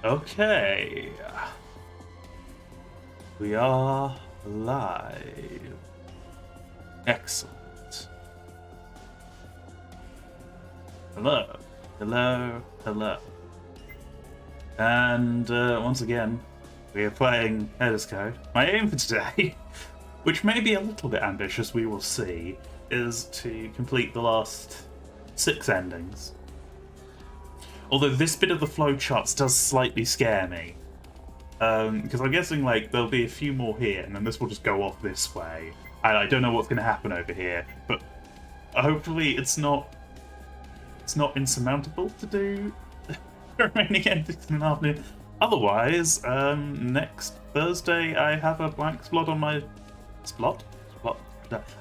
Okay. We are live. Excellent. Hello. Hello. Hello. And once again, we are playing Headers Code. My aim for today, which may be a little bit ambitious, we will see, is to complete the last 6 endings. Although this bit of the flowcharts does slightly scare me. Because I'm guessing like there'll be a few more here, and then this will just go off this way. I don't know what's going to happen over here, but hopefully it's not insurmountable to do the remaining endings in an afternoon. Otherwise, next Thursday I have a blank spot on my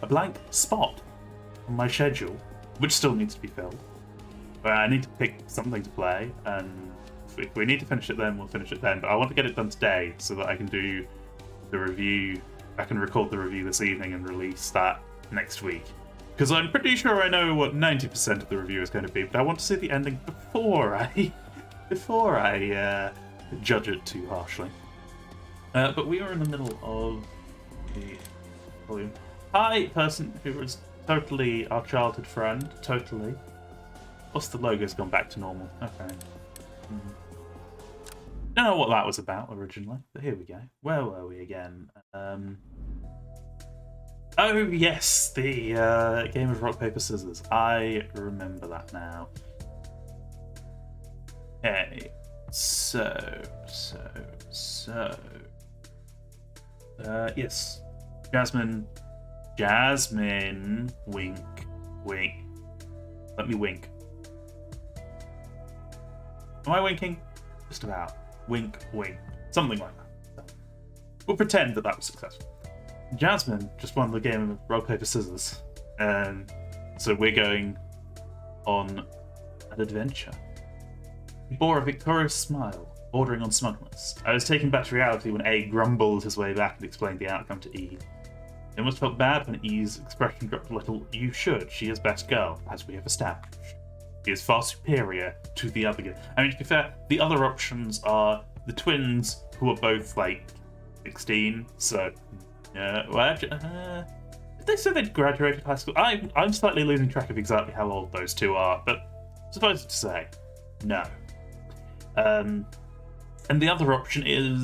a blank spot on my schedule, which still needs to be filled. But I need to pick something to play, and if we need to finish it then, we'll finish it then. But I want to get it done today so that I can do the review. I can record the review this evening and release that next week. Because I'm pretty sure I know what 90% of the review is going to be, but I want to see the ending before I judge it too harshly. But we are in the middle of the volume. Hi, person who was totally our childhood friend. Totally. Plus the logo's gone back to normal. Okay. Don't know what that was about originally, but here we go. Where were we again? Oh yes, the game of rock paper scissors. I remember that now. Okay, so yes, Jasmine, wink. Let me wink. Am I winking? Just about. Wink. Something like that. We'll pretend that was successful. Jasmine just won the game of rock, paper, scissors. So we're going on an adventure. He bore a victorious smile, bordering on smugness. I was taken back to reality when A grumbled his way back and explained the outcome to E. It must have felt bad when E's expression dropped a little. You should. She is best girl, as we have established. She is far superior to the other girl. I mean, to be fair, the other options are the twins, who are both like 16. So, well, actually, did they say they'd graduated high school? I'm slightly losing track of exactly how old those two are, but suffice it to say, no. And the other option is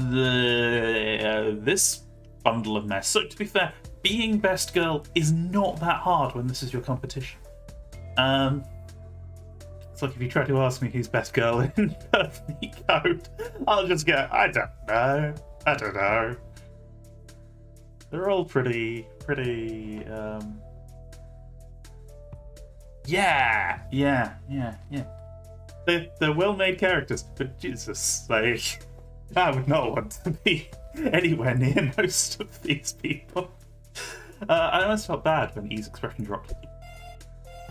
this bundle of mess. So, to be fair, being best girl is not that hard when this is your competition. It's like if you try to ask me who's best girl in Perfect Code, I'll just go, I don't know. They're all pretty, yeah. They're well-made characters, but Jesus, like, I would not want to be anywhere near most of these people. I almost felt bad when E's expression dropped.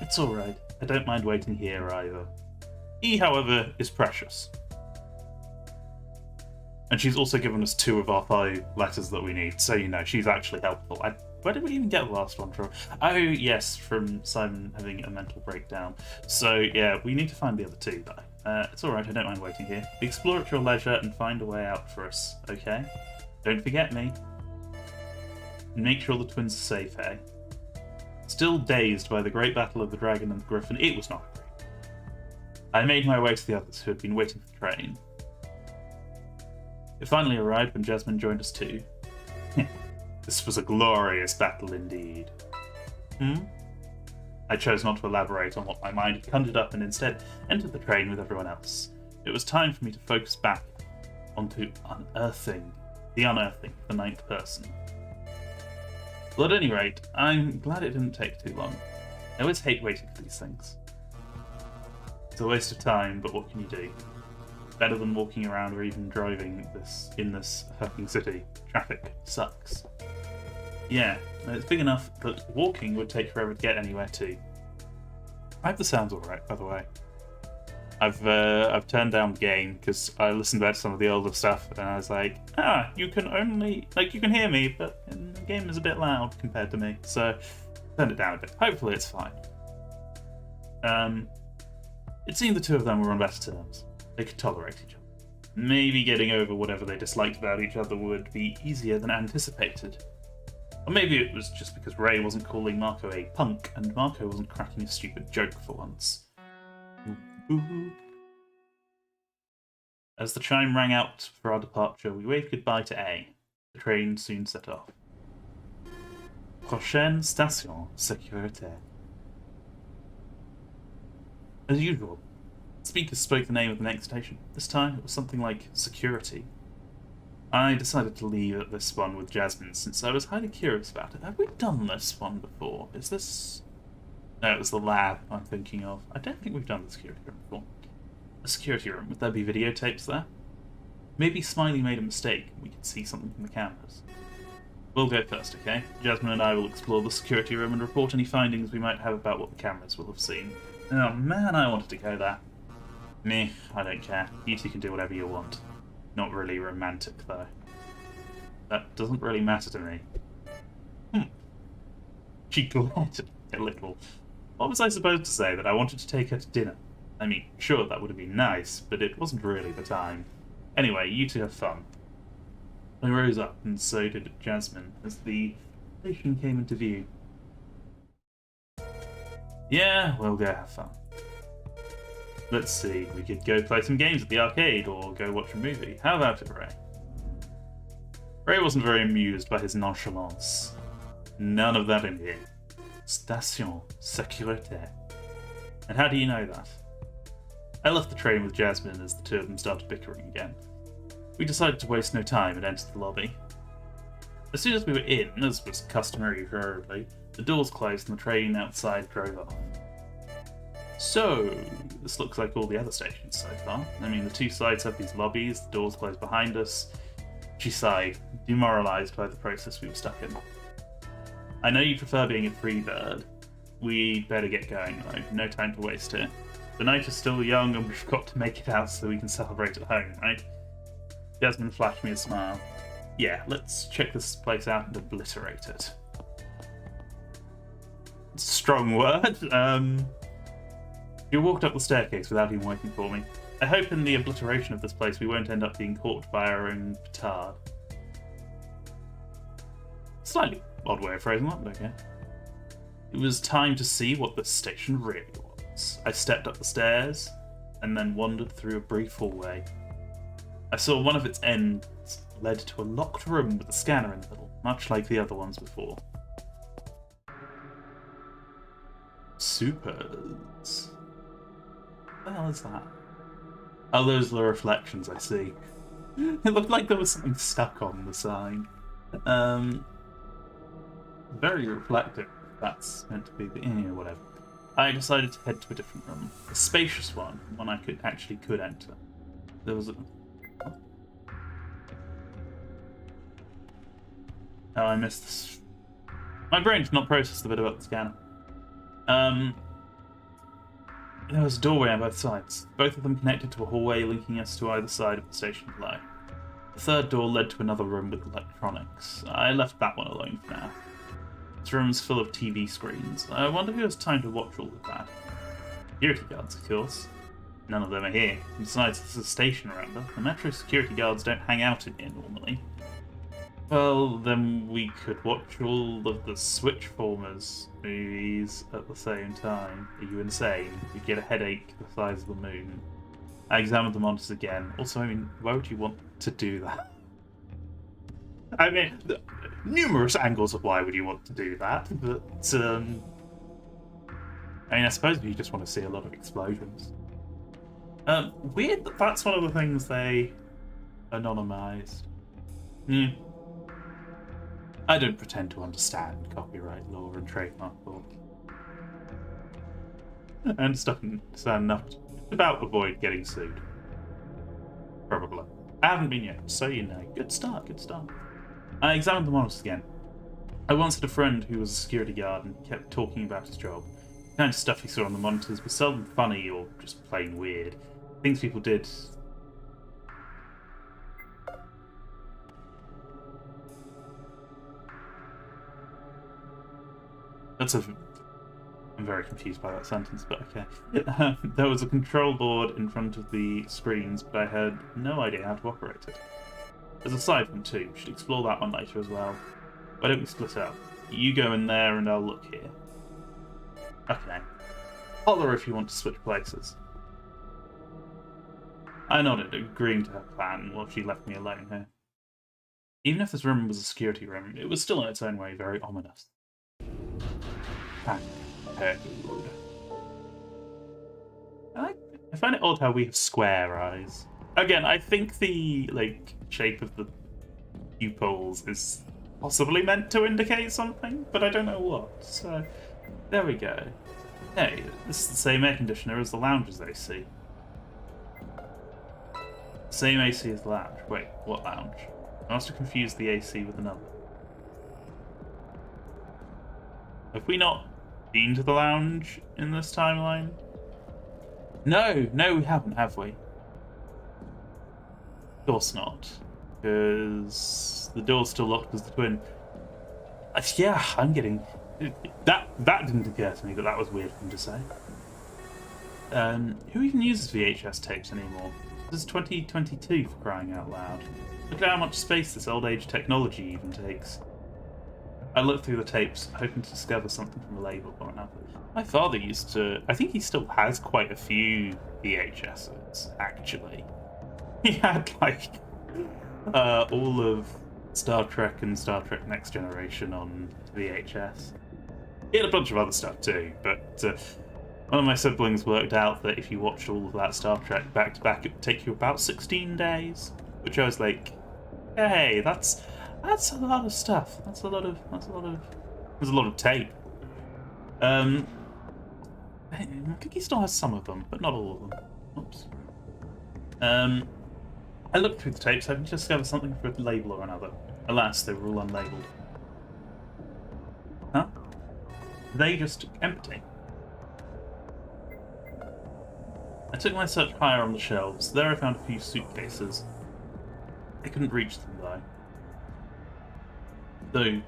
It's alright. I don't mind waiting here either. E, however, is precious. And she's also given us 2 of our 5 letters that we need, so you know, she's actually helpful. Where did we even get the last one from? Oh, yes, from Simon having a mental breakdown. So, yeah, we need to find the other 2, though. It's alright, I don't mind waiting here. Explore at your leisure and find a way out for us, okay? Don't forget me. And make sure the twins are safe, hey? Still dazed by the great battle of the dragon and the griffin, it was not great. I made my way to the others who had been waiting for the train. It finally arrived when Jasmine joined us too. This was a glorious battle indeed. I chose not to elaborate on what my mind had conjured up and instead entered the train with everyone else. It was time for me to focus back onto unearthing the 9th person. Well, at any rate, I'm glad it didn't take too long. I always hate waiting for these things. It's a waste of time, but what can you do? Better than walking around or even driving in this fucking city. Traffic sucks. Yeah, it's big enough that walking would take forever to get anywhere too. I hope the sound's alright, by the way. I've turned down game because I listened back to some of the older stuff and I was like, you can hear me, but the game is a bit loud compared to me, so turned it down a bit. Hopefully it's fine. It seemed the 2 of them were on better terms. They could tolerate each other. Maybe getting over whatever they disliked about each other would be easier than anticipated. Or maybe it was just because Ray wasn't calling Marco a punk, and Marco wasn't cracking a stupid joke for once. Ooh. As the chime rang out for our departure, we waved goodbye to A. The train soon set off. Prochaine station, sécurité. As usual, speakers spoke the name of the next station. This time it was something like security. I decided to leave at this one with Jasmine since I was highly curious about it. Have we done this one before? Is this... No, it was the lab I'm thinking of. I don't think we've done the security room before. The security room, would there be videotapes there? Maybe Smiley made a mistake and we could see something from the cameras. We'll go first, okay? Jasmine and I will explore the security room and report any findings we might have about what the cameras will have seen. Oh man, I wanted to go there. Meh, I don't care. You two can do whatever you want. Not really romantic, though. That doesn't really matter to me. She glared at me a little. What was I supposed to say? That I wanted to take her to dinner? I mean, sure, that would have been nice, but it wasn't really the time. Anyway, you two have fun. I rose up, and so did Jasmine, as the station came into view. Yeah, we'll go have fun. Let's see, we could go play some games at the arcade, or go watch a movie. How about it, Ray? Ray wasn't very amused by his nonchalance. None of that in here. Station sécurité. And how do you know that? I left the train with Jasmine as the two of them started bickering again. We decided to waste no time and entered the lobby. As soon as we were in, as was customary for everybody, the doors closed and the train outside drove off. So, this looks like all the other stations so far. I mean, the two sides have these lobbies, the doors closed behind us. She sighed, demoralised by the process we were stuck in. I know you prefer being a free bird. We'd better get going though, no time to waste here. The night is still young and we've got to make it out so we can celebrate at home, right? Jasmine flashed me a smile. Yeah, let's check this place out and obliterate it. It's a strong word. You walked up the staircase without even waiting for me. I hope in the obliteration of this place we won't end up being caught by our own petard. Slightly odd way of phrasing that, but okay. It was time to see what this station really was. I stepped up the stairs and then wandered through a brief hallway. I saw one of its ends led to a locked room with a scanner in the middle, much like the other ones before. Supers. What the hell is that? Oh, those are the reflections, I see. It looked like there was something stuck on the sign. Very reflective. That's meant to be the... whatever. I decided to head to a different room. A spacious one I could enter. There was a... Oh, I missed this. My brain did not process the bit about the scanner. There was a doorway on both sides, both of them connected to a hallway linking us to either side of the station below. The third door led to another room with electronics. I left that one alone for now. This room's full of TV screens. I wonder who has time to watch all of that. Security guards, of course. None of them are here. Besides, there's a station around them. The metro security guards don't hang out in here normally. Well, then we could watch all of the Switchformers movies at the same time. Are you insane? You'd get a headache the size of the moon. I examined the monitors again. Also, I mean, why would you want to do that? I mean, numerous angles of why would you want to do that, but, I mean, I suppose you just want to see a lot of explosions. Weird that that's one of the things they anonymized. I don't pretend to understand copyright law and trademark law. I understand enough about avoid getting sued. Probably. I haven't been yet, so you know. Good start, good start. I examined the monitors again. I once had a friend who was a security guard and kept talking about his job. The kind of stuff he saw on the monitors was seldom funny or just plain weird. Things people did... I'm very confused by that sentence, but okay. There was a control board in front of the screens, but I had no idea how to operate it. There's a side one too. We should explore that one later as well. Why don't we split up? You go in there and I'll look here. Okay. Holler if you want to switch places. I nodded, agreeing to her plan, while she left me alone here. Even if this room was a security room, it was still in its own way very ominous. I find it odd how we have square eyes. Again, I think the shape of the pupils is possibly meant to indicate something, but I don't know what. So there we go. Hey, this is the same air conditioner as the lounge's AC. Same AC as the lounge. Wait, what lounge? I must have confused the AC with another. Have we not been to the lounge in this timeline? No, we haven't, have we? Of course not. Because the door's still locked as the twin. Yeah, I'm getting... That didn't occur to me, but that was weird for him to say. Who even uses VHS tapes anymore? This is 2022, for crying out loud. Look at how much space this old age technology even takes. I looked through the tapes, hoping to discover something from a label or another. My father used to... I think he still has quite a few VHSs, actually. He had, all of Star Trek and Star Trek Next Generation on VHS. He had a bunch of other stuff too, but one of my siblings worked out that if you watched all of that Star Trek back to back, it would take you about 16 days. Which I was like, hey, that's a lot of stuff. There's a lot of tape. I think he still has some of them, but not all of them. Oops. I looked through the tapes, hoping to discover something for a label or another. Alas, they were all unlabeled. Huh? They just empty. I took my search higher on the shelves. There I found a few suitcases. I couldn't reach them though.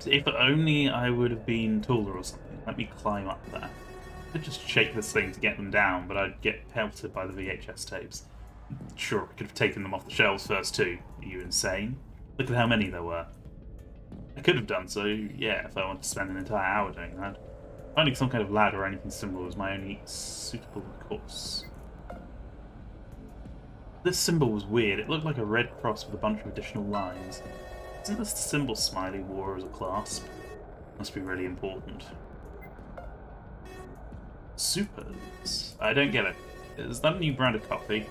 If only I would have been taller or something. Let me climb up there. I could just shake this thing to get them down, but I'd get pelted by the VHS tapes. Sure, I could have taken them off the shelves first too. Are you insane? Look at how many there were. I could have done so, yeah, if I wanted to spend an entire hour doing that. Finding some kind of ladder or anything similar was my only suitable course. This symbol was weird. It looked like a red cross with a bunch of additional lines. Isn't this the symbol Smiley wore as a clasp? Must be really important. Supers. I don't get it. Is that a new brand of coffee?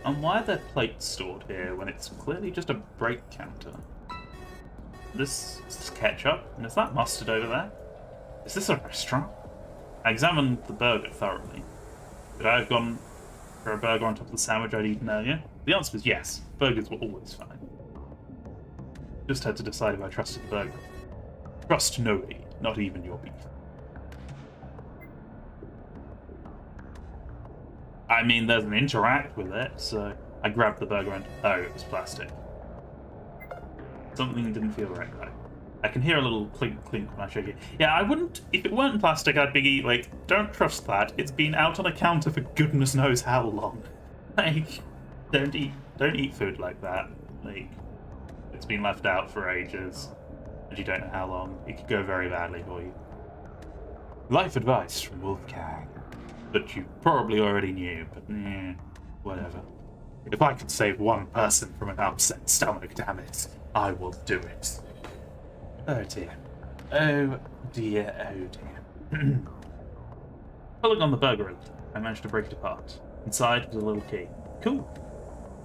And why are there plates stored here when it's clearly just a break counter? Is this ketchup? And is that mustard over there? Is this a restaurant? I examined the burger thoroughly. Could I have gone for a burger on top of the sandwich I'd eaten earlier? The answer was yes. Burgers were always fine. Just had to decide if I trusted the burger. Trust nobody, not even your beef. I mean, there's an interact with it, so I grabbed the burger and... Oh, it was plastic. Something didn't feel right though. I can hear a little clink clink when I shake it. Yeah, I wouldn't... If it weren't plastic, I'd be like, don't trust that. It's been out on a counter for goodness knows how long. Like, don't eat food like that. Like, it's been left out for ages, and you don't know how long. It could go very badly for you. Life advice from Wolfgang. That you probably already knew, but whatever. If I could save one person from an upset stomach, damn it, I will do it. Oh dear. Oh dear, oh dear. Pulling on the burger, I managed to break it apart. Inside was a little key. Cool.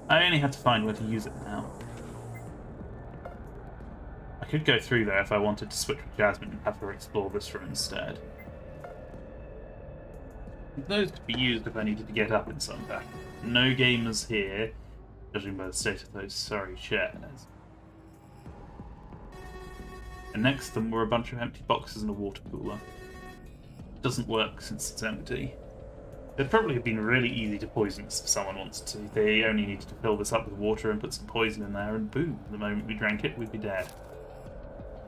I only had to find where to use it now. I could go through there if I wanted to switch with Jasmine and have her explore this room instead. Those could be used if I needed to get up in some fashion. No gamers here, judging by the state of those sorry chairs. And next to them were a bunch of empty boxes and a water cooler. It doesn't work since it's empty. It'd probably have been really easy to poison this if someone wanted to. They only needed to fill this up with water and put some poison in there, and boom, the moment we drank it, we'd be dead.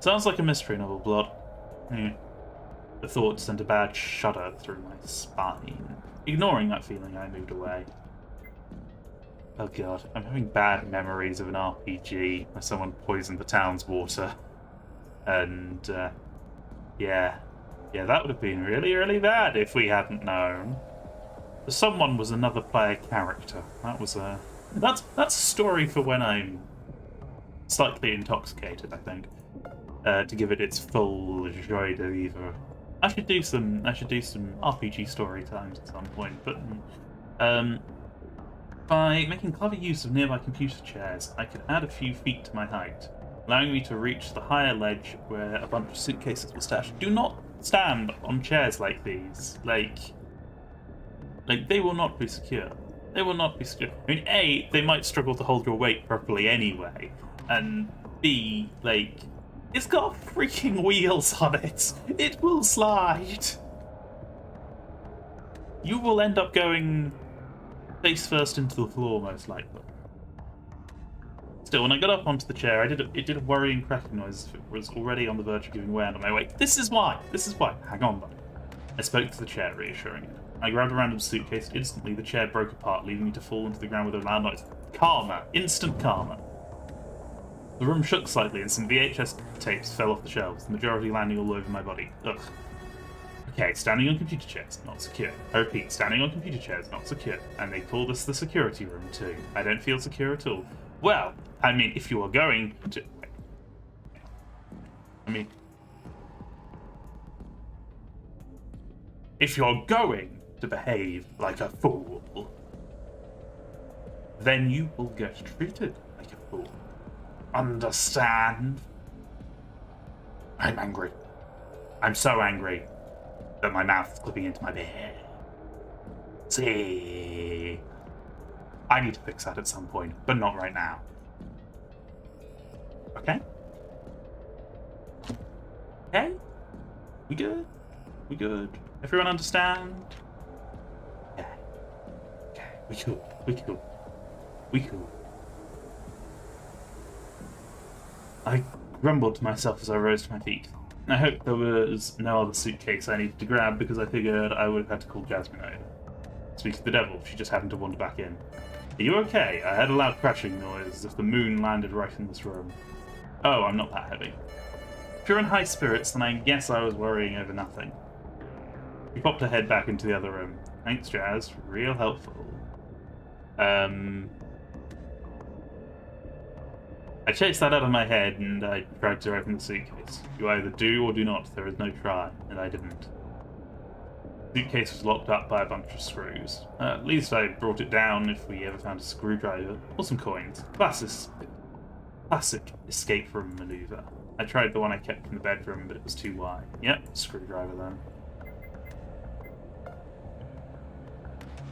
Sounds like a mystery novel plot. The thought sent a bad shudder through my spine. Ignoring that feeling, I moved away. Oh god, I'm having bad memories of an RPG where someone poisoned the town's water. And, yeah, that would have been really, really bad if we hadn't known. The someone was another player character. That was that's a story for when I'm slightly intoxicated, I think. To give it its full joie de vivre. I should do some RPG story times at some point, but by making clever use of nearby computer chairs, I could add a few feet to my height, allowing me to reach the higher ledge where a bunch of suitcases were stashed. Do not stand on chairs like these. Like they will not be secure. They will not be secure. I mean, A, they might struggle to hold your weight properly anyway, and B, like, it's got freaking wheels on it. It will slide. You will end up going face first into the floor, most likely. Still, when I got up onto the chair, it did a worrying cracking noise as if it was already on the verge of giving way under my weight. This is why. Hang on, though. I spoke to the chair, reassuring it. I grabbed a random suitcase. Instantly, the chair broke apart, leaving me to fall into the ground with a loud noise. Karma. Instant karma. The room shook slightly, and some VHS tapes fell off the shelves, the majority landing all over my body. Ugh. Okay, standing on computer chairs, not secure. I repeat, standing on computer chairs, not secure. And they call this the security room, too. I don't feel secure at all. Well, I mean, if you are going to... if you're going to behave like a fool, then you will get treated like a fool. Understand? I'm angry. I'm so angry that my mouth is clipping into my beard. See? I need to fix that at some point, but not right now. Okay? Okay? We good? We good? Everyone understand? Yeah. Okay. We cool. I grumbled to myself as I rose to my feet. I hoped there was no other suitcase I needed to grab because I figured I would have had to call Jasmine over. Speak of the devil, she just happened to wander back in. Are you okay? I heard a loud crashing noise as if the moon landed right in this room. Oh, I'm not that heavy. If you're in high spirits, then I guess I was worrying over nothing. She popped her head back into the other room. Thanks, Jazz. Real helpful. I chased that out of my head and I dragged her open the suitcase. You either do or do not. There is no try, and I didn't. The suitcase was locked up by a bunch of screws. At least I brought it down if we ever found a screwdriver or some coins. Classic escape room maneuver. I tried the one I kept in the bedroom, but it was too wide. Yep, screwdriver then.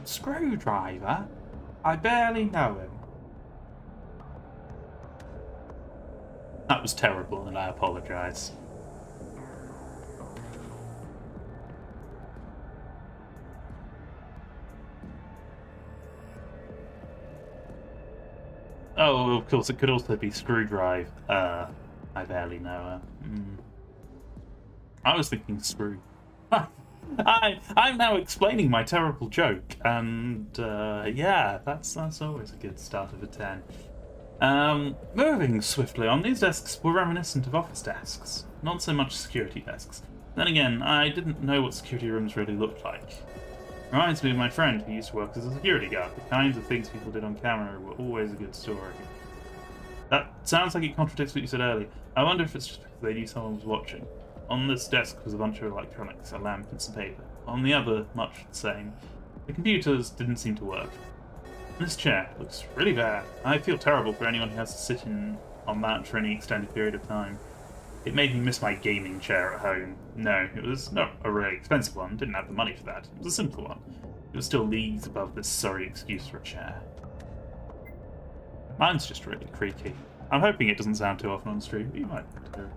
Screwdriver? I barely know him. That was terrible, and I apologise. Oh, of course, it could also be Screwdrive. I barely know her. I was thinking Screw. I'm now explaining my terrible joke, and yeah, that's always a good start of a 10. Moving swiftly on, these desks were reminiscent of office desks, not so much security desks. Then again, I didn't know what security rooms really looked like. Reminds me of my friend who used to work as a security guard. The kinds of things people did on camera were always a good story. That sounds like it contradicts what you said earlier. I wonder if it's just because they knew someone was watching. On this desk was a bunch of electronics, a lamp and some paper. On the other, much the same. The computers didn't seem to work. This chair looks really bad. I feel terrible for anyone who has to sit on that for any extended period of time. It made me miss my gaming chair at home. No, it was not a really expensive one. Didn't have the money for that. It was a simple one. It was still leagues above this sorry excuse for a chair. Mine's just really creaky. I'm hoping it doesn't sound too often on stream, but you might want to hear it.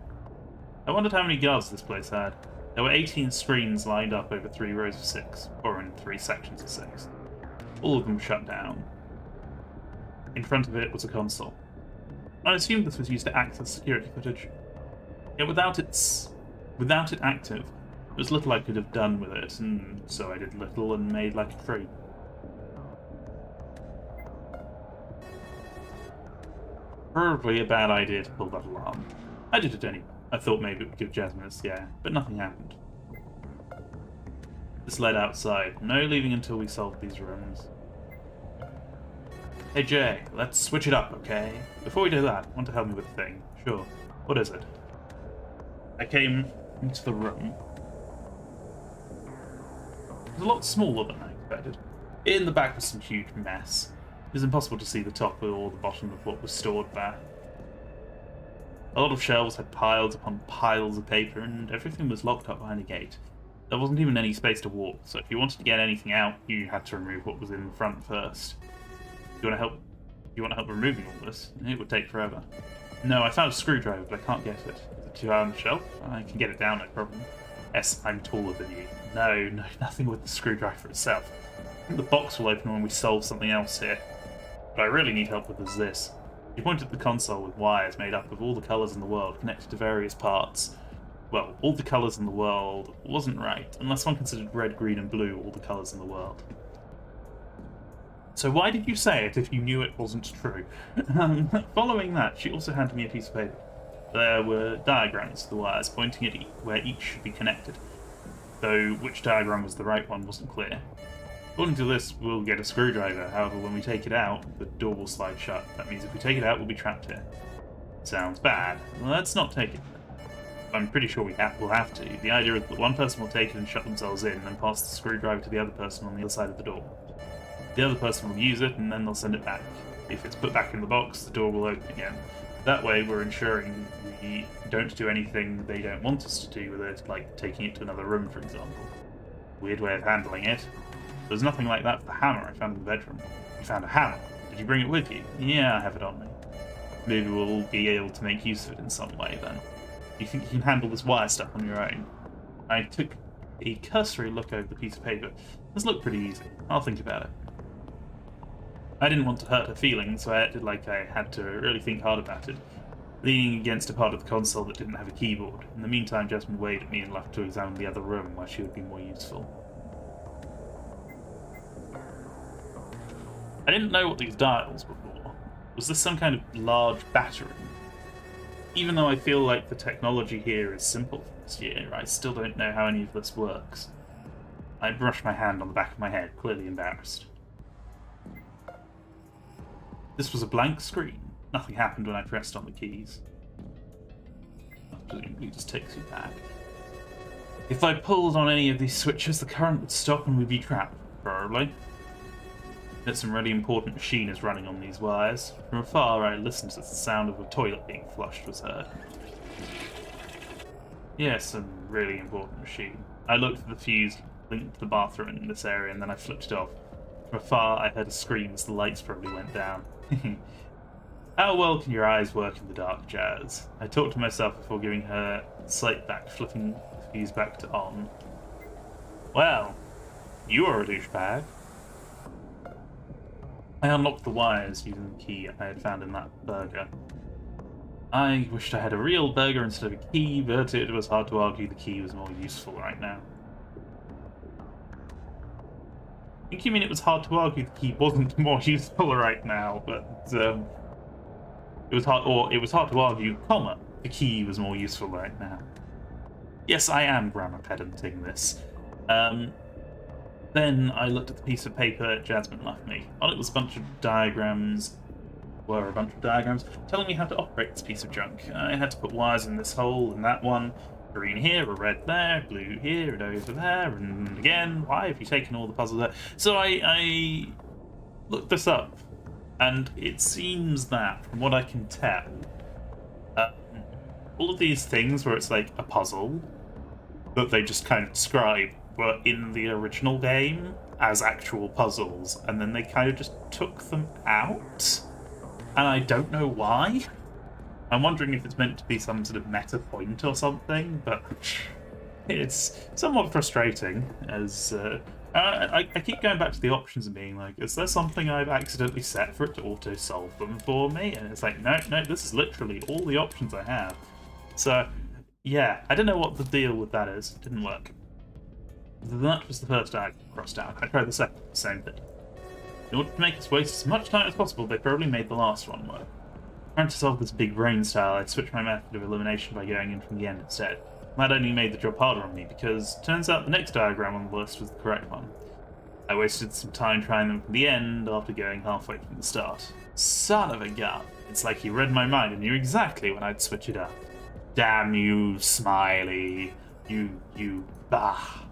I wondered how many guards this place had. There were 18 screens lined up over 3 rows of 6, or in 3 sections of 6. All of them shut down. In front of it was a console. I assumed this was used to access security footage. Yet without it active, it was little I could have done with it, and so I did little and made like a tree. Probably a bad idea to pull that alarm. I did it anyway. I thought maybe it would give Jasmine a scare, but nothing happened. This led outside. No leaving until we solved these rooms. Hey Jay, let's switch it up, okay? Before we do that, want to help me with a thing? Sure. What is it? I came into the room. It was a lot smaller than I expected. In the back was some huge mess. It was impossible to see the top or the bottom of what was stored there. A lot of shelves had piles upon piles of paper, and everything was locked up behind a gate. There wasn't even any space to walk, so if you wanted to get anything out, you had to remove what was in the front first. You want to help removing all this? It would take forever. No, I found a screwdriver, but I can't get it. Is it too high on the shelf? I can get it down, no problem. Yes, I'm taller than you. No, nothing with the screwdriver itself. I think the box will open when we solve something else here. What I really need help with is this. He pointed at the console with wires made up of all the colours in the world connected to various parts. Well, all the colours in the world wasn't right, unless one considered red, green and blue all the colours in the world. So why did you say it if you knew it wasn't true? Following that, she also handed me a piece of paper. There were diagrams of the wires pointing at where each should be connected, though which diagram was the right one wasn't clear. According to this, we'll get a screwdriver, however when we take it out, the door will slide shut. That means if we take it out, we'll be trapped here. Sounds bad. Well, let's not take it. I'm pretty sure we'll have to. The idea is that one person will take it and shut themselves in, and then pass the screwdriver to the other person on the other side of the door. The other person will use it, and then they'll send it back. If it's put back in the box, the door will open again. That way, we're ensuring we don't do anything they don't want us to do with it, like taking it to another room, for example. Weird way of handling it. There's nothing like that for the hammer I found in the bedroom. You found a hammer. Did you bring it with you? Yeah, I have it on me. Maybe we'll be able to make use of it in some way, then. Do you think you can handle this wire stuff on your own? I took a cursory look over the piece of paper. This looked pretty easy. I'll think about it. I didn't want to hurt her feelings, so I acted like I had to really think hard about it, leaning against a part of the console that didn't have a keyboard. In the meantime, Jasmine waved at me and left to examine the other room where she would be more useful. I didn't know what these dials were for. Was this some kind of large battery? Even though I feel like the technology here is simple for this year, I still don't know how any of this works. I brushed my hand on the back of my head, clearly embarrassed. This was a blank screen. Nothing happened when I pressed on the keys. That presumably just takes you back. If I pulled on any of these switches, the current would stop and we'd be trapped, probably. That some really important machine is running on these wires. From afar, I listened as the sound of a toilet being flushed was heard. Yes, a really important machine. I looked for the fuse linked to the bathroom in this area, and then I flipped it off. From afar, I heard a scream as the lights probably went down. How well can your eyes work in the dark, Jazz? I talked to myself before giving her sight back, flipping the fuse back to on. Well, you are a douchebag. I unlocked the wires using the key I had found in that burger. I wished I had a real burger instead of a key, but it was hard to argue the key was more useful right now. I think you mean it was hard to argue the key wasn't more useful right now, but it was hard to argue, comma, the key was more useful right now. Yes, I am grammar pedanting this. Then I looked at the piece of paper Jasmine left me. On it was a bunch of diagrams, telling me how to operate this piece of junk. I had to put wires in this hole and that one, green here, a red there, blue here, and over there, and again. Why have you taken all the puzzles there? So I looked this up, and it seems that, from what I can tell, all of these things where it's like a puzzle that they just kind of describe were in the original game as actual puzzles, and then they kind of just took them out, and I don't know why. I'm wondering if it's meant to be some sort of meta point or something, but it's somewhat frustrating, as I keep going back to the options and being like, is there something I've accidentally set for it to auto-solve them for me? And it's like, no, this is literally all the options I have. So, yeah, I don't know what the deal with that is. It didn't work. That was the first I crossed out. I tried the second, same thing. In order to make us waste as much time as possible, they probably made the last one work. Trying to solve this big brain style, I switched my method of elimination by going in from the end instead. That only made the job harder on me, because turns out the next diagram on the list was the correct one. I wasted some time trying them from the end after going halfway from the start. Son of a gun. It's like he read my mind and knew exactly when I'd switch it up. Damn you, Smiley. You, bah.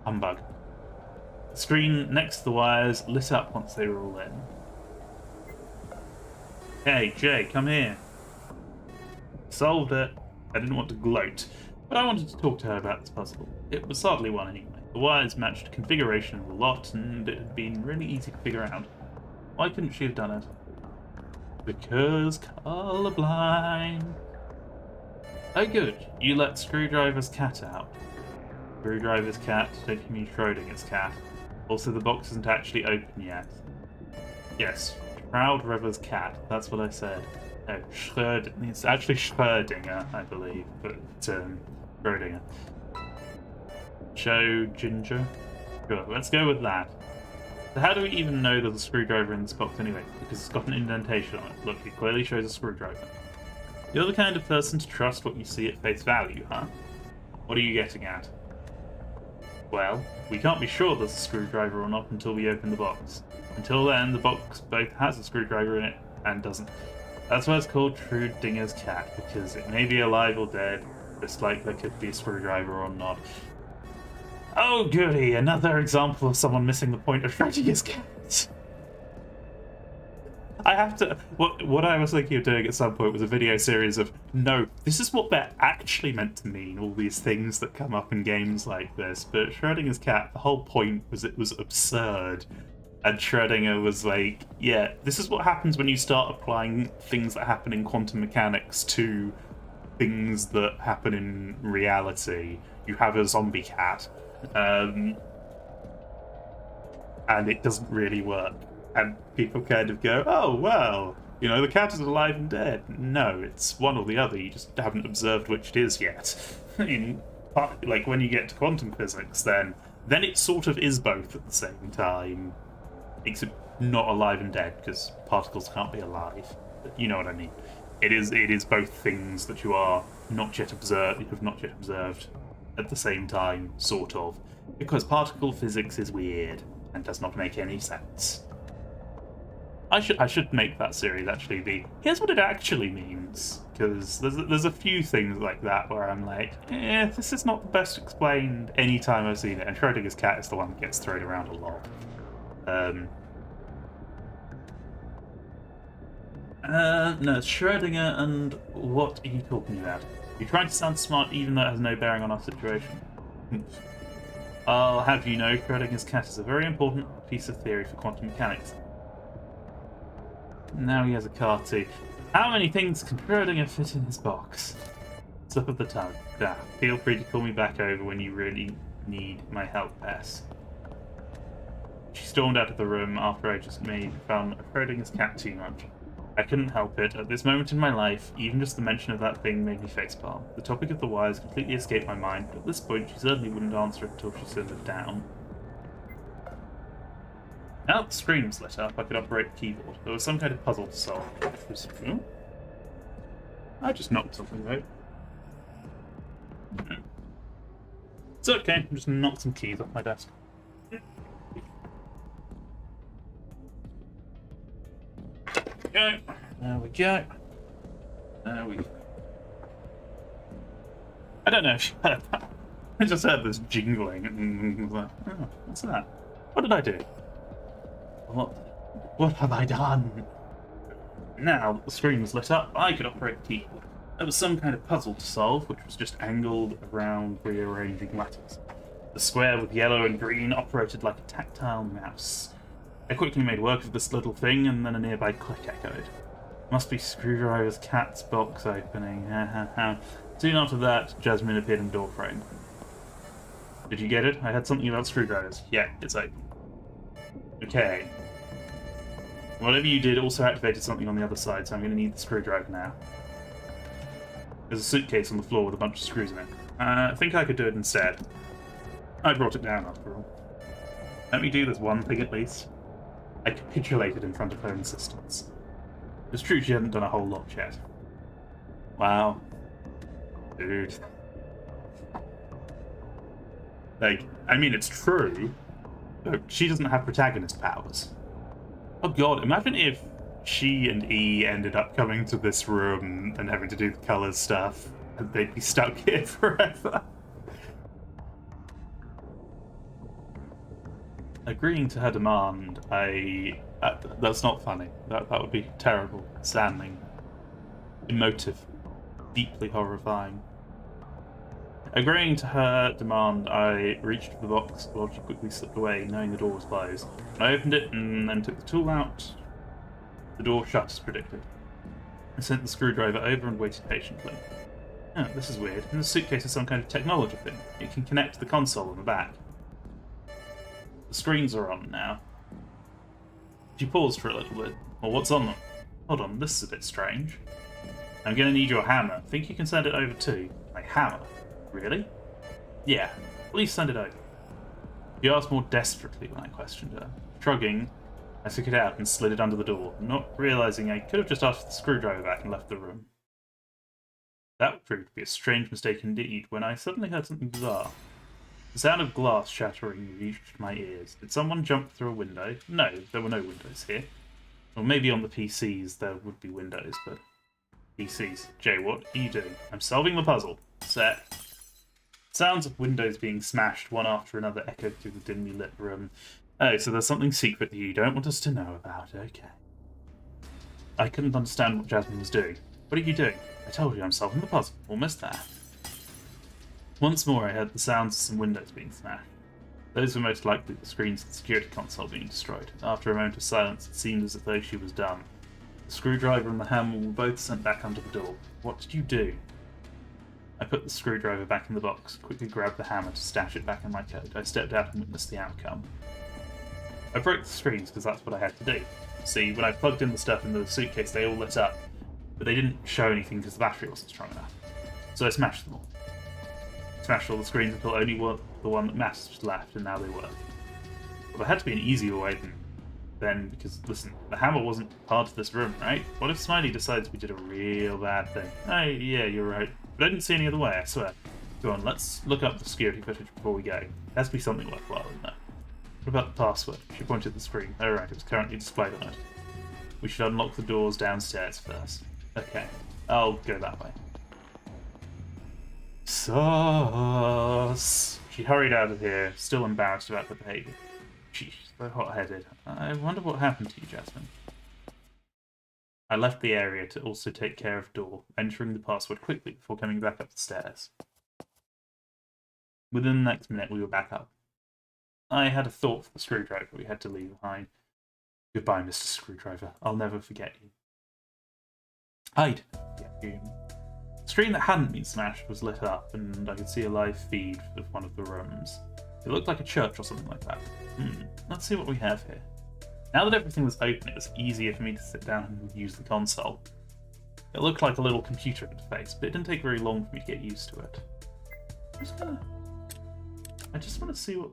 Humbug. The screen next to the wires lit up once they were all in. Hey, Jay, come here. Solved it. I didn't want to gloat, but I wanted to talk to her about this puzzle. It was hardly one anyway. The wires matched the configuration of the lot, and it had been really easy to figure out. Why couldn't she have done it? Because colorblind. Oh good, you let Screwdriver's cat out. Screwdriver's cat, don't you mean Schrodinger's cat? Also, the box isn't actually open yet. Yes, Proud Rever's cat, that's what I said. Oh, it's actually Schrödinger, I believe, but Schrödinger. Joe Ginger? Sure, let's go with that. So how do we even know there's a screwdriver in this box anyway? Because it's got an indentation on it. Look, it clearly shows a screwdriver. You're the kind of person to trust what you see at face value, huh? What are you getting at? Well, we can't be sure there's a screwdriver or not until we open the box. Until then, the box both has a screwdriver in it and doesn't. That's why it's called Schrödinger's cat, because it may be alive or dead, just like there could be a screwdriver or not. Oh goody, another example of someone missing the point of Schrödinger's cat. I have to... What I was thinking of doing at some point was a video series of, no, this is what they're actually meant to mean, all these things that come up in games like this. But Schrödinger's cat, the whole point was it was absurd. And Schrödinger was like, yeah, this is what happens when you start applying things that happen in quantum mechanics to things that happen in reality. You have a zombie cat. And it doesn't really work. And people kind of go, oh, well, you know, the cat is alive and dead. No, it's one or the other. You just haven't observed which it is yet. Like, when you get to quantum physics, then it sort of is both at the same time. Except not alive and dead, because particles can't be alive. You know what I mean. It is both things that you have not yet observed at the same time, sort of. Because particle physics is weird and does not make any sense. I should make that series actually be, here's what it actually means, because there's a few things like that where I'm like, this is not the best explained any time I've seen it, and Schrödinger's cat is the one that gets thrown around a lot. No, it's Schrödinger, and what are you talking about? You're trying to sound smart even though it has no bearing on our situation. I'll have you know, Schrödinger's cat is a very important piece of theory for quantum mechanics. Now he has a car too. How many things can Schrödinger fit in his box? Slip of the tongue. Feel free to call me back over when you really need my help, Bess. She stormed out of the room after I just found Schrödinger's cat too much. I couldn't help it. At this moment in my life, even just the mention of that thing made me facepalm. The topic of the wires completely escaped my mind, but at this point she certainly wouldn't answer it until she sent it down. Now that the screen was lit up, I could operate the keyboard. There was some kind of puzzle to solve. I just knocked something out. It's okay, I just knocked some keys off my desk. Go. There we go. There we go. I don't know if you heard that. I just heard this jingling and was like, oh, what's that? What did I do? What have I done? Now that the screen was lit up, I could operate the keyboard. There was some kind of puzzle to solve, which was just angled around rearranging letters. The square with yellow and green operated like a tactile mouse. I quickly made work of this little thing, and then a nearby click echoed. Must be Screwdriver's cat's box opening. Soon after that, Jasmine appeared in the doorframe. Did you get it? I had something about screwdrivers. Yeah, it's open. Okay. Whatever you did also activated something on the other side, so I'm going to need the screwdriver now. There's a suitcase on the floor with a bunch of screws in it. I think I could do it instead. I brought it down after all. Let me do this one thing at least. I capitulated in front of her insistence. It's true she hadn't done a whole lot yet. Wow. Dude. Like, I mean, it's true, but she doesn't have protagonist powers. Oh god, imagine if she and E ended up coming to this room and having to do the colours stuff, and they'd be stuck here forever. Agreeing to her demand, that's not funny. That would be terrible, saddening, emotive, deeply horrifying. Agreeing to her demand, I reached for the box while she quickly slipped away, knowing the door was closed. I opened it and then took the tool out. The door shut as predicted. I sent the screwdriver over and waited patiently. Oh, this is weird. In the suitcase is some kind of technology thing. It can connect to the console on the back. The screens are on now. She paused for a little bit. Well, what's on them? Hold on, this is a bit strange. I'm gonna need your hammer. Think you can send it over too? My hammer? Really? Yeah, please send it over. She asked more desperately when I questioned her. Shrugging, I took it out and slid it under the door, not realizing I could have just asked for the screwdriver back and left the room. That proved to be a strange mistake indeed when I suddenly heard something bizarre. The sound of glass shattering reached my ears. Did someone jump through a window? No, there were no windows here. Or maybe on the PCs there would be windows, but... PCs. Jay, what are you doing? I'm solving the puzzle. Set. Sounds of windows being smashed one after another echoed through the dimly lit room. Oh, so there's something secret that you don't want us to know about. Okay. I couldn't understand what Jasmine was doing. What are you doing? I told you I'm solving the puzzle. Almost there. Once more I heard the sounds of some windows being smashed. Those were most likely the screens of the security console being destroyed. After a moment of silence, it seemed as though she was done. The screwdriver and the hammer were both sent back under the door. What did you do? I put the screwdriver back in the box, quickly grabbed the hammer to stash it back in my coat. I stepped out and witnessed the outcome. I broke the screens because that's what I had to do. See, when I plugged in the stuff in the suitcase, they all lit up, but they didn't show anything because the battery wasn't strong enough. So I smashed them all. Smashed all the screens until only the one that matters was left, and now they work. Well, there had to be an easier way then, because, listen, the hammer wasn't part of this room, right? What if Smiley decides we did a real bad thing? Oh, yeah, you're right. But I didn't see any other way, I swear. Go on, let's look up the security footage before we go. There has to be something worthwhile in there. What about the password? She pointed at the screen. Oh, right, it's currently displayed on it. We should unlock the doors downstairs first. Okay, I'll go that way. Sus. She hurried out of here, still embarrassed about her behaviour. Sheesh, so hot-headed. I wonder what happened to you, Jasmine. I left the area to also take care of the door, entering the password quickly before coming back up the stairs. Within the next minute, we were back up. I had a thought for the screwdriver we had to leave behind. Goodbye, Mr. Screwdriver. I'll never forget you. Hide. Yeah, the screen that hadn't been smashed was lit up, and I could see a live feed of one of the rooms. It looked like a church or something like that. Let's see what we have here. Now that everything was open, it was easier for me to sit down and use the console. It looked like a little computer interface, but it didn't take very long for me to get used to it. I just want to see what...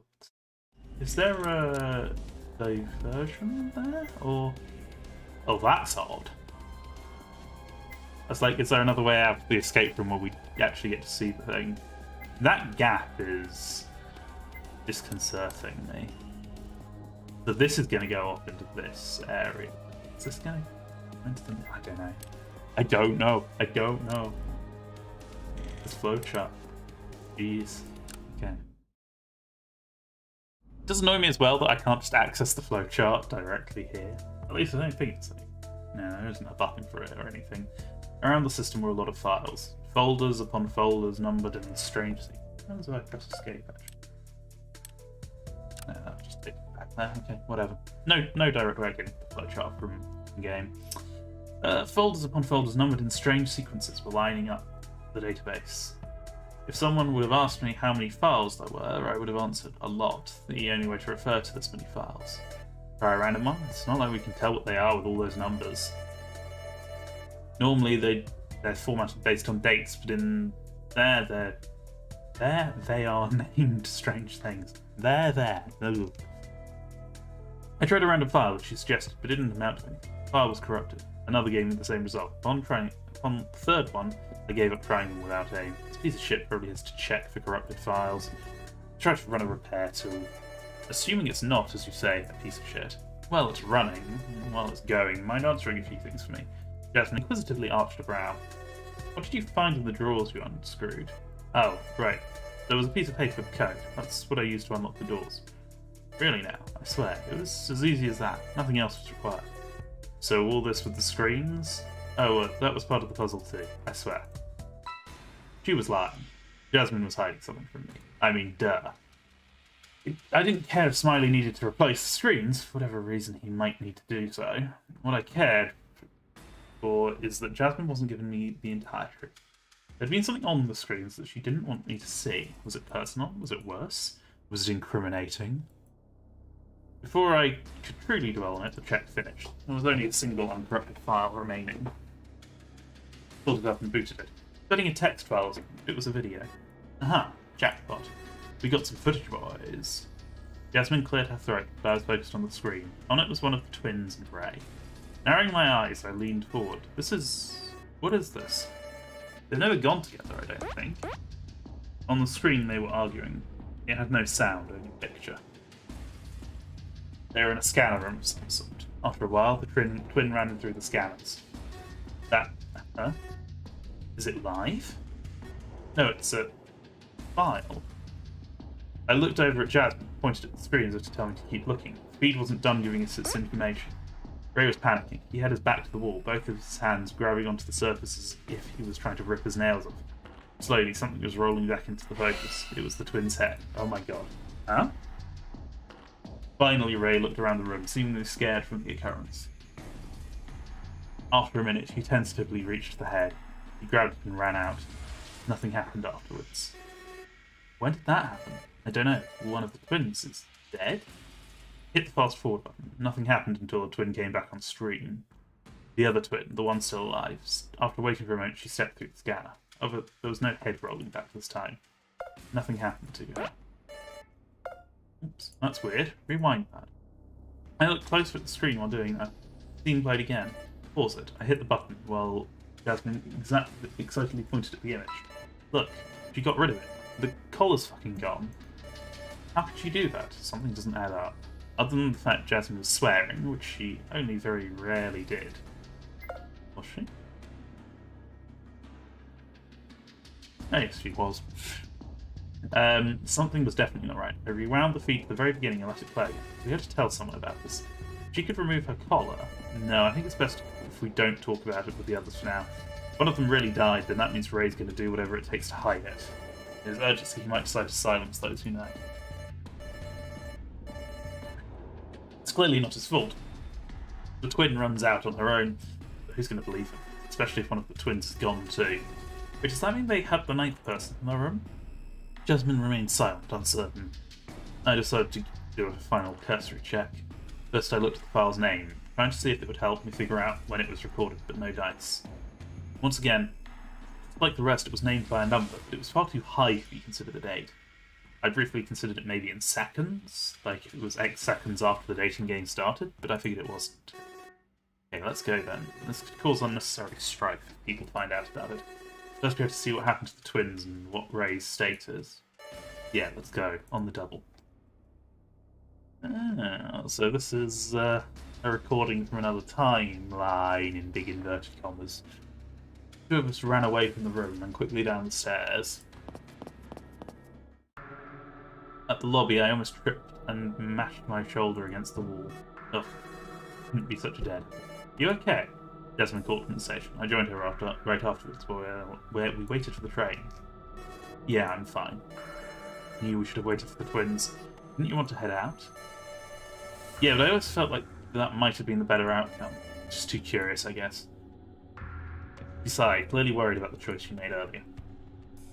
Is there a diversion there? Or... Oh, that's odd. That's like, is there another way out of the escape room where we actually get to see the thing? That gap is disconcerting me. So this is going to go off into this area. Is this going into the... I don't know. I don't know. I don't know. This flowchart. Jeez. Okay. It does annoy me as well that I can't just access the flowchart directly here. At least I don't think it's like... No, there isn't a button for it or anything. Around the system were a lot of files. Folders upon folders numbered in strange sequence. How do I press escape, actually? No, that'll just take it back there. Okay, whatever. No direct way of getting the flowchart from the game. Folders upon folders numbered in strange sequences were lining up the database. If someone would have asked me how many files there were, I would have answered a lot. The only way to refer to this many files. Try a random one? It's not like we can tell what they are with all those numbers. Normally they're formatted based on dates, but in there they're There, they are named strange things. There. Ugh. I tried a random file, which she suggested, but didn't amount to anything. The file was corrupted. Another gave me the same result. Upon the third one, I gave up trying them without aim. This piece of shit probably has to check for corrupted files. Try to run a repair tool. Assuming it's not, as you say, a piece of shit. While it's running, while it's going, mind answering a few things for me. Jasmine inquisitively arched a brow. What did you find in the drawers you unscrewed? Oh, right. There was a piece of paper with code. That's what I used to unlock the doors. Really now, I swear, it was as easy as that. Nothing else was required. So all this with the screens? Oh, that was part of the puzzle too, I swear. She was lying. Jasmine was hiding something from me. I mean, duh. I didn't care if Smiley needed to replace the screens, for whatever reason he might need to do so. What I cared for is that Jasmine wasn't giving me the entire truth. There'd been something on the screens that she didn't want me to see. Was it personal? Was it worse? Was it incriminating? Before I could truly dwell on it, the check finished. There was only a single uncorrupted file remaining. Pulled it up and booted it. Setting a text file, it was a video. Aha, jackpot. We got some footage, boys. Jasmine cleared her throat, but I was focused on the screen. On it was one of the twins in grey. Narrowing my eyes, I leaned forward. What is this? They've never gone together, I don't think. On the screen they were arguing. It had no sound, only picture. They were in a scanner room of some sort. After a while, the twin ran through the scanners. Is it live? No, it's a file. I looked over at Jasmine, pointed at the screen as if to tell me to keep looking. Speed wasn't done giving us its information. Ray was panicking. He had his back to the wall, both of his hands grabbing onto the surface as if he was trying to rip his nails off. Slowly, something was rolling back into the focus. It was the twin's head. Oh my god. Huh? Finally, Ray looked around the room, seemingly scared from the occurrence. After a minute, he tentatively reached the head. He grabbed it and ran out. Nothing happened afterwards. When did that happen? I don't know. One of the twins is dead? Hit the fast forward button. Nothing happened until the twin came back on stream. The other twin, the one still alive, after waiting for a moment, she stepped through the scanner. There was no head rolling back this time. Nothing happened to her. Oops, that's weird. Rewind that. I looked closer at the screen while doing that. The scene played again. Pause it. I hit the button while Jasmine excitedly pointed at the image. Look, she got rid of it. The collar's fucking gone. How could she do that? Something doesn't add up. Other than the fact Jasmine was swearing, which she only very rarely did. Was she? Oh, yes, she was. Something was definitely not right. I rewound the feed at the very beginning and let it play. We had to tell someone about this. She could remove her collar. No, I think it's best if we don't talk about it with the others for now. If one of them really died, then that means Ray's going to do whatever it takes to hide it. In his urgency, he might decide to silence those who know. It's clearly not his fault. The twin runs out on her own, but who's going to believe him? Especially if one of the twins is gone too. Wait, does that mean they had the ninth person in the room? Jasmine remained silent, uncertain. I decided to do a final cursory check. First I looked at the file's name, trying to see if it would help me figure out when it was recorded, but no dice. Once again, like the rest, it was named by a number, but it was far too high to be considered a date. I briefly considered it maybe in seconds, like if it was X seconds after the dating game started, but I figured it wasn't. Okay, let's go then. This could cause unnecessary strife if people find out about it. First we have to see what happened to the twins and what Ray's state is. Yeah, let's go. On the double. So this is a recording from another timeline, in big inverted commas. Two of us ran away from the room and quickly down the stairs. At the lobby, I almost tripped and mashed my shoulder against the wall. Ugh, couldn't be such a dead. You okay? Jasmine called from the station. I joined her right afterwards, where we waited for the train. Yeah, I'm fine. Knew we should have waited for the twins. Didn't you want to head out? Yeah, but I always felt like that might have been the better outcome. Just too curious, I guess. Besides, clearly worried about the choice you made earlier.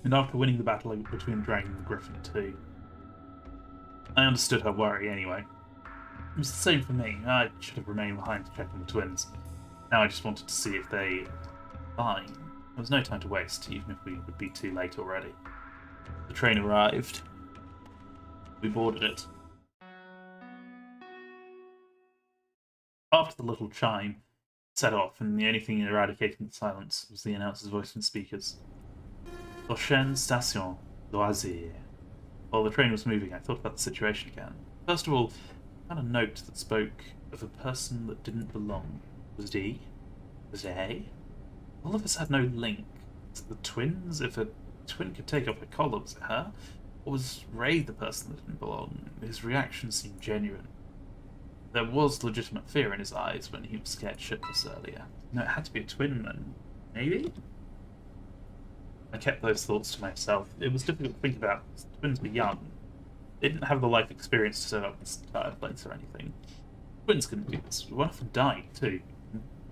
And after winning the battle between the Dragon and the Griffin too. I understood her worry anyway. It was the same for me. I should have remained behind to check on the twins. Now I just wanted to see if they were fine. There was no time to waste, even if we would be too late already. The train arrived. We boarded it. After the little chime set off, and the only thing eradicating the silence was the announcer's voice from speakers. Prochaine station, Loisir. While the train was moving, I thought about the situation again. First of all, I found a note that spoke of a person that didn't belong. Was it E? Was it A? All of us had no link to the twins. If a twin could take off her collar, was it her? Or was Ray the person that didn't belong? His reaction seemed genuine. There was legitimate fear in his eyes when he was scared shitless earlier. No, it had to be a twin then. Maybe? I kept those thoughts to myself. It was difficult to think about. The twins were young. They didn't have the life experience to set up this entire place or anything. Twins couldn't do this. One of them died, too.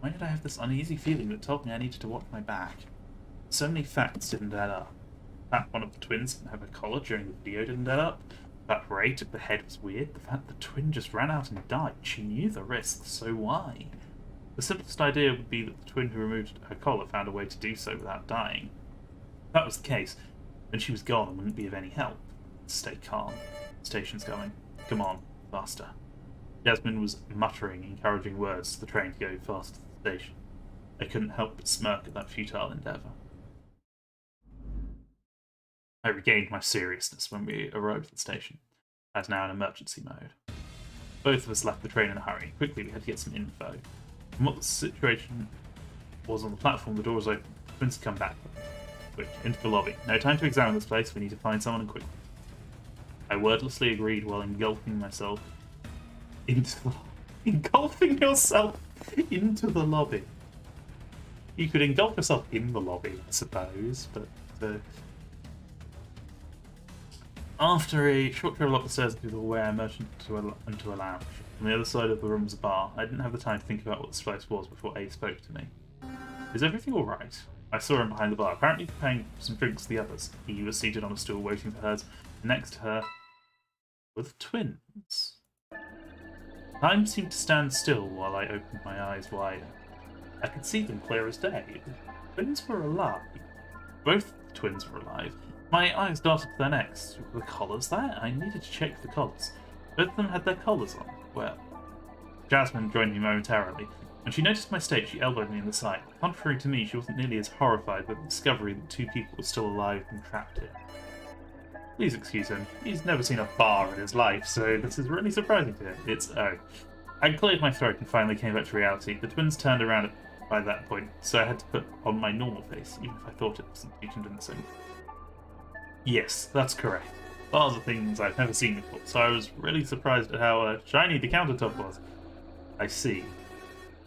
Why did I have this uneasy feeling that told me I needed to watch my back? So many facts didn't add up. The fact one of the twins didn't have a collar during the video didn't add up. The fact Ray took the head was weird. The fact the twin just ran out and died. She knew the risks, so why? The simplest idea would be that the twin who removed her collar found a way to do so without dying. If that was the case, then she was gone and wouldn't be of any help. Stay calm. The station's going. Come on, faster. Jasmine was muttering encouraging words to the train to go fast to the station. I couldn't help but smirk at that futile endeavour. I regained my seriousness when we arrived at the station. I was now in emergency mode. Both of us left the train in a hurry. Quickly, we had to get some info. From what the situation was on the platform, the door was open. The twins had come back. Quick, into the lobby. No time to examine this place. We need to find someone and quickly. I wordlessly agreed while engulfing myself into the engulfing yourself into the lobby. You could engulf yourself in the lobby, I suppose, but after a short travel up the stairs through the hallway, I emerged into a lounge. On the other side of the room was a bar. I didn't have the time to think about what this place was before A spoke to me. Is everything alright? I saw him behind the bar, apparently preparing some drinks for the others. He was seated on a stool waiting for hers. Next to her were the twins. Time seemed to stand still while I opened my eyes wider. I could see them clear as day. The twins were alive. Both the twins were alive. My eyes darted to their necks. Were the collars there? I needed to check the collars. Both of them had their collars on. Well, Jasmine joined me momentarily. When she noticed my state, she elbowed me in the side. Contrary to me, she wasn't nearly as horrified by the discovery that two people were still alive and trapped here. Please excuse him. He's never seen a bar in his life, so this is really surprising to him. It's O. I cleared my throat and finally came back to reality. The twins turned around by that point, so I had to put on my normal face, even if I thought it wasn't convincing. Yes, that's correct. Bars are things I've never seen before, so I was really surprised at how shiny the countertop was. I see.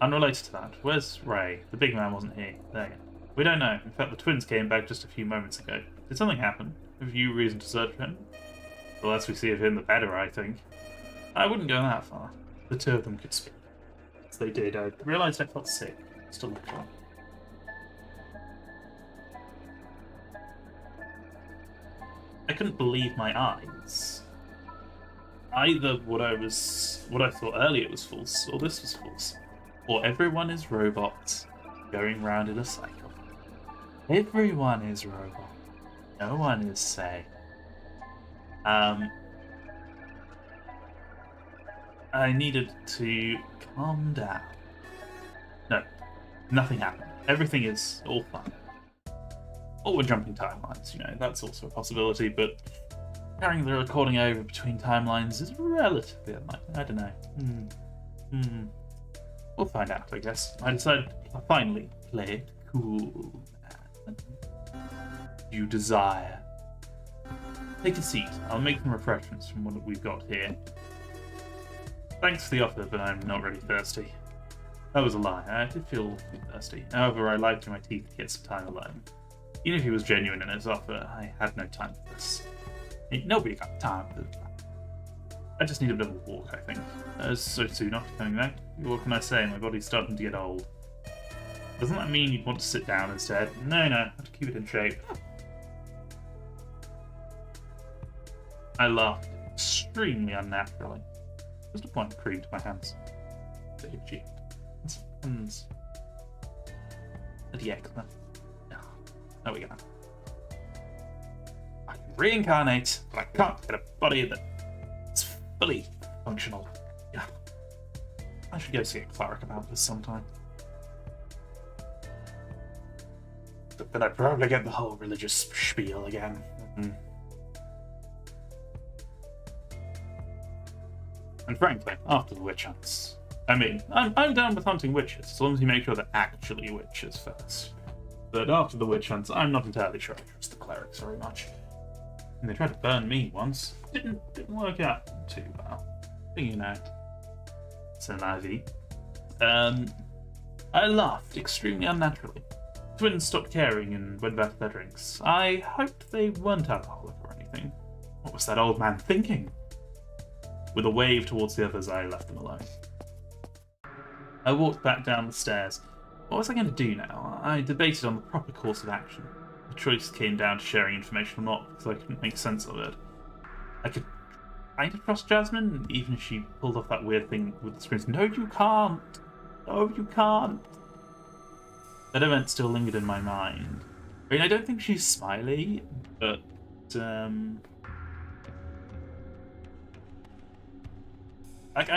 Unrelated to that, where's Ray? The big man wasn't here. There you go. We don't know. In fact, the twins came back just a few moments ago. Did something happen? Have you reason to search for him? The less we see of him, the better, I think. I wouldn't go that far. The two of them could speak. As they did, I realised I felt sick. Still looked wrong. I couldn't believe my eyes. Either what I thought earlier was false, or this was false. Or everyone is robots going round in a cycle. Everyone is robot. No one is sane. I needed to calm down. No, nothing happened. Everything is all fine. Or we're jumping timelines, you know, that's also a possibility, but carrying the recording over between timelines is relatively unlikely. I don't know. We'll find out, I guess. I decided to finally play it cool. You desire. Take a seat. I'll make some refreshments from what we've got here. Thanks for the offer, but I'm not really thirsty. That was a lie. I did feel thirsty. However, I lied through my teeth to get some time alone. Even if he was genuine in his offer, I had no time for this. Nobody got time for that. I just need a bit of a walk, I think. So soon after coming back, what can I say? My body's starting to get old. Doesn't that mean you'd want to sit down instead? No, I have to keep it in shape. I laughed extremely unnaturally. Just applying cream to my hands. They itchy. Hands. The eczema. There we go. I can reincarnate, but I can't get a body that's fully functional. Yeah. I should go see a cleric about this sometime. But then I'd probably get the whole religious spiel again. And frankly, after the witch hunts, I mean, I'm down with hunting witches, as long as you make sure they're actually witches first. But after the witch hunts, I'm not entirely sure I trust the clerics very much. And they tried to burn me once. Didn't work out too well. But you know, it's an IV. I laughed extremely unnaturally. Twins stopped caring and went back to their drinks. I hoped they weren't alcoholic or anything. What was that old man thinking? With a wave towards the others, I left them alone. I walked back down the stairs. What was I going to do now? I debated on the proper course of action. The choice came down to sharing information or not, because I couldn't make sense of it. I could kind of trust Jasmine, even if she pulled off that weird thing with the screens. No, you can't! No, you can't! That event still lingered in my mind. I mean, I don't think she's smiley, but I'm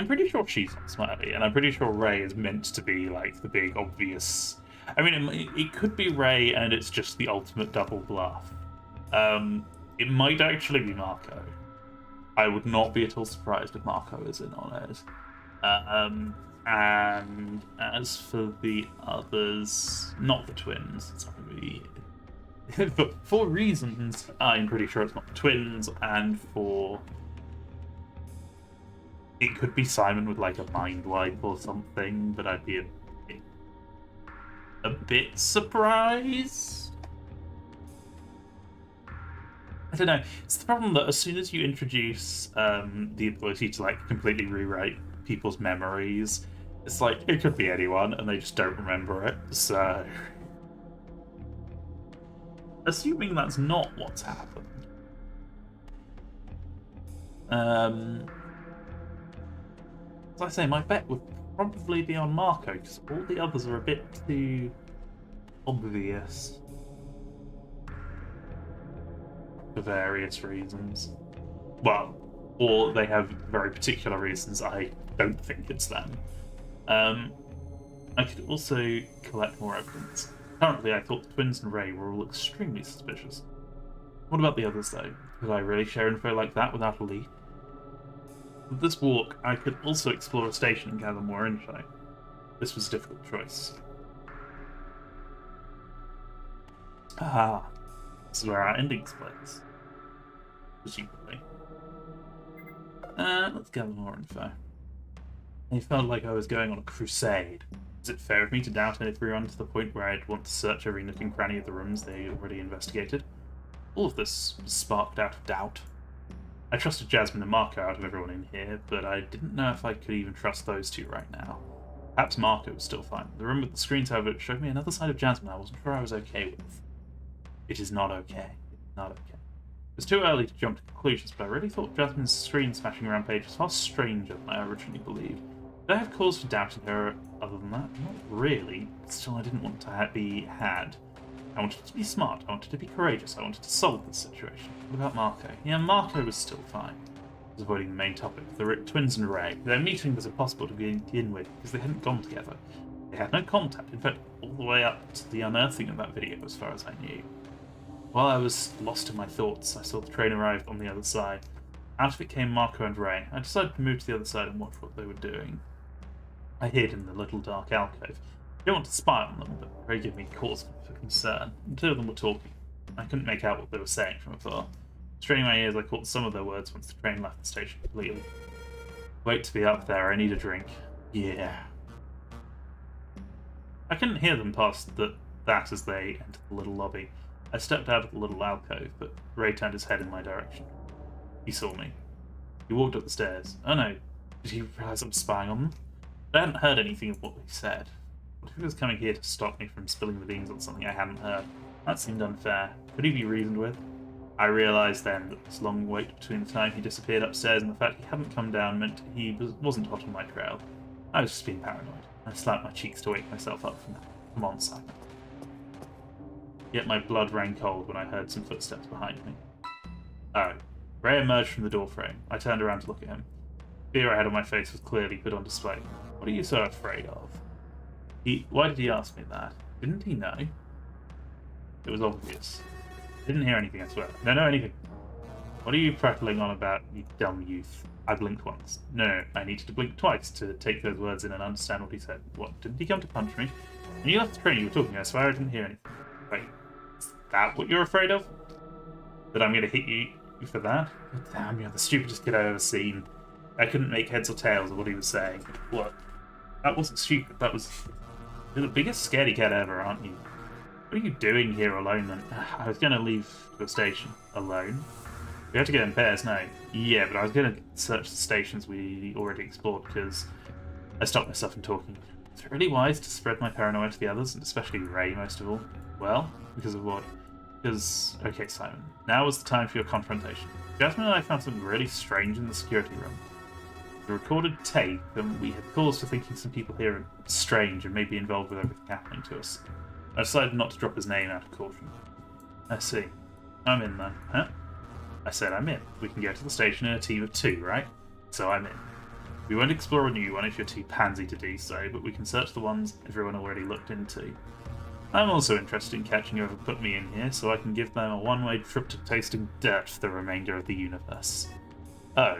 pretty sure she's not smiley, and I'm pretty sure Ray is meant to be like the big obvious. I mean, it could be Ray, and it's just the ultimate double bluff. It might actually be Marco. I would not be at all surprised if Marco is in on it. And as for the others, not the twins, it's not going to be. But for reasons, I'm pretty sure it's not the twins, and for. It could be Simon with like a mind wipe or something, but I'd be a bit surprised. I don't know. It's the problem that as soon as you introduce the ability to like completely rewrite people's memories, it's like it could be anyone and they just don't remember it. So, assuming that's not what's happened, as I say, my bet would probably be on Marco, because all the others are a bit too obvious for various reasons. Well, or they have very particular reasons. I don't think it's them. I could also collect more evidence. Currently, I thought the twins and Ray were all extremely suspicious. What about the others, though? Could I really share info like that without a leak? With this walk, I could also explore a station and gather more info. This was a difficult choice. Ah, this is where our ending splits. Presumably. Let's gather more info. I felt like I was going on a crusade. Is it fair of me to doubt everyone to the point where I'd want to search every nook and cranny of the rooms they already investigated? All of this was sparked out of doubt. I trusted Jasmine and Marco out of everyone in here, but I didn't know if I could even trust those two right now. Perhaps Marco was still fine. The room with the screens, however, showed me another side of Jasmine I wasn't sure I was okay with. It is not okay. It's not okay. It was too early to jump to conclusions, but I really thought Jasmine's screen smashing around page was far stranger than I originally believed. Did I have cause for doubting her other than that? Not really. Still, I didn't want to be had. I wanted to be smart, I wanted to be courageous, I wanted to solve this situation. What about Marco? Yeah, Marco was still fine. I was avoiding the main topic, the twins and Ray. Their meeting was impossible to begin with because they hadn't gone together. They had no contact, in fact, all the way up to the unearthing of that video as far as I knew. While I was lost in my thoughts, I saw the train arrive on the other side. Out of it came Marco and Ray. I decided to move to the other side and watch what they were doing. I hid in the little dark alcove. I didn't want to spy on them, but Ray gave me cause for concern. The two of them were talking. I couldn't make out what they were saying from afar. Straining my ears, I caught some of their words once the train left the station completely. Wait to be up there, I need a drink. Yeah. I couldn't hear them past that as they entered the little lobby. I stepped out of the little alcove, but Ray turned his head in my direction. He saw me. He walked up the stairs. Oh no, did he realize I was spying on them? I hadn't heard anything of what he said. What if he was coming here to stop me from spilling the beans on something I hadn't heard? That seemed unfair. Could he be reasoned with? I realised then that this long wait between the time he disappeared upstairs and the fact he hadn't come down meant he wasn't hot on my trail. I was just being paranoid. I slapped my cheeks to wake myself up from that. Come on, Simon. Yet my blood ran cold when I heard some footsteps behind me. Oh. Ray emerged from the doorframe. I turned around to look at him. Fear I had on my face was clearly put on display. What are you so afraid of? Why did he ask me that? Didn't he know? It was obvious. I didn't hear anything, I swear. I don't know anything. What are you prattling on about, you dumb youth? I blinked once. No, I needed to blink twice to take those words in and understand what he said. What, didn't he come to punch me? When you left the train you were talking, I swear I didn't hear anything. Wait, is that what you're afraid of? That I'm going to hit you for that? Damn, you're the stupidest kid I've ever seen. I couldn't make heads or tails of what he was saying. What? That wasn't stupid, that was... You're the biggest scaredy cat ever, aren't you? What are you doing here alone then? I was going to leave the station. Alone? We have to go in pairs now. Yeah, but I was going to search the stations we already explored because I stopped myself from talking. Is it really wise to spread my paranoia to the others, and especially Ray most of all? Well, because of what? Because, okay, Simon, now is the time for your confrontation. Jasmine and I found something really strange in the security room. The recorded tape, and we had cause for thinking some people here are strange and may be involved with everything happening to us. I decided not to drop his name out of caution. I see. I'm in then, huh? I said I'm in. We can go to the station in a team of 2, right? So I'm in. We won't explore a new one if you're too pansy to do so, but we can search the ones everyone already looked into. I'm also interested in catching whoever put me in here, so I can give them a one-way trip to tasting dirt for the remainder of the universe. Oh.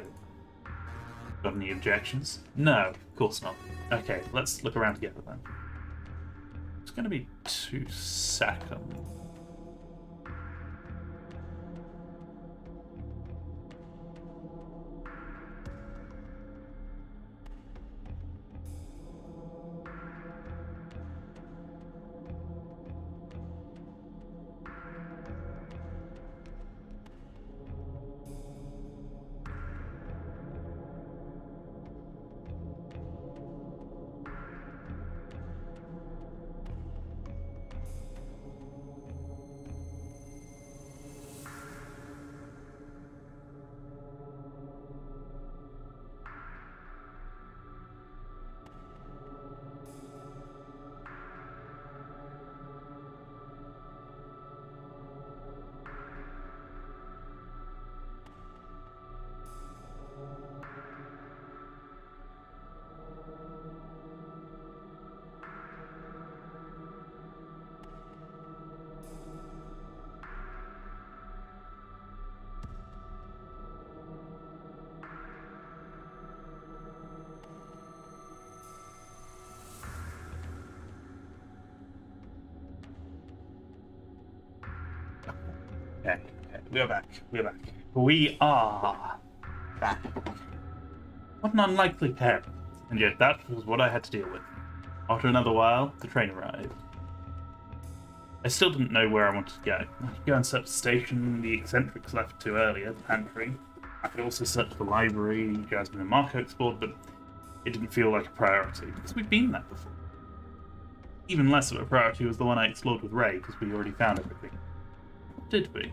Got any objections? No, of course not. Okay, let's look around together then. It's going to be 2 seconds. Okay, we're back. We are back. What an unlikely pair. And yet that was what I had to deal with. After another while, the train arrived. I still didn't know where I wanted to go. I could go and search the station the eccentrics left to earlier, the pantry. I could also search the library Jasmine and Marco explored, but it didn't feel like a priority, because we'd been there before. Even less of a priority was the one I explored with Ray, because we already found everything. Did we? There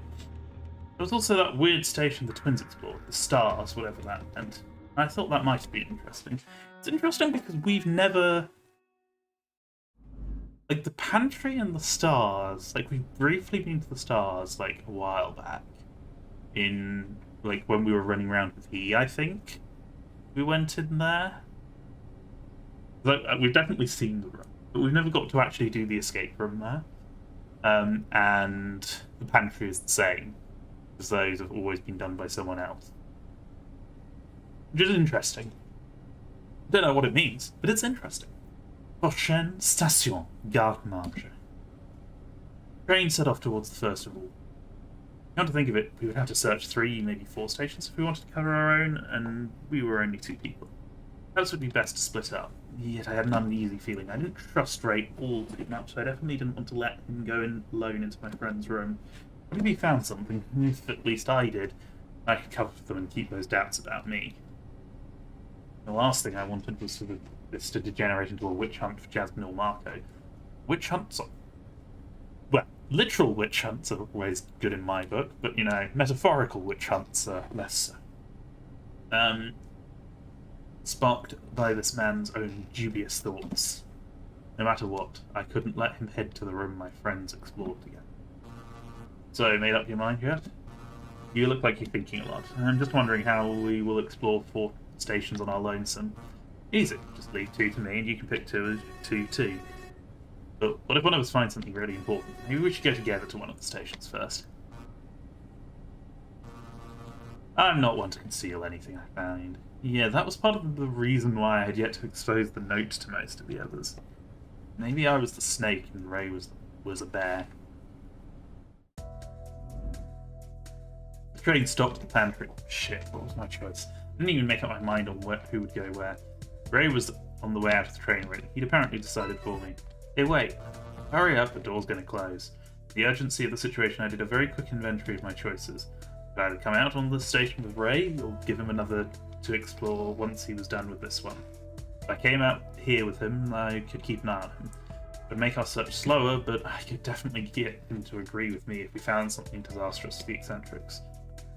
was also that weird station the twins explored, the stars, whatever that meant. I thought that might be interesting. It's interesting because we've never... Like, the pantry and the stars, like, we've briefly been to the stars, like, a while back. In, like, when we were running around with E, I think. We went in there. Like, we've definitely seen the room, but we've never got to actually do the escape room there. And the pantry is the same, as those have always been done by someone else. Which is interesting. I don't know what it means, but it's interesting. Prochaine station, Gare Marche. Train set off towards the first of all. Come to think of it, we would have to search 3, maybe 4 stations if we wanted to cover our own, and we were only 2 people. Perhaps it would be best to split up. Yet I had an uneasy feeling. I didn't trust Ray all too much, so I definitely didn't want to let him go in alone into my friend's room. What if he found something? If at least I did, I could cover for them and keep those doubts about me. The last thing I wanted was for this to degenerate into a witch hunt for Jasmine or Marco. Witch hunts are... Well, literal witch hunts are always good in my book, but, you know, metaphorical witch hunts are less so. Sparked by this man's own dubious thoughts. No matter what, I couldn't let him head to the room my friends explored together. So, made up your mind yet? You look like you're thinking a lot. I'm just wondering how we will explore 4 stations on our lonesome. Easy. Just leave 2 to me, and you can pick 2 too. But what if one of us finds something really important? Maybe we should go together to one of the stations first. I'm not one to conceal anything I find. Yeah, that was part of the reason why I had yet to expose the note to most of the others. Maybe I was the snake and Ray was a bear. The train stopped at the pantry. Shit, what was my choice? I didn't even make up my mind on who would go where. Ray was on the way out of the train already. He'd apparently decided for me. Hey, wait. Hurry up, the door's going to close. The urgency of the situation, I did a very quick inventory of my choices. Could either come out on the station with Ray, or give him another to explore once he was done with this one. If I came out here with him, I could keep an eye on him. It would make our search slower, but I could definitely get him to agree with me if we found something disastrous for the eccentrics.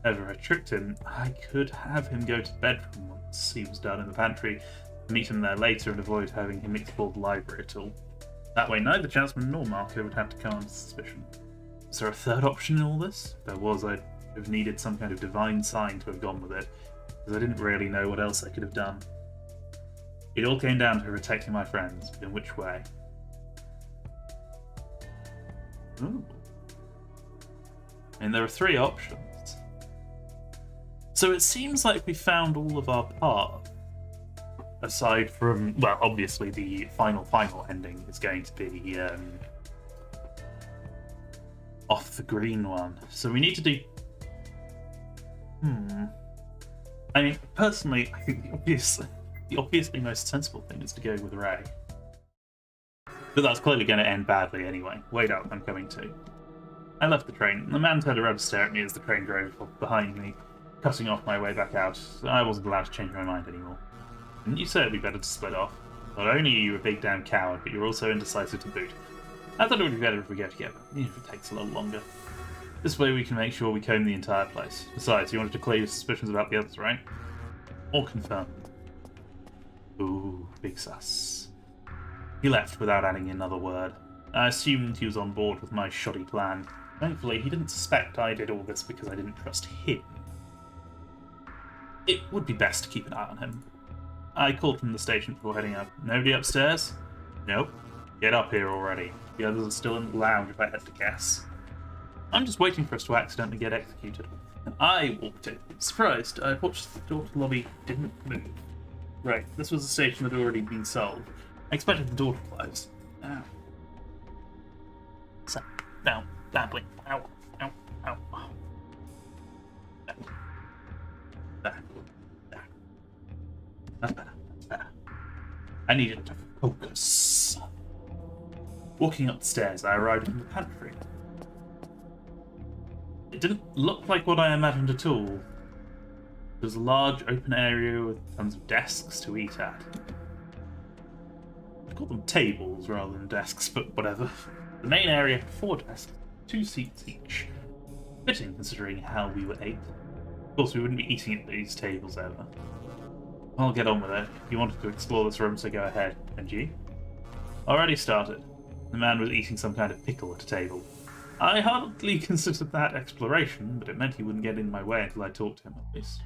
However, if I tricked him, I could have him go to bed once he was done in the pantry, meet him there later and avoid having him explore the library at all. That way, neither Jasmine nor Marco would have to come under suspicion. Is there a third option in all this? If there was, I'd have needed some kind of divine sign to have gone with it, because I didn't really know what else I could have done. It all came down to protecting my friends, but in which way? Ooh. And there are 3 options. So it seems like we found all of our path. Aside from, well, obviously the final ending is going to be off the green one. So we need to do... I mean, personally, I think the obviously most sensible thing is to go with Ray. But that's clearly going to end badly anyway. Wait up, I'm coming too. I left the train, and the man turned around to stare at me as the train drove behind me, cutting off my way back out. I wasn't allowed to change my mind anymore. Didn't you say it'd be better to split off? Not only are you a big damn coward, but you're also indecisive to boot. I thought it would be better if we go together, even if it takes a little longer. This way we can make sure we comb the entire place. Besides, you wanted to clear your suspicions about the others, right? Or confirm them. Ooh, big sus. He left without adding another word. I assumed he was on board with my shoddy plan. Thankfully, he didn't suspect I did all this because I didn't trust him. It would be best to keep an eye on him. I called from the station before heading up. Nobody upstairs? Nope. Get up here already. The others are still in the lounge if I had to guess. I'm just waiting for us to accidentally get executed. And I walked in. Surprised, I watched the door to the lobby didn't move. Right, this was a station that had already been sold. I expected the door to close. Ow. So, down, badly. Ow, ow, ow. There. That's better. That's better. I needed to focus. Walking up the stairs, I arrived in the pantry. It didn't look like what I imagined at all. It was a large open area with tons of desks to eat at. I call them tables rather than desks, but whatever. The main area had 4 desks, 2 seats each. Fitting considering how we were ate. Of course, we wouldn't be eating at these tables ever. I'll get on with it. You wanted to explore this room, so go ahead. And you? Already started. The man was eating some kind of pickle at a table. I hardly considered that exploration, but it meant he wouldn't get in my way until I talked to him, at least.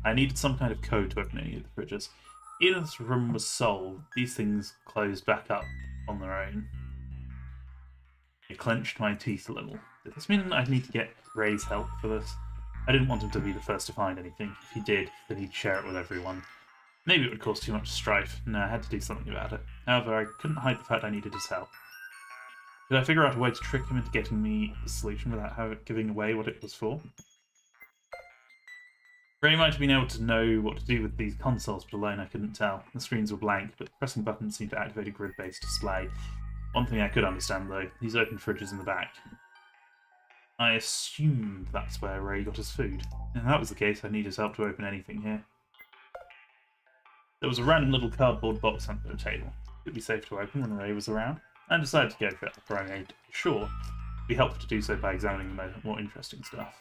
I needed some kind of code to open any of the fridges. Even if this room was sold, these things closed back up on their own. I clenched my teeth a little. Did this mean I'd need to get Ray's help for this? I didn't want him to be the first to find anything. If he did, then he'd share it with everyone. Maybe it would cause too much strife. No, I had to do something about it. However, I couldn't hide the fact I needed his help. Did I figure out a way to trick him into getting me the solution without giving away what it was for? Ray might have been able to know what to do with these consoles, but alone I couldn't tell. The screens were blank, but pressing buttons seemed to activate a grid-based display. One thing I could understand, though, these open fridges in the back. I assumed that's where Ray got his food. If that was the case, I needed his help to open anything here. There was a random little cardboard box under the table. It would be safe to open when Ray was around. I decided to go for it after I made sure it would be helpful to do so by examining the more interesting stuff.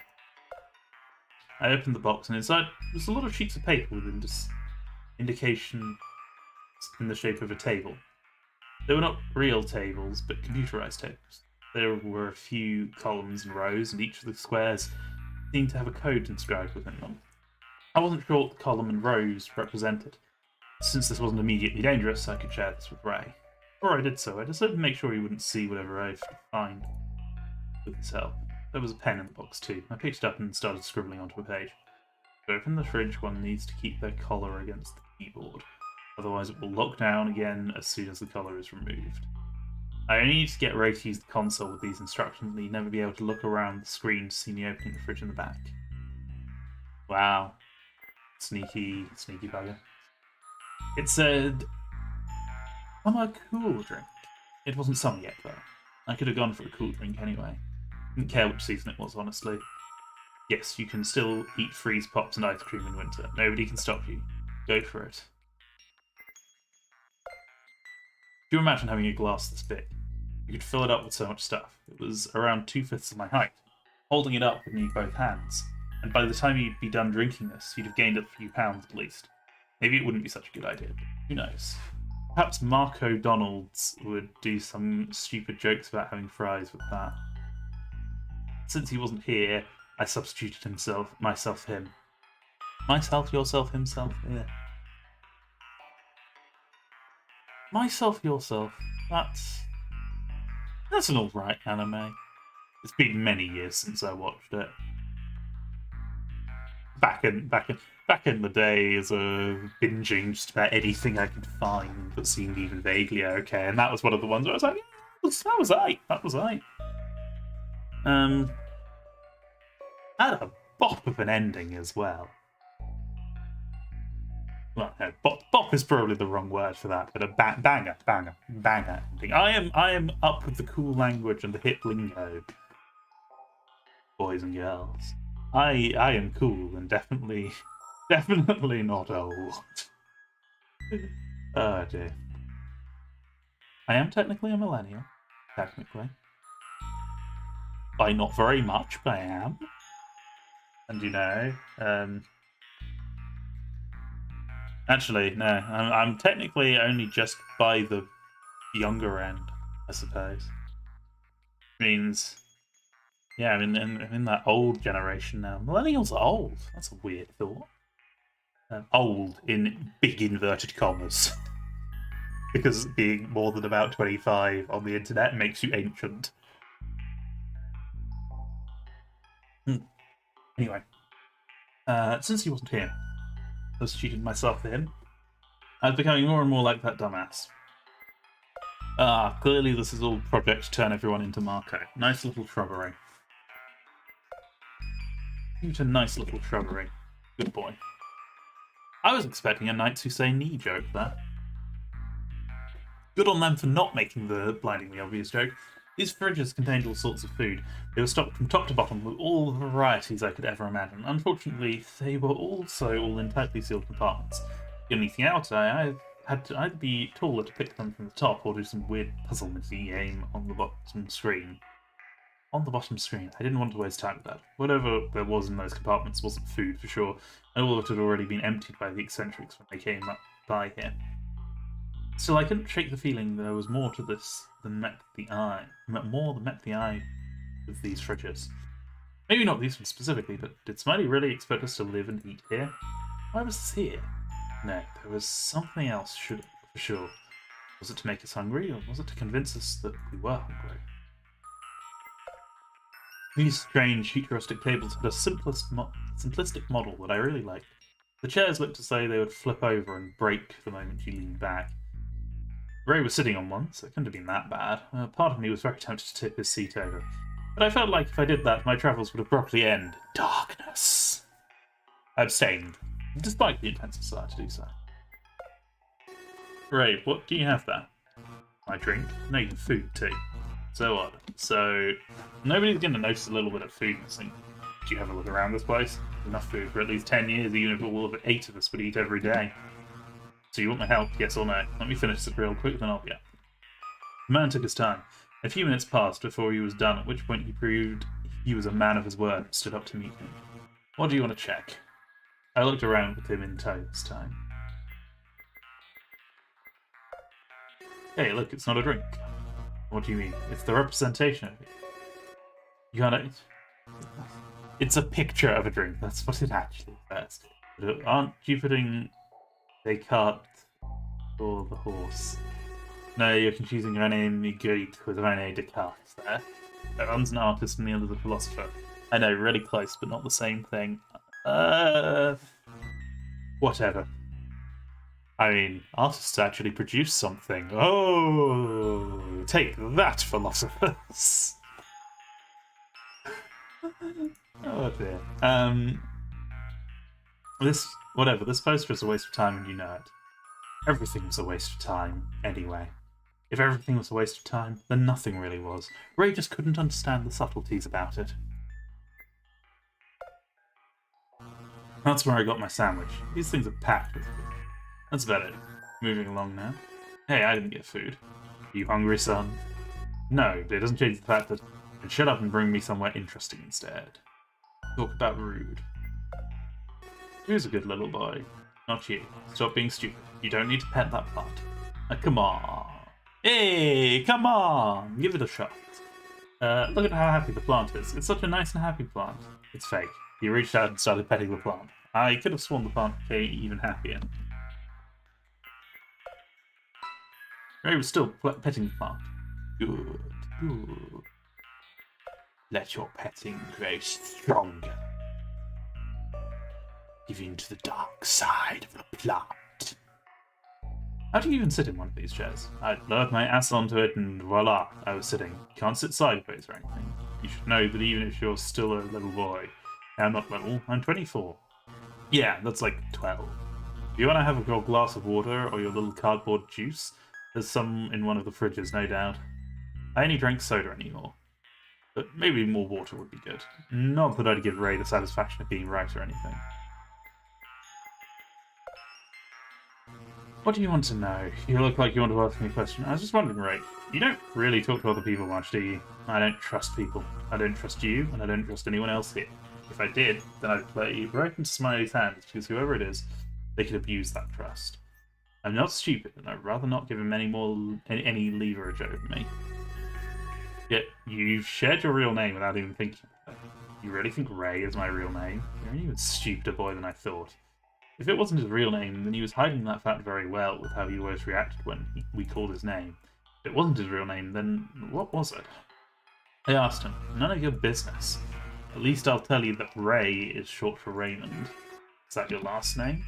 I opened the box, and inside was a lot of sheets of paper with indication in the shape of a table. They were not real tables, but computerized tables. There were a few columns and rows, and each of the squares seemed to have a code inscribed within them. I wasn't sure what the column and rows represented. Since this wasn't immediately dangerous, I could share this with Ray. Before I did so, I decided to make sure he wouldn't see whatever I could find. With his help. There was a pen in the box too. I picked it up and started scribbling onto a page. To open the fridge, one needs to keep their collar against the keyboard. Otherwise it will lock down again as soon as the collar is removed. I only need to get Ray to use the console with these instructions, and he'd never be able to look around the screen to see me opening the fridge in the back. Wow. Sneaky bugger. It said, "I'm a cool drink." It wasn't summer yet, though. I could have gone for a cool drink anyway. Didn't care which season it was, honestly. Yes, you can still eat freeze pops and ice cream in winter. Nobody can stop you. Go for it. Do you imagine having a glass this big? You could fill it up with so much stuff. It was around 2/5 of my height. Holding it up would need both hands. And by the time you'd be done drinking this, you'd have gained a few pounds at least. Maybe it wouldn't be such a good idea, but who knows? Perhaps Mark O'Donnell's would do some stupid jokes about having fries with that. Since he wasn't here, I substituted myself, him. Myself, yourself, himself, yeah. Myself, yourself. That's an alright anime. It's been many years since I watched it. Back in the days of binging just about anything I could find that seemed even vaguely okay, and that was one of the ones where I was like, yeah, that was I. Had a bop of an ending as well. Well, no, bop is probably the wrong word for that, but a banger ending. I am up with the cool language and the hip lingo, boys and girls. I am cool and definitely not old. Oh dear. I am technically a millennial. Technically. By not very much, but I am. And you know, actually, no, I'm technically only just by the younger end, I suppose. Means, yeah, I'm in that old generation now. Millennials are old. That's a weird thought. Old in big inverted commas. Because being more than about 25 on the internet makes you ancient. Anyway, since he wasn't here, I substituted myself for him. I was becoming more and more like that dumbass. Clearly this is all project to turn everyone into Marco. Nice little shrubbery. Cute and nice little shrubbery. Good boy. I was expecting a Knights Who Say Knee joke there. Good on them for not making the blindingly obvious joke. These fridges contained all sorts of food. They were stocked from top to bottom with all the varieties I could ever imagine. Unfortunately, they were also all in tightly sealed compartments. To get anything out, I had to either be taller to pick them from the top or do some weird puzzle-making game on the bottom screen. On the bottom screen. I didn't want to waste time with that. Whatever there was in those compartments wasn't food for sure, and all of it had already been emptied by the eccentrics when they came up by here. Still, I couldn't shake the feeling there was more to this than met the eye. More than met the eye with these fridges. Maybe not these ones specifically, but did Smiley really expect us to live and eat here? Why was this here? No, there was something else for sure. Was it to make us hungry, or was it to convince us that we were hungry? These strange futuristic tables had a simplistic model that I really liked. The chairs looked as though they would flip over and break the moment you leaned back. Ray was sitting on one, so it couldn't have been that bad. Part of me was very tempted to tip his seat over. But I felt like if I did that, my travels would abruptly end. Darkness! I abstained, despite the intense desire to do so. Ray, what do you have there? My drink? No, you have food too. So odd. So, nobody's going to notice a little bit of food missing. Do you have a look around this place? Enough food for at least 10 years, even if all of 8 of us would eat every day. So you want my help, yes or no? Let me finish this real quick, then I'll be up. The man took his time. A few minutes passed before he was done, at which point he proved he was a man of his word and stood up to meet me. What do you want to check? I looked around with him in tow this time. Hey, look, it's not a drink. What do you mean? It's the representation of it. You gotta... It's a picture of a drink. That's what it actually says. But aren't you putting Descartes or the horse? No, you're confusing René Magritte with René Descartes there. One's an artist and the other's a philosopher. I know, really close, but not the same thing. Whatever. I mean, artists actually produce something. Oh, take that, philosophers. Oh dear. This poster is a waste of time and you know it. Everything's a waste of time, anyway. If everything was a waste of time, then nothing really was. Ray just couldn't understand the subtleties about it. That's where I got my sandwich. These things are packed with food. That's about it. Moving along now. Hey, I didn't get food. Are you hungry, son? No, but it doesn't change the fact that... And shut up and bring me somewhere interesting instead. Talk about rude. Who's a good little boy? Not you. Stop being stupid. You don't need to pet that plant. Now, come on. Hey, come on! Give it a shot. Look at how happy the plant is. It's such a nice and happy plant. It's fake. He reached out and started petting the plant. I could have sworn the plant became even happier. Ray was still petting the plant. Good, good. Let your petting grow stronger. Give in to the dark side of the plant. How do you even sit in one of these chairs? I'd lowered my ass onto it and voila, I was sitting. You can't sit sideways or anything. You should know that even if you're still a little boy. I'm not little, I'm 24. Yeah, that's like 12. If you want to have your glass of water or your little cardboard juice, there's some in one of the fridges, no doubt. I only drink soda anymore. But maybe more water would be good. Not that I'd give Ray the satisfaction of being right or anything. What do you want to know? You look like you want to ask me a question. I was just wondering, Ray, you don't really talk to other people much, do you? I don't trust people. I don't trust you, and I don't trust anyone else here. If I did, then I'd play you right into Smiley's hands, because whoever it is, they could abuse that trust. I'm not stupid, and I'd rather not give him any leverage over me. Yet, you've shared your real name without even thinking about it. You really think Ray is my real name? You're an even stupider boy than I thought. If it wasn't his real name, then he was hiding that fact very well with how he always reacted when we called his name. If it wasn't his real name, then what was it? I asked him. None of your business. At least I'll tell you that Ray is short for Raymond. Is that your last name?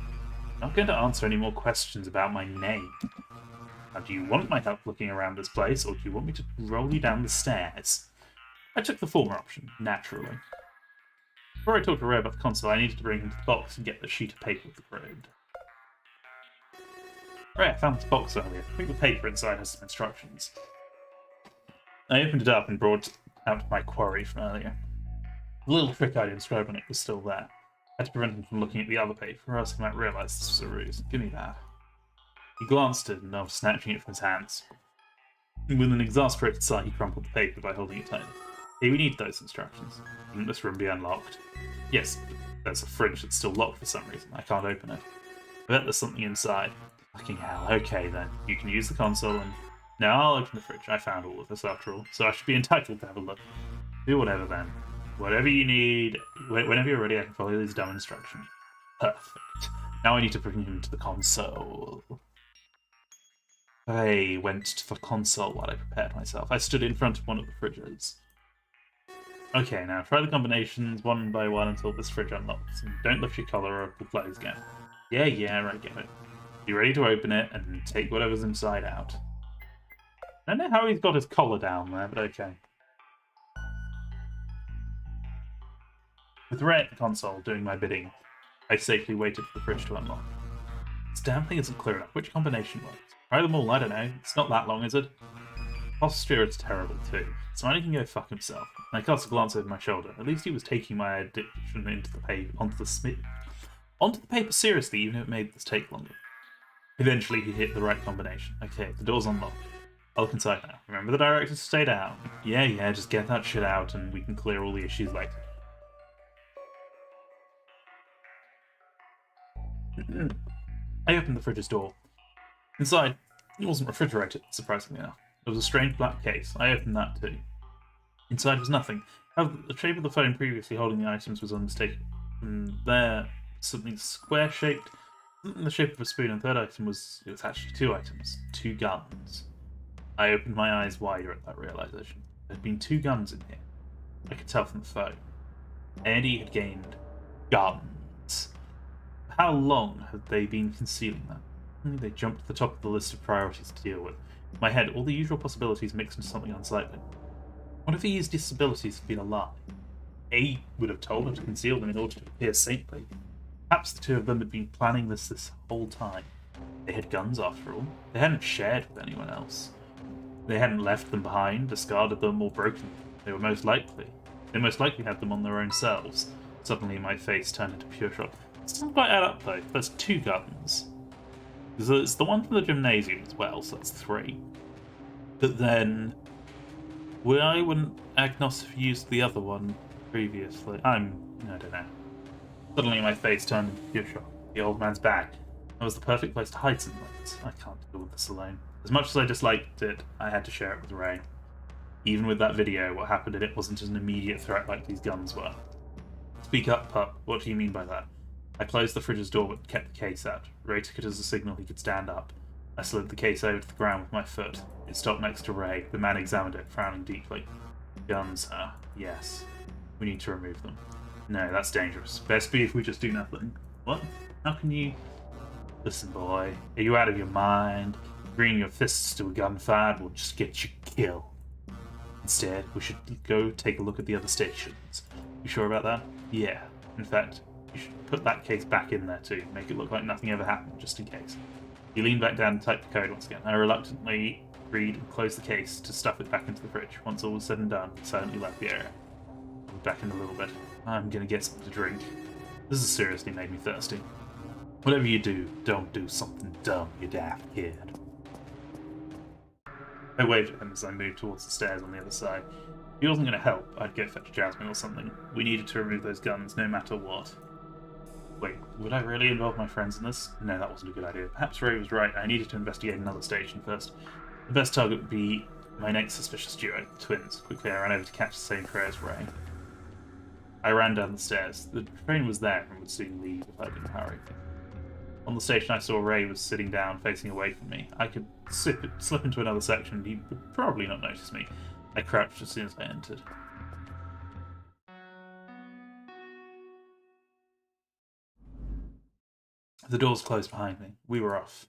I'm not going to answer any more questions about my name. Now, do you want my help looking around this place, or do you want me to roll you down the stairs? I took the former option, naturally. Before I talked to Ray about the console, I needed to bring him to the box and get the sheet of paper with the code. Ray, I found this box earlier. I think the paper inside has some instructions. I opened it up and brought out my quarry from earlier. The little trick I inscribed on it was still there. I had to prevent him from looking at the other paper, or else he might realise this was a ruse. Give me that. He glanced at it, and after snatching it from his hands. With an exasperated sigh, he crumpled the paper by holding it tightly. Hey, we need those instructions. Wouldn't this room be unlocked? Yes, but there's a fridge that's still locked for some reason. I can't open it. I bet there's something inside. Fucking hell. Okay, then. You can use the console and... No, I'll open the fridge. I found all of this, after all, so I should be entitled to have a look. Do whatever, then. Whatever you need. Whenever you're ready, I can follow these dumb instructions. Perfect. Now I need to bring him to the console. I went to the console while I prepared myself. I stood in front of one of the fridges. Okay, now try the combinations one by one until this fridge unlocks. And don't lift your collar or it will close again. Yeah, I get it. Be ready to open it and take whatever's inside out. I don't know how he's got his collar down there, but okay. With Ray at the console doing my bidding, I safely waited for the fridge to unlock. This damn thing isn't clear enough. Which combination works? Try them all, I don't know. It's not that long, is it? Posture is terrible too. Smiley can go fuck himself. And I cast a glance over my shoulder. At least he was taking my addiction into the paper, onto the paper seriously, even if it made this take longer. Eventually, he hit the right combination. Okay, the door's unlocked. I'll look inside now. Remember the directions to stay down. Yeah, just get that shit out and we can clear all the issues later. I opened the fridge's door. Inside, It wasn't refrigerated, surprisingly enough. There was a strange black case. I opened that too. Inside was nothing. However, the shape of the phone previously holding the items was unmistakable. There, something square-shaped, in the shape of a spoon, and the third item was actually two items. Two guns. I opened my eyes wider at that realization. There had been two guns in here. I could tell from the phone. Eddie had gained guns. How long had they been concealing that? They jumped to the top of the list of priorities to deal with. In my head, all the usual possibilities mixed into something unsightly. What if his disabilities had been a lie? A would have told her to conceal them in order to appear saintly. Perhaps the two of them had been planning this whole time. They had guns after all. They hadn't shared with anyone else. They hadn't left them behind, discarded them, or broken them. They most likely had them on their own selves. Suddenly my face turned into pure shock. It doesn't quite add up though. There's two guns. There's the one from the gymnasium as well, so that's three. But then, why wouldn't Agnos have used the other one previously? I don't know. Suddenly my face turned into pure shock. The old man's bag. That was the perfect place to hide something like this. I can't deal with this alone. As much as I disliked it, I had to share it with Ray. Even with that video, what happened in it wasn't an immediate threat like these guns were. Speak up, pup. What do you mean by that? I closed the fridge's door but kept the case out. Ray took it as a signal he could stand up. I slid the case over to the ground with my foot. It stopped next to Ray. The man examined it, frowning deeply. Guns, sir. Yes. We need to remove them. No, that's dangerous. Best be if we just do nothing. What? How can you... Listen, boy. Are you out of your mind? Bringing your fists to a gunfight will just get you killed. Instead, we should go take a look at the other stations. You sure about that? Yeah. In fact, you should put that case back in there too. Make it look like nothing ever happened, just in case. He leaned back down and typed the code once again. I reluctantly agreed and closed the case to stuff it back into the fridge. Once all was said and done, he silently left the area. I'll be back in a little bit. I'm gonna get something to drink. This has seriously made me thirsty. Whatever you do, don't do something dumb, you daft kid. I waved at him as I moved towards the stairs on the other side. If he wasn't going to help, I'd go fetch Jasmine or something. We needed to remove those guns, no matter what. Wait, would I really involve my friends in this? No, that wasn't a good idea. Perhaps Ray was right. I needed to investigate another station first. The best target would be my next suspicious duo, the twins. Quickly, I ran over to catch the same prey as Ray. I ran down the stairs. The train was there and would soon leave if I didn't hurry. On the station, I saw Ray was sitting down, facing away from me. I could slip into another section. He would probably not notice me. I crouched as soon as I entered. The doors closed behind me. We were off.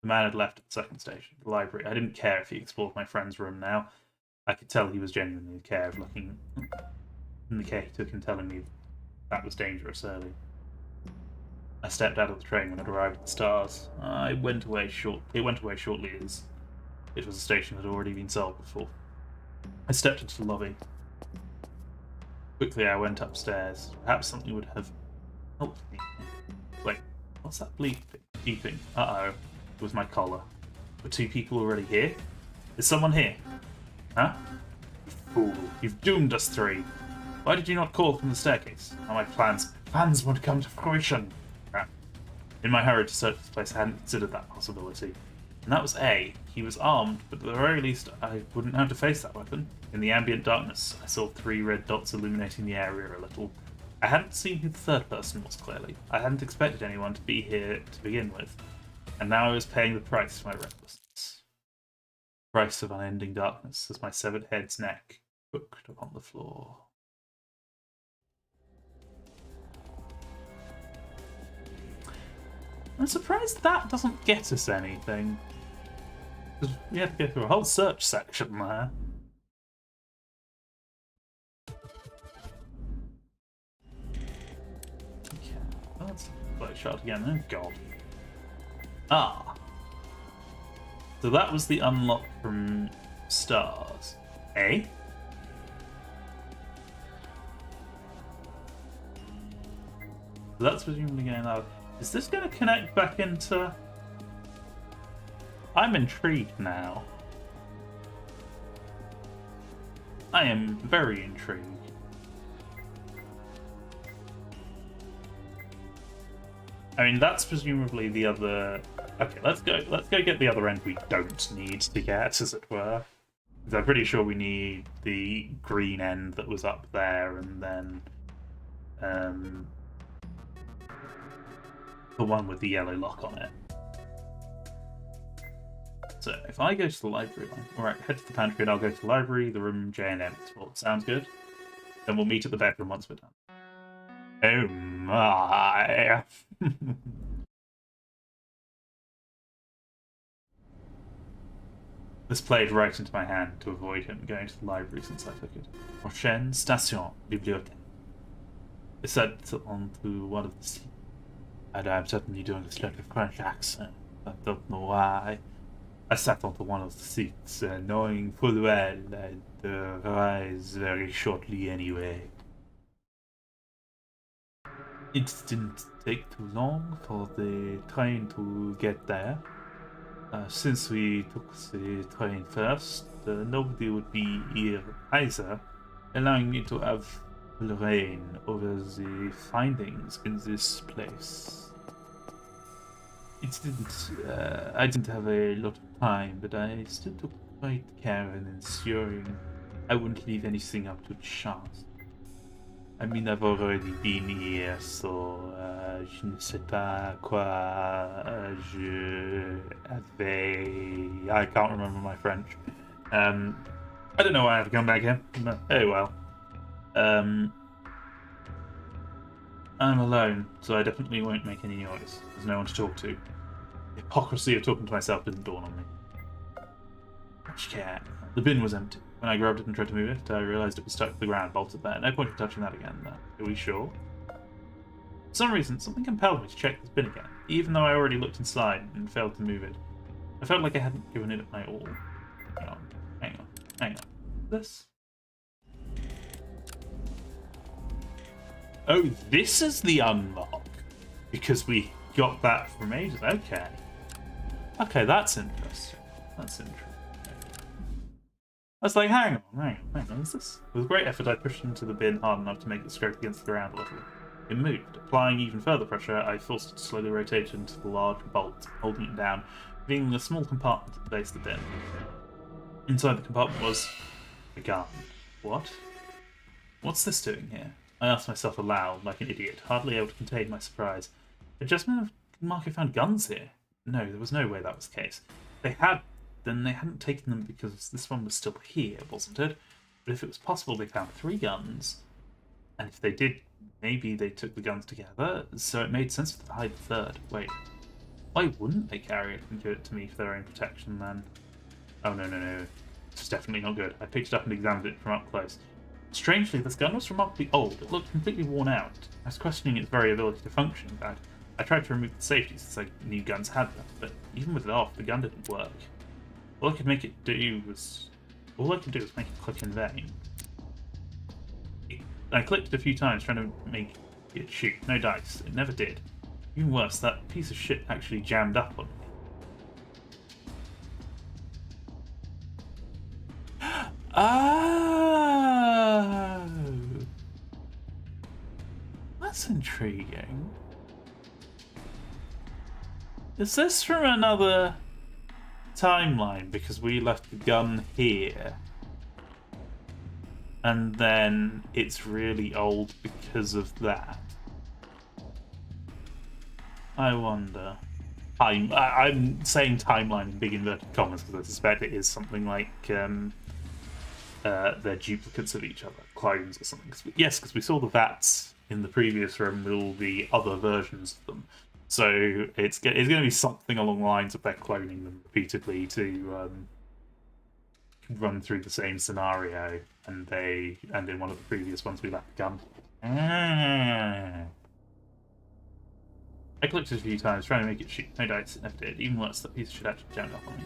The man had left at the second station, the library. I didn't care if he explored my friend's room now. I could tell he was genuinely cared, looking in the care he took in telling me that was dangerous early. I stepped out of the train when it arrived at the stars. It went away shortly as it was a station that had already been sold before. I stepped into the lobby. Quickly, I went upstairs. Perhaps something would have helped me. Wait, what's that beeping? Uh-oh. It was my collar. Were two people already here? Is someone here? Huh? You fool. You've doomed us three. Why did you not call from the staircase? Now my plans would come to fruition. Crap. In my hurry to search this place, I hadn't considered that possibility. And that was A. He was armed, but at the very least, I wouldn't have to face that weapon. In the ambient darkness, I saw 3 red dots illuminating the area a little. I hadn't seen who the third person was clearly. I hadn't expected anyone to be here to begin with. And now I was paying the price for my recklessness. Price of unending darkness as my severed head's neck hooked upon the floor. I'm surprised that doesn't get us anything. We have to go through a whole search section there. Okay, well, let's play a shot again. Oh god. Ah. So that was the unlock from stars. Eh? So that's presumably going out. Is this going to connect back into... I'm intrigued now. I am very intrigued. I mean, that's presumably the other... Okay, let's go get the other end we don't need to get, as it were. Because I'm pretty sure we need the green end that was up there, and then... the one with the yellow lock on it. So, if I go to the library line... Alright, head to the pantry and I'll go to the library, the room, J&M. Sounds good? Then we'll meet at the bedroom once we're done. Oh my! This played right into my hand to avoid him going to the library since I took it. Prochaine station, bibliothèque. I said onto one of the seats. And I'm certainly doing a slightly French accent. I don't know why. I sat onto one of the seats, knowing full well I'd rise very shortly anyway. It didn't take too long for the train to get there. Since we took the train first, nobody would be here either, allowing me to have full reign over the findings in this place. I didn't have a lot of time, but I still took great care in ensuring I wouldn't leave anything up to chance. I mean, I've already been here, so je ne sais pas quoi je avais... I can't remember my French. I don't know why I have to come back here, but oh well. I'm alone, so I definitely won't make any noise. There's no one to talk to. The hypocrisy of talking to myself didn't dawn on me. Which cat? The bin was empty. When I grabbed it and tried to move it, I realised it was stuck to the ground, bolted there. No point in touching that again, though. Are we sure? For some reason, something compelled me to check this bin again, even though I already looked inside and failed to move it. I felt like I hadn't given it my all. Hang on. This? Oh, this is the unlock! Because we got that from ages. Okay. Okay, that's interesting. I was like, hang on, is this? With great effort, I pushed into the bin hard enough to make it scrape against the ground a little. It moved. Applying even further pressure, I forced it to slowly rotate into the large bolt, holding it down, revealing a small compartment at the base of the bin. Inside the compartment was a gun. What? What's this doing here? I asked myself aloud, like an idiot, hardly able to contain my surprise. Had Jasmine and Marco found guns here? No, there was no way that was the case. They had, then they hadn't taken them because this one was still here, wasn't it? But if it was possible they found 3 guns, and if they did, maybe they took the guns together, so it made sense for them to hide the third. Wait, why wouldn't they carry it and give it to me for their own protection then? Oh no, this is definitely not good. I picked it up and examined it from up close. Strangely, this gun was remarkably old. It looked completely worn out. I was questioning its very ability to function, in fact. I tried to remove the safety since I knew guns had them, but even with it off, the gun didn't work. All I could do was make it click in vain. I clicked it a few times trying to make it shoot. No dice. It never did. Even worse, that piece of shit actually jammed up on me. Oh! That's intriguing. Is this from another timeline? Because we left the gun here. And then it's really old because of that. I wonder. I'm saying timeline in big inverted commas because I suspect it is something like they're duplicates of each other, clones or something. Yes, because we saw the VATs in the previous room with all the other versions of them. So it's going to be something along the lines of they're cloning them repeatedly to run through the same scenario, and in one of the previous ones we left the gun. I clicked it a few times trying to make it shoot. No dice, it never did. Even worse, that piece of shit actually jammed up on me.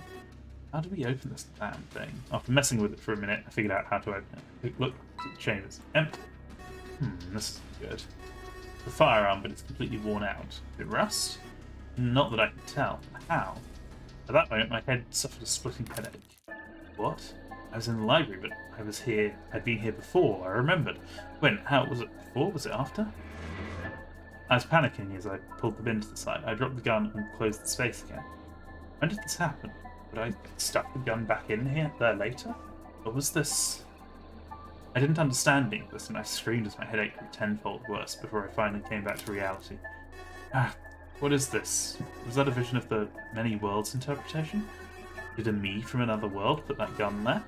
How do we open this damn thing? After messing with it for a minute, I figured out how to open it. Look, the chambers. Empty. This is good. The firearm, but it's completely worn out. Did it rust? Not that I can tell. How? At that moment, my head suffered a splitting headache. What? I was in the library, but I'd been here before, I remembered. When? How? Was it before? Was it after? I was panicking as I pulled the bin to the side. I dropped the gun and closed the space again. When did this happen? Would I stuck the gun back in there later? Or was this... I didn't understand any of this, and I screamed as my headache grew tenfold worse before I finally came back to reality. Ah, what is this? Was that a vision of the many worlds interpretation? Did a me from another world put that gun there?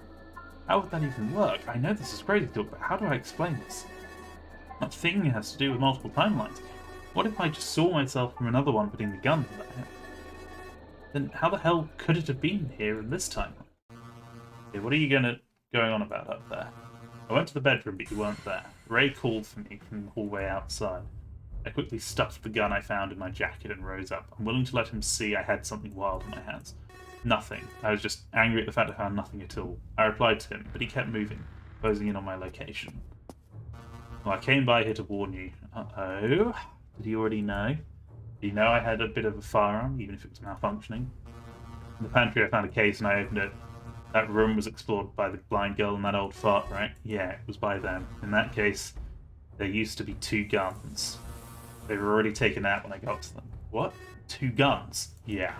How would that even work? I know this is crazy talk, but how do I explain this? That thing has to do with multiple timelines. What if I just saw myself from another one putting the gun there? Then how the hell could it have been here in this timeline? Okay, what are you going on about up there? I went to the bedroom, but you weren't there. Ray called for me from the hallway outside. I quickly stuffed the gun I found in my jacket and rose up, unwilling to let him see I had something wild in my hands. Nothing. I was just angry at the fact I found nothing at all. I replied to him, but he kept moving, closing in on my location. Well, I came by here to warn you. Uh-oh. Did he already know? Did he know I had a bit of a firearm, even if it was malfunctioning? In the pantry I found a case and I opened it. That room was explored by the blind girl and that old fart, right? Yeah, it was by them. In that case, there used to be 2 guns. They were already taken out when I got to them. What? 2 guns? Yeah.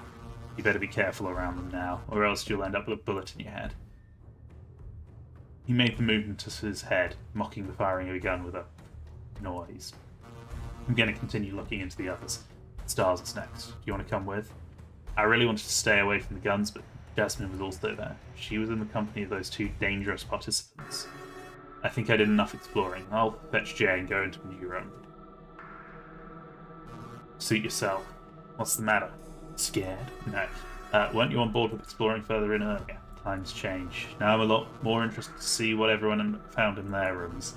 You better be careful around them now, or else you'll end up with a bullet in your head. He made the movement to his head, mocking the firing of a gun with a noise. I'm going to continue looking into the others. Stars is next. Do you want to come with? I really wanted to stay away from the guns, but Jasmine was also there. She was in the company of those 2 dangerous participants. I think I did enough exploring. I'll fetch Jay and go into a new room. Suit yourself. What's the matter? Scared? No. Weren't you on board with exploring further in earlier? Times change. Now I'm a lot more interested to see what everyone found in their rooms.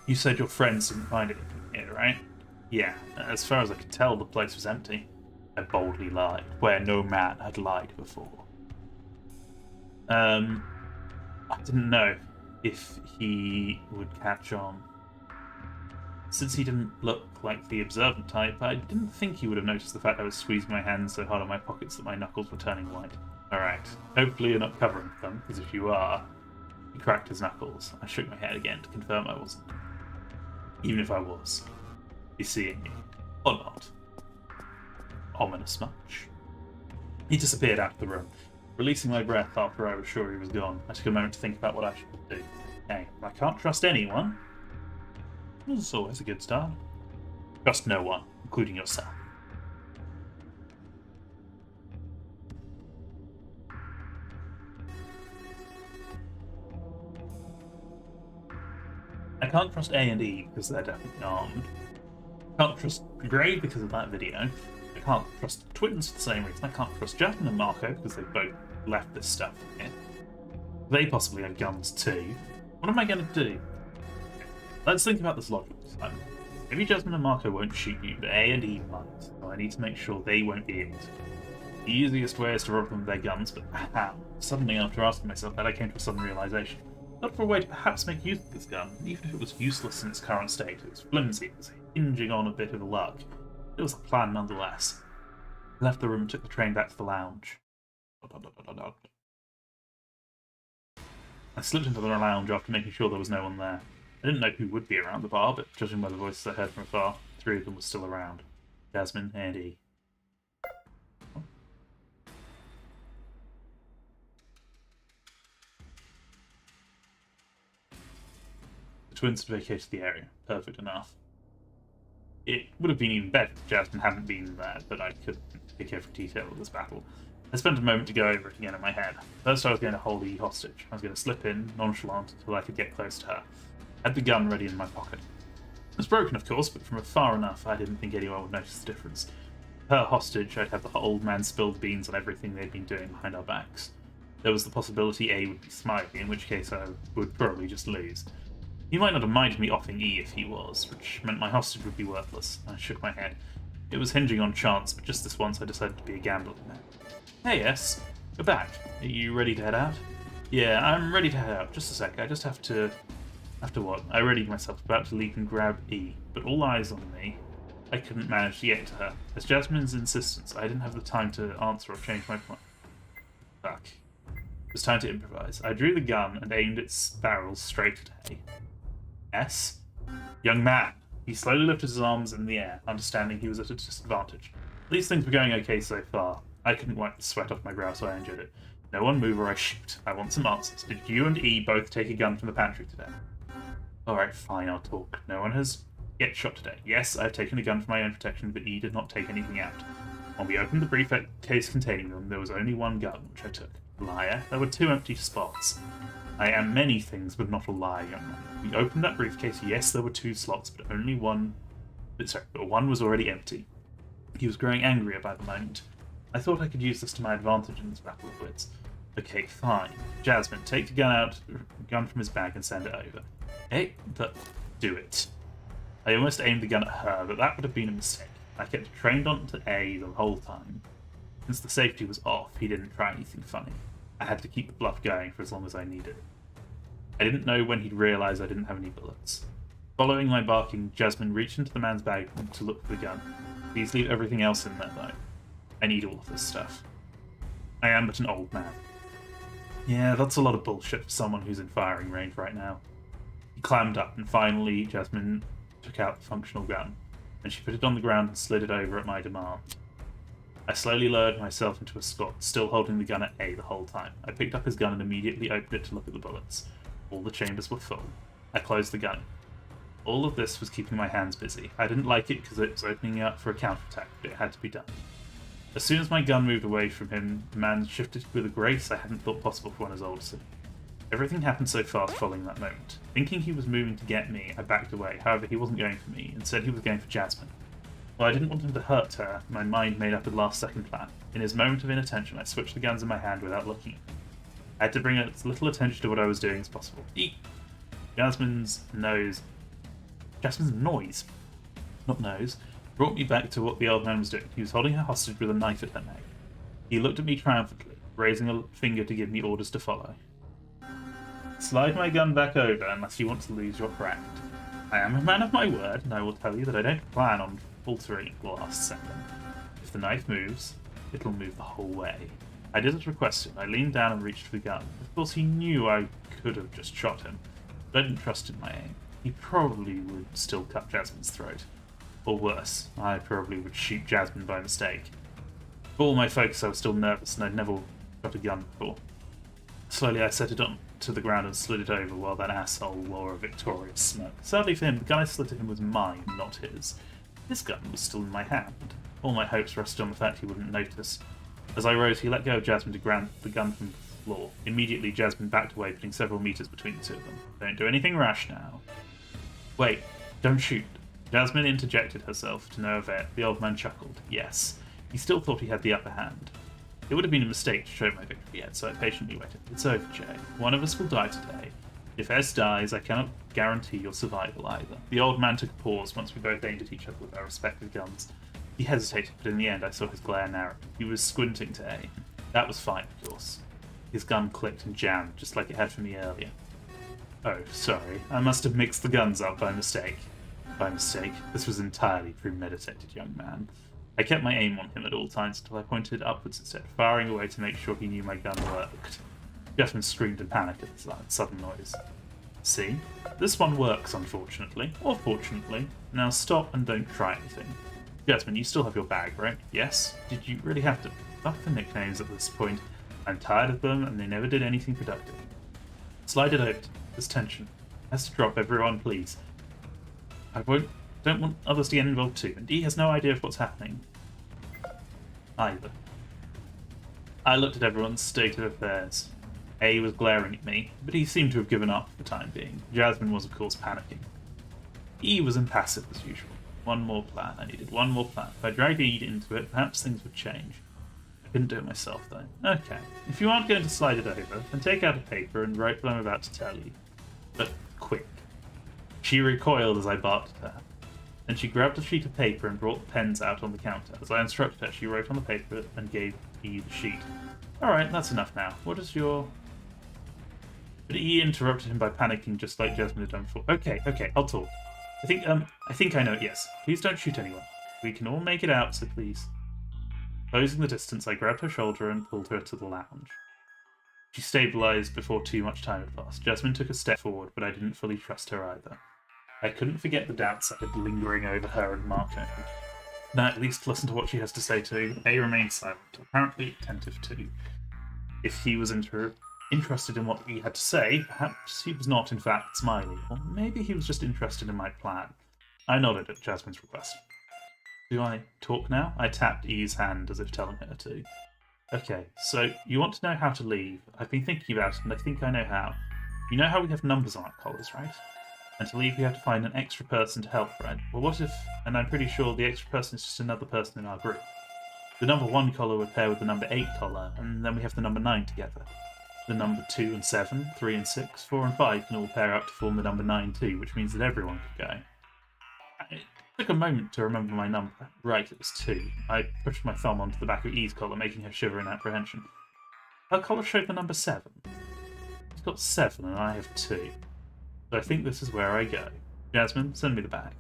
You said your friends didn't find anything here, right? Yeah. As far as I could tell, the place was empty. I boldly lied, where no man had lied before. I didn't know if he would catch on. Since he didn't look like the observant type, I didn't think he would have noticed the fact I was squeezing my hands so hard on my pockets that my knuckles were turning white. Alright, hopefully you're not covering them, because if you are... He cracked his knuckles. I shook my head again to confirm I wasn't. Even if I was. He's seeing me. Or not. Ominous much. He disappeared out of the room, releasing my breath after I was sure he was gone. I took a moment to think about what I should do. Hey, I can't trust anyone. It's always a good start. Trust no one, including yourself. I can't trust A and E because they're definitely armed. I can't trust Gray because of that video. I can't trust the twins for the same reason. I can't trust Jasmine and Marco because they both left this stuff here. They possibly have guns too. What am I going to do? Let's think about this logically. Maybe Jasmine and Marco won't shoot you, but A and E might, so I need to make sure they won't be able to. The easiest way is to rob them of their guns, but how? Suddenly, after asking myself that, I came to a sudden realization. Look for a way to perhaps make use of this gun, even if it was useless in its current state. It was flimsy, it was hinging on a bit of luck. It was a plan nonetheless. I left the room and took the train back to the lounge. I slipped into the lounge after making sure there was no one there. I didn't know who would be around the bar, but judging by the voices I heard from afar, 3 of them were still around. Jasmine and E. The twins had vacated the area. Perfect enough. It would have been even better if Jasmine hadn't been there, but I couldn't pick every detail of this battle. I spent a moment to go over it again in my head. First I was going to hold E hostage. I was going to slip in, nonchalant, until I could get close to her. I had the gun ready in my pocket. It was broken, of course, but from far enough I didn't think anyone would notice the difference. Her hostage, I'd have the old man spilled beans on everything they'd been doing behind our backs. There was the possibility A would be smiling, in which case I would probably just lose. He might not have minded me offing E if he was, which meant my hostage would be worthless. I shook my head. It was hinging on chance, but just this once I decided to be a gambler. Hey, S. You're back. Are you ready to head out? Yeah, I'm ready to head out. Just a sec. I just have to... After what? I readied myself, about to leap and grab E, but all eyes on me. I couldn't manage to get to her. As Jasmine's insistence, I didn't have the time to answer or change my plan. Fuck. It was time to improvise. I drew the gun and aimed its barrel straight at A. S? Young man, He slowly lifted his arms in the air, understanding he was at a disadvantage. These things were going okay so far. I couldn't wipe the sweat off my brow, so I enjoyed it. No one move or I shoot. I want some answers. Did you and E both take a gun from the pantry today? Alright, fine, I'll talk. No one has yet shot today. Yes, I've taken a gun for my own protection, but E did not take anything out. When we opened the briefcase containing them, there was only one gun, which I took. Liar. There were 2 empty spots. I am many things, but not a liar, young man. We opened that briefcase, yes, there were 2 slots, but only one... but one was already empty. He was growing angrier by the moment. I thought I could use this to my advantage in this battle of wits. Okay, fine. Jasmine, take the gun from his bag and send it over. Hey, do it. I almost aimed the gun at her, but that would have been a mistake. I kept it trained onto A the whole time. Since the safety was off, he didn't try anything funny. I had to keep the bluff going for as long as I needed. I didn't know when he'd realise I didn't have any bullets. Following my barking, Jasmine reached into the man's bag to look for the gun. Please leave everything else in there, though. I need all of this stuff. I am but an old man. Yeah, that's a lot of bullshit for someone who's in firing range right now. He clammed up, and finally Jasmine took out the functional gun, and she put it on the ground and slid it over at my demand. I slowly lowered myself into a squat, still holding the gun at A the whole time. I picked up his gun and immediately opened it to look at the bullets. All the chambers were full. I closed the gun. All of this was keeping my hands busy. I didn't like it because it was opening up for a counterattack, but it had to be done. As soon as my gun moved away from him, the man shifted with a grace I hadn't thought possible for one as old as him. Everything happened so fast following that moment. Thinking he was moving to get me, I backed away. However, he wasn't going for me. Instead, he was going for Jasmine. While I didn't want him to hurt her, my mind made up a last-second plan. In his moment of inattention, I switched the guns in my hand without looking. I had to bring as little attention to what I was doing as possible. Eat! Jasmine's noise, not nose, brought me back to what the old man was doing. He was holding her hostage with a knife at her neck. He looked at me triumphantly, raising a finger to give me orders to follow. Slide my gun back over unless you want to lose your craft. I am a man of my word, and I will tell you that I don't plan on faltering at the last second. If the knife moves, it'll move the whole way. I did as requested. I leaned down and reached for the gun. Of course, he knew I could have just shot him, but I didn't trust in my aim. He probably would still cut Jasmine's throat. Or worse, I probably would shoot Jasmine by mistake. For all my focus, I was still nervous, and I'd never shot a gun before. Slowly, I set it on to the ground and slid it over while that asshole wore a victorious smirk. Sadly for him, the gun I slid to him was mine, not his. His gun was still in my hand. All my hopes rested on the fact he wouldn't notice. As I rose, he let go of Jasmine to grab the gun from the floor. Immediately, Jasmine backed away, putting several meters between the 2 of them. Don't do anything rash now. Wait, don't shoot. Jasmine interjected herself to no avail. The old man chuckled. Yes, he still thought he had the upper hand. It would have been a mistake to show my victory yet, so I patiently waited. It's over, Jay. One of us will die today. If S dies, I cannot guarantee your survival either. The old man took a pause once we both aimed at each other with our respective guns. He hesitated, but in the end I saw his glare narrow. He was squinting to aim. That was fine, of course. His gun clicked and jammed, just like it had for me earlier. Oh, sorry. I must have mixed the guns up by mistake. By mistake? This was entirely premeditated, young man. I kept my aim on him at all times until I pointed upwards instead, firing away to make sure he knew my gun worked. Jasmine screamed in panic at the sudden noise. See? This one works, unfortunately. Or fortunately. Now stop and don't try anything. Jasmine, you still have your bag, right? Yes? Did you really have to fuck the nicknames at this point? I'm tired of them, and they never did anything productive. Slide it over. This tension has to drop, everyone, please. Don't want others to get involved too, and D has no idea of what's happening either. I looked at everyone's state of affairs. A was glaring at me, but he seemed to have given up for the time being. Jasmine was, of course, panicking. E was impassive as usual. One more plan. I needed one more plan. If I dragged E into it, perhaps things would change. I couldn't do it myself, though. Okay. If you aren't going to slide it over, then take out a paper and write what I'm about to tell you. But quick. She recoiled as I barked at her. Then she grabbed a sheet of paper and brought the pens out on the counter. As I instructed her, she wrote on the paper and gave E the sheet. Alright, that's enough now. What is your... But E interrupted him by panicking just like Jasmine had done before. Okay, I'll talk. I think I know it, yes. Please don't shoot anyone. We can all make it out, so please. Closing the distance, I grabbed her shoulder and pulled her to the lounge. She stabilized before too much time had passed. Jasmine took a step forward, but I didn't fully trust her either. I couldn't forget the doubts I had lingering over her and Marco. Now at least listen to what she has to say too. A remained silent, apparently attentive too. If he was interested in what he had to say, perhaps he was not in fact smiling, or maybe he was just interested in my plan. I nodded at Jasmine's request. Do I talk now? I tapped E's hand as if telling her to. Okay, so you want to know how to leave. I've been thinking about it and I think I know how. You know how we have numbers on our collars, right? And to leave we have to find an extra person to help, right? Well, what if, and I'm pretty sure the extra person is just another person in our group. The number 1 collar would pair with the number 8 collar, and then we have the number 9 together. The number 2 and 7, 3 and 6, 4 and 5 can all pair up to form the number 9 too, which means that everyone could go. It took a moment to remember my number. Right, it was 2. I pushed my thumb onto the back of E's collar, making her shiver in apprehension. Her collar showed the number 7. She's got 7 and I have 2. So I think this is where I go. Jasmine, send me the bag.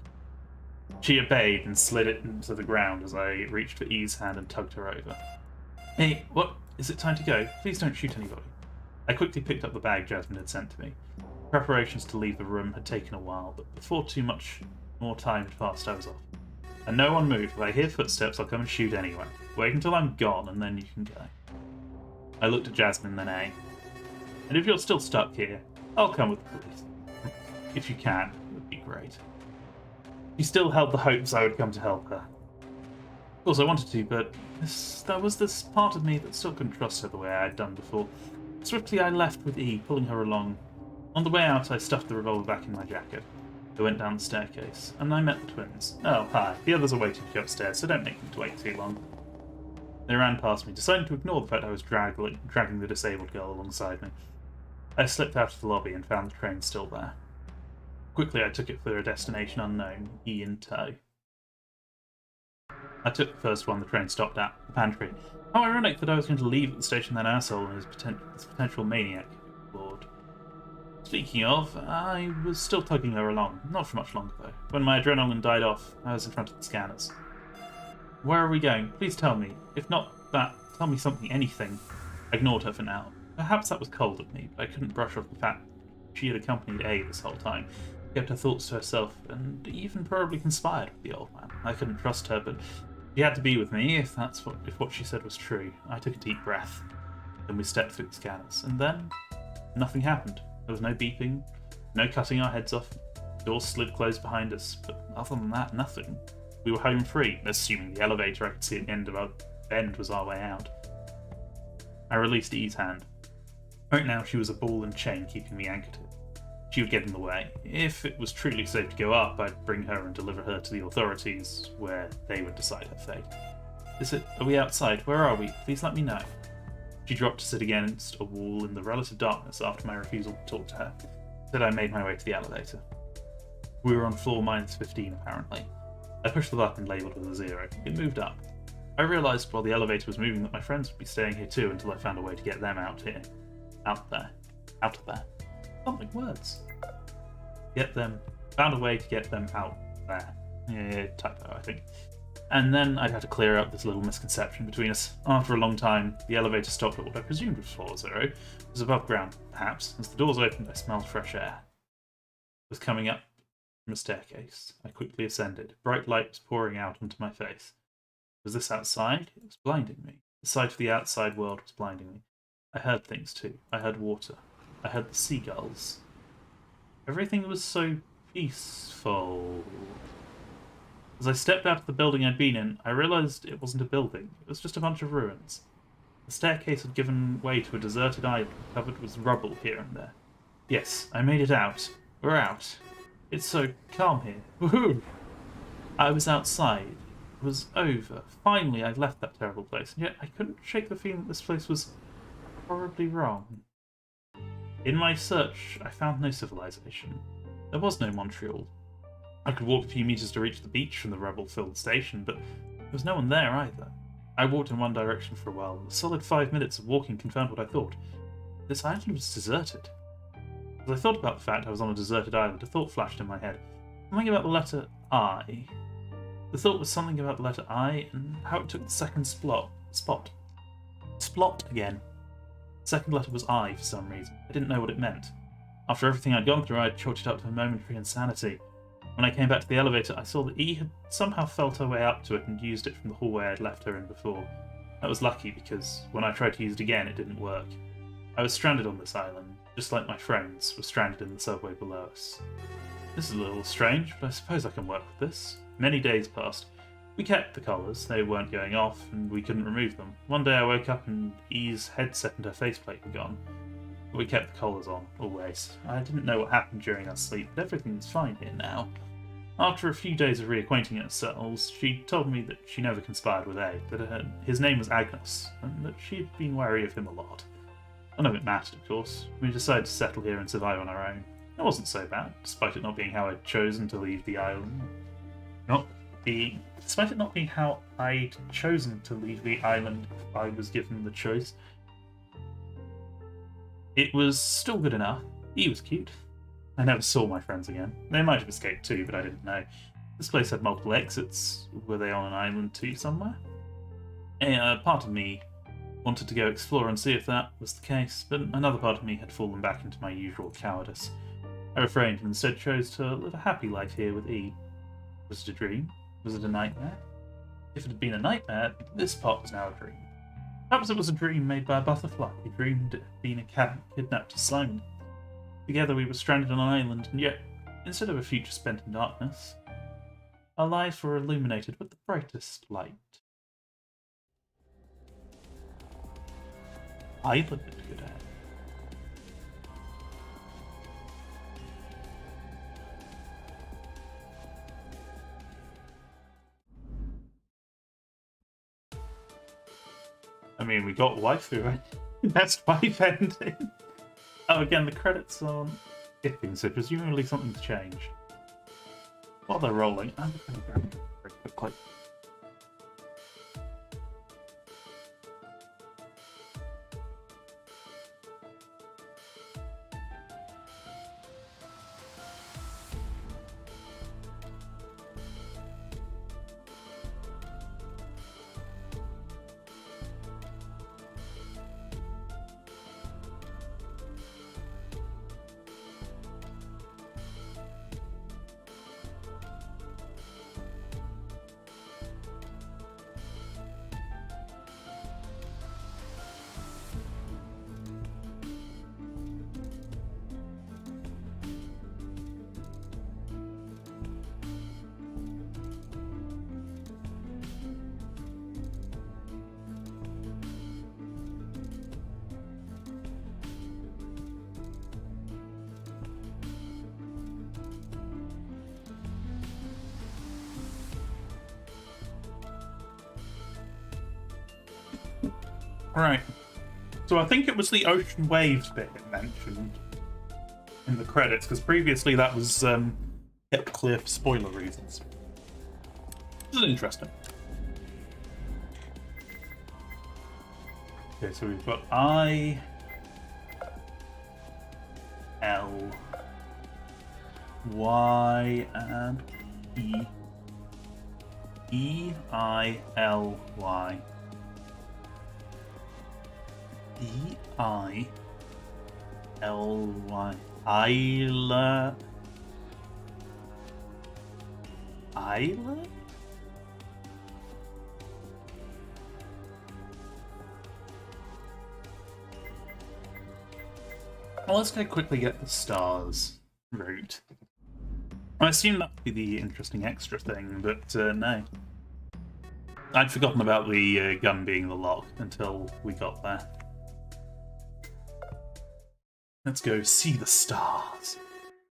She obeyed and slid it into the ground as I reached for E's hand and tugged her over. Hey, what? Is it time to go? Please don't shoot anybody. I quickly picked up the bag Jasmine had sent to me. Preparations to leave the room had taken a while, but before too much more time had passed, I was off. And no one moved. If I hear footsteps, I'll come and shoot anyway. Wait until I'm gone, and then you can go. I looked at Jasmine, then A. And if you're still stuck here, I'll come with the police. If you can, it would be great. She still held the hopes I would come to help her. Of course, I wanted to, but there was this part of me that still couldn't trust her the way I had done before. Swiftly, I left with E, pulling her along. On the way out, I stuffed the revolver back in my jacket. I went down the staircase, and I met the twins. Oh, hi. The others are waiting for you upstairs, so don't make them wait too long. They ran past me, deciding to ignore the fact I was dragging the disabled girl alongside me. I slipped out of the lobby and found the train still there. Quickly, I took it for a destination unknown, E in tow. I took the first one the train stopped at, the pantry. How ironic that I was going to leave at the station that asshole and his potential maniac, Lord. Speaking of, I was still tugging her along, not for much longer though. When my adrenaline died off, I was in front of the scanners. Where are we going? Please tell me. If not that, tell me something, anything. I ignored her for now. Perhaps that was cold of me, but I couldn't brush off the fact she had accompanied A this whole time, kept her thoughts to herself, and even probably conspired with the old man. I couldn't trust her, but she had to be with me if what she said was true. I took a deep breath. Then we stepped through the scanners, and then nothing happened. There was no beeping, no cutting our heads off. The doors slid closed behind us, but other than that, nothing. We were home free, assuming the elevator I could see at the end of our bend was our way out. I released E's hand. Right now, she was a ball and chain keeping me anchored. She would get in the way. If it was truly safe to go up, I'd bring her and deliver her to the authorities, where they would decide her fate. Are we outside? Where are we? Please let me know. She dropped to sit against a wall in the relative darkness after my refusal to talk to her. Said I made my way to the elevator. We were on floor -15, apparently. I pushed the button labelled with a 0. It moved up. I realised while the elevator was moving that my friends would be staying here too until I found a way to get them out here. Out there. Out of there. Something words. Found a way to get them out there. Yeah, typo, I think. And then I'd have to clear up this little misconception between us. After a long time, the elevator stopped at what I presumed was floor 0. It was above ground, perhaps. As the doors opened, I smelled fresh air. It was coming up from a staircase. I quickly ascended. Bright light was pouring out onto my face. Was this outside? It was blinding me. The sight of the outside world was blinding me. I heard things too. I heard water. I heard the seagulls. Everything was so peaceful. As I stepped out of the building I'd been in, I realised it wasn't a building. It was just a bunch of ruins. The staircase had given way to a deserted island covered with rubble here and there. Yes, I made it out. We're out. It's so calm here. Woohoo! I was outside. It was over. Finally, I'd left that terrible place, and yet I couldn't shake the feeling that this place was horribly wrong. In my search, I found no civilization. There was no Montreal. I could walk a few meters to reach the beach from the rubble-filled station, but there was no one there either. I walked in one direction for a while. A solid 5 minutes of walking confirmed what I thought. This island was deserted. As I thought about the fact I was on a deserted island, a thought flashed in my head. Something about the letter I. The thought was something about the letter I and how it took the second spot. Splot again. The second letter was I for some reason. I didn't know what it meant. After everything I'd gone through, I'd chalked it up to a momentary insanity. When I came back to the elevator, I saw that E had somehow felt her way up to it and used it from the hallway I'd left her in before. That was lucky, because when I tried to use it again, it didn't work. I was stranded on this island, just like my friends were stranded in the subway below us. This is a little strange, but I suppose I can work with this. Many days passed. We kept the collars, they weren't going off, and we couldn't remove them. One day I woke up and E's headset and her faceplate were gone. But we kept the collars on, always. I didn't know what happened during our sleep, but everything's fine here now. After a few days of reacquainting ourselves, she told me that she never conspired with A, that his name was Agnos, and that she had been wary of him a lot. None of it mattered, of course. We decided to settle here and survive on our own. It wasn't so bad, despite it not being how I'd chosen to leave the island. Despite it not being how I'd chosen to leave the island if I was given the choice. It was still good enough. He was cute. I never saw my friends again. They might have escaped too, but I didn't know. This place had multiple exits. Were they on an island too somewhere? A part of me wanted to go explore and see if that was the case, but another part of me had fallen back into my usual cowardice. I refrained and instead chose to live a happy life here with E. Was it a dream? Was it a nightmare? If it had been a nightmare, this part was now a dream. Perhaps it was a dream made by a butterfly who dreamed it had been a cat kidnapped to slime me. Together we were stranded on an island, and yet, instead of a future spent in darkness, our lives were illuminated with the brightest light. Island good air. I mean, we got waifu, right? Best wife ending. Oh, again, the credits aren't skipping, so presumably something's changed. While they're rolling, I'm just going to grab very quickly. Right. So I think it was the ocean waves bit it mentioned in the credits, because previously that was kept clear for spoiler reasons. This is interesting. Okay, so we've got I, L, Y, and E. E, I, L, Y. E, I, L, Y. Isla. Isla? Well, let's go quickly get the stars route. I assume that would be the interesting extra thing, but no. I'd forgotten about the gun being the lock until we got there. Let's go see the stars.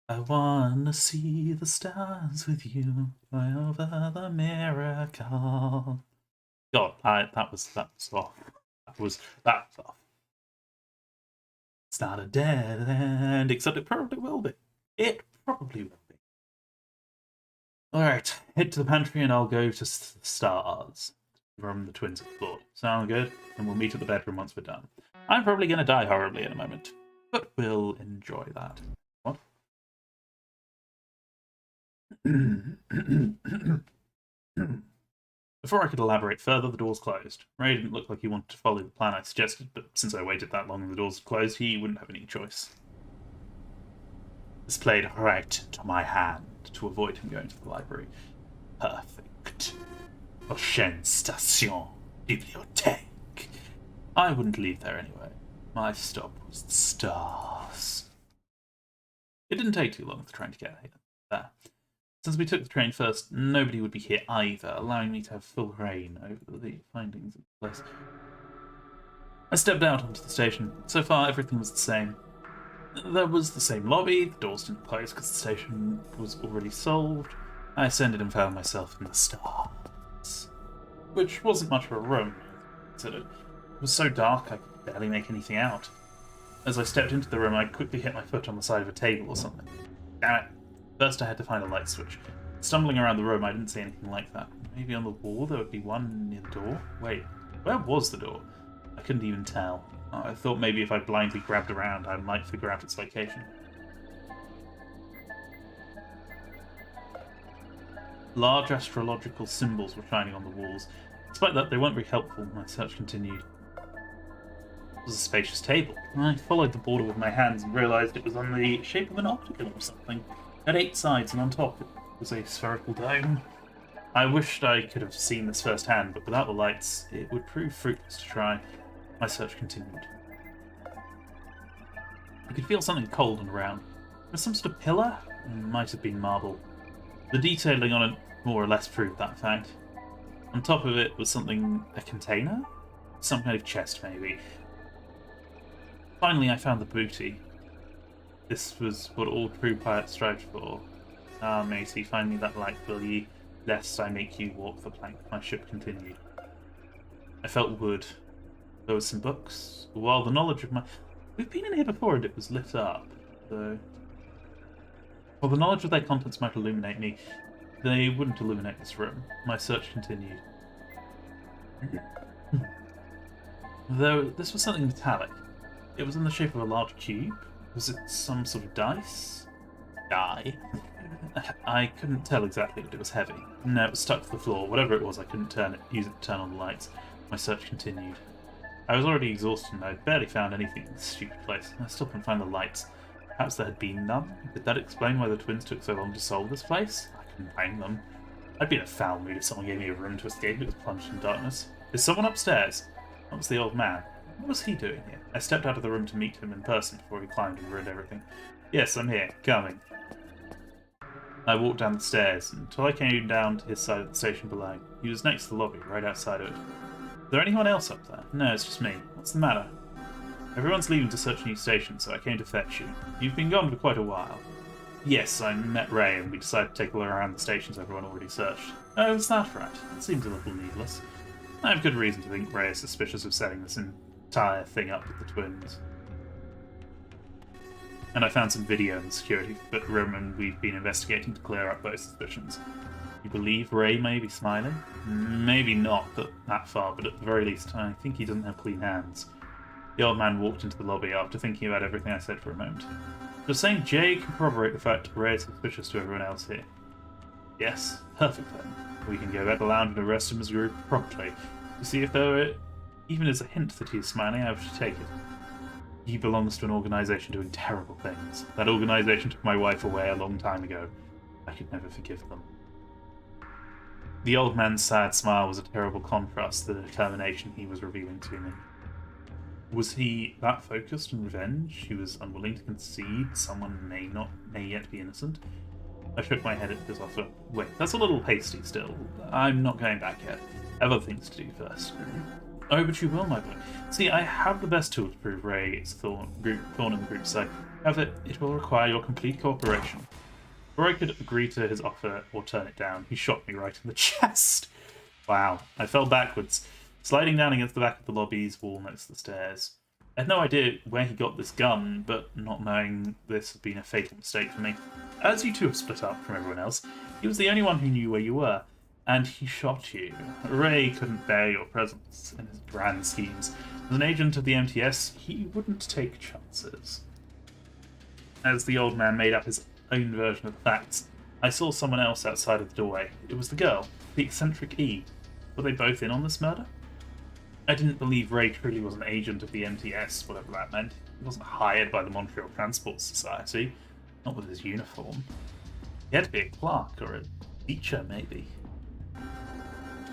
I wanna see the stars with you over the miracle. God, that was off. That was off. It's not a dead end, except it probably will be. It probably will be. Alright, head to the pantry and I'll go to the stars from the twins of thought. Sound good? And we'll meet at the bedroom once we're done. I'm probably going to die horribly in a moment, but we'll enjoy that. What? Before I could elaborate further, the doors closed. Ray didn't look like he wanted to follow the plan I suggested, but since I waited that long and the doors had closed, he wouldn't have any choice. This played right to my hand. to avoid him going to the library. Perfect. Prochaine station, bibliothèque. I wouldn't leave there anyway. My stop was the stars. It didn't take too long for the train to get here. There. Since we took the train first, nobody would be here either, allowing me to have full reign over the findings of the place. I stepped out onto the station. So far, everything was the same. There was the same lobby, the doors didn't close because the station was already solved. I ascended and found myself in the stars. Which wasn't much of a room, I considered. It was so dark I could barely make anything out. As I stepped into the room, I quickly hit my foot on the side of a table or something. Damn it. First I had to find a light switch. Stumbling around the room, I didn't see anything like that. Maybe on the wall there would be one near the door? Wait, where was the door? I couldn't even tell. I thought maybe if I blindly grabbed around, I might figure out its location. Large astrological symbols were shining on the walls. Despite that, they weren't very helpful. My search continued. It was a spacious table. I followed the border with my hands and realised it was on the shape of an octagon or something. It had 8 sides, and on top it was a spherical dome. I wished I could have seen this firsthand, but without the lights, it would prove fruitless to try. My search continued. I could feel something cold and round. It was some sort of pillar? It might have been marble. The detailing on it more or less proved that fact. On top of it was something... a container? Some kind of chest, maybe. Finally, I found the booty. This was what all true pirates strived for. Ah, matey, find me that light, will ye? Lest I make you walk the plank. My ship continued. I felt wood. There was some books. While the knowledge of my... We've been in here before and it was lit up, though. While the knowledge of their contents might illuminate me, they wouldn't illuminate this room. My search continued. Though this was something metallic. It was in the shape of a large cube. Was it some sort of dice? Die? I couldn't tell exactly, but it was heavy. No, it was stuck to the floor. Whatever it was, I couldn't use it to turn on the lights. My search continued. I was already exhausted and I'd barely found anything in this stupid place. I still couldn't find the lights. Perhaps there had been none? Did that explain why the twins took so long to solve this place? I couldn't blame them. I'd be in a foul mood if someone gave me a room to escape. It was plunged in darkness. Is someone upstairs? That was the old man. What was he doing here? I stepped out of the room to meet him in person before he climbed and ruined everything. Yes, I'm here. Coming. I walked down the stairs until I came down to his side of the station below. He was next to the lobby, right outside of it. Is there anyone else up there? No, it's just me. What's the matter? Everyone's leaving to search a new station, so I came to fetch you. You've been gone for quite a while. Yes, I met Ray and we decided to take a look around the stations everyone already searched. Oh, is that right? It seems a little needless. I have good reason to think Ray is suspicious of setting this entire thing up with the twins. And I found some video in the security room and we've been investigating to clear up those suspicions. You believe Ray may be smiling? Maybe not that far, but at the very least, I think he doesn't have clean hands. The old man walked into the lobby after thinking about everything I said for a moment. Does saying Jay can corroborate the fact Ray is suspicious to everyone else here? Yes, perfect then. We can go back to the lounge and arrest him as a group promptly. To see if there even is a hint that he is smiling, I have to take it. He belongs to an organisation doing terrible things. That organisation took my wife away a long time ago. I could never forgive them. The old man's sad smile was a terrible contrast to the determination he was revealing to me. Was he that focused on revenge? He was unwilling to concede someone may yet be innocent? I shook my head at his offer. Wait, that's a little hasty still. I'm not going back yet. I have other things to do first. Oh, but you will, my boy. See, I have the best tool to prove Ray is thorn in the group's side. However, it will require your complete cooperation. Before I could agree to his offer or turn it down, he shot me right in the chest. Wow. I fell backwards, sliding down against the back of the lobby's wall next to the stairs. I had no idea where he got this gun, but not knowing this had been a fatal mistake for me. As you two have split up from everyone else, he was the only one who knew where you were, and he shot you. Ray couldn't bear your presence in his grand schemes. As an agent of the MTS, he wouldn't take chances. As the old man made up his own version of the facts, I saw someone else outside of the doorway. It was the girl, the eccentric E. Were they both in on this murder? I didn't believe Ray truly was an agent of the MTS, whatever that meant. He wasn't hired by the Montreal Transport Society, not with his uniform. He had to be a clerk or a teacher, maybe.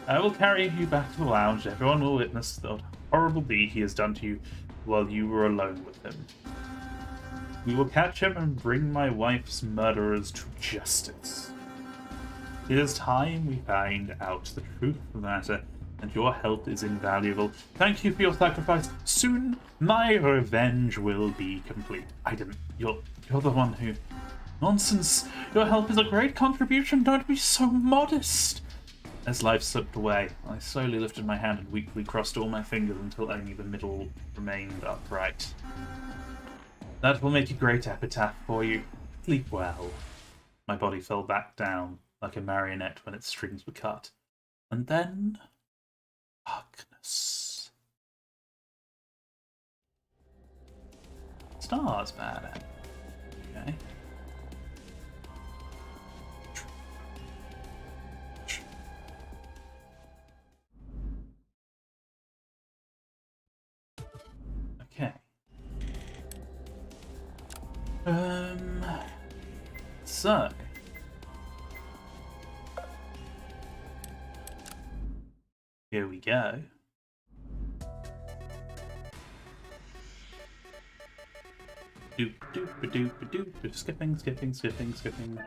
I will carry you back to the lounge. Everyone will witness the horrible deed he has done to you while you were alone with him. We will catch him and bring my wife's murderers to justice. It is time we find out the truth of the matter, and your help is invaluable. Thank you for your sacrifice. Soon, my revenge will be complete. I didn't. You're the one who... Nonsense. Your help is a great contribution. Don't be so modest. As life slipped away, I slowly lifted my hand and weakly crossed all my fingers until only the middle remained upright. That will make a great epitaph for you. Sleep well. My body fell back down like a marionette when its strings were cut. And then... darkness. Stars, bad. Okay. Okay. So. Here we go. Doop doop doop doop. Skipping.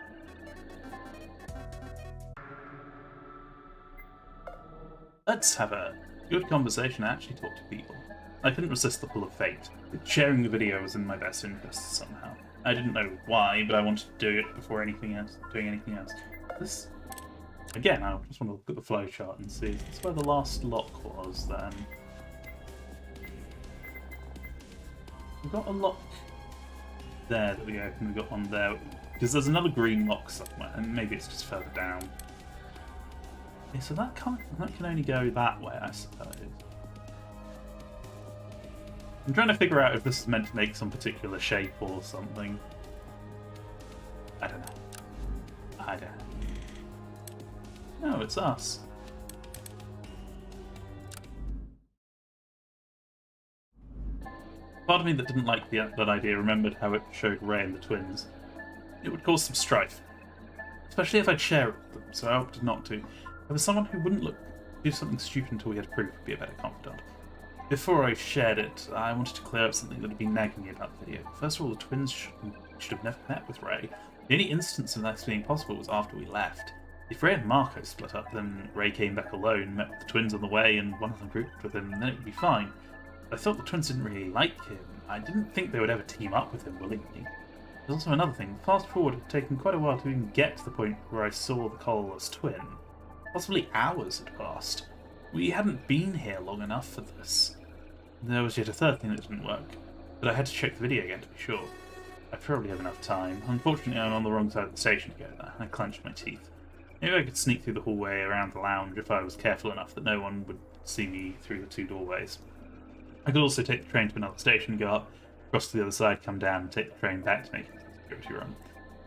Let's have a good conversation and actually talk to people. I couldn't resist the pull of fate. Sharing the video was in my best interests somehow. I didn't know why, but I wanted to do it before doing anything else. This, again, I just want to look at the flowchart and see. That's where the last lock was then. We've got a lock there that we opened. We've got one there. Because there's another green lock somewhere, and maybe it's just further down. Okay, so that can only go that way, I suppose. I'm trying to figure out if this is meant to make some particular shape or something. I don't know. No, it's us. Part of me that didn't like that idea remembered how it showed Ray and the twins. It would cause some strife. Especially if I'd share it with them, so I opted not to. There was someone who wouldn't do something stupid until we had proof would be a better confidant. Before I shared it, I wanted to clear up something that had been nagging me about the video. First of all, the twins should have never met with Ray. The only instance of that being possible was after we left. If Ray and Marco split up, then Ray came back alone, met with the twins on the way, and one of them grouped with him, then it would be fine. I thought the twins didn't really like him. I didn't think they would ever team up with him willingly. There's also another thing. Fast forward, it had taken quite a while to even get to the point where I saw the colorless twin. Possibly hours had passed. We hadn't been here long enough for this. There was yet a third thing that didn't work, but I had to check the video again to be sure. I probably have enough time. Unfortunately, I'm on the wrong side of the station to go there. I clenched my teeth. Maybe I could sneak through the hallway around the lounge if I was careful enough that no one would see me through the two doorways. I could also take the train to another station, go up, cross to the other side, come down, and take the train back to make it to the security room.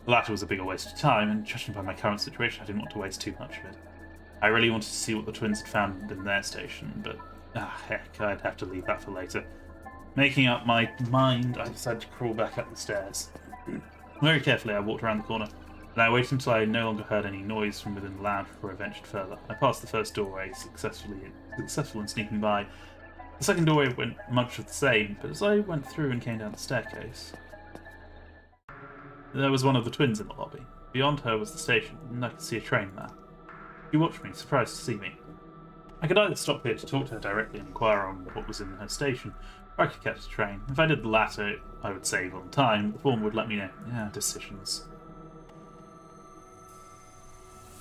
The latter was a bigger waste of time, and judging by my current situation, I didn't want to waste too much of it. I really wanted to see what the twins had found in their station, but heck, I'd have to leave that for later. Making up my mind, I decided to crawl back up the stairs. Very carefully, I walked around the corner, and I waited until I no longer heard any noise from within the lounge before I ventured further. I passed the first doorway, successful in sneaking by. The second doorway went much of the same, but as I went through and came down the staircase, there was one of the twins in the lobby. Beyond her was the station, and I could see a train there. She watched me, surprised to see me. I could either stop here to talk to her directly and inquire on what was in her station, or I could catch the train. If I did the latter, I would save on time, the former would let me know. Yeah, decisions.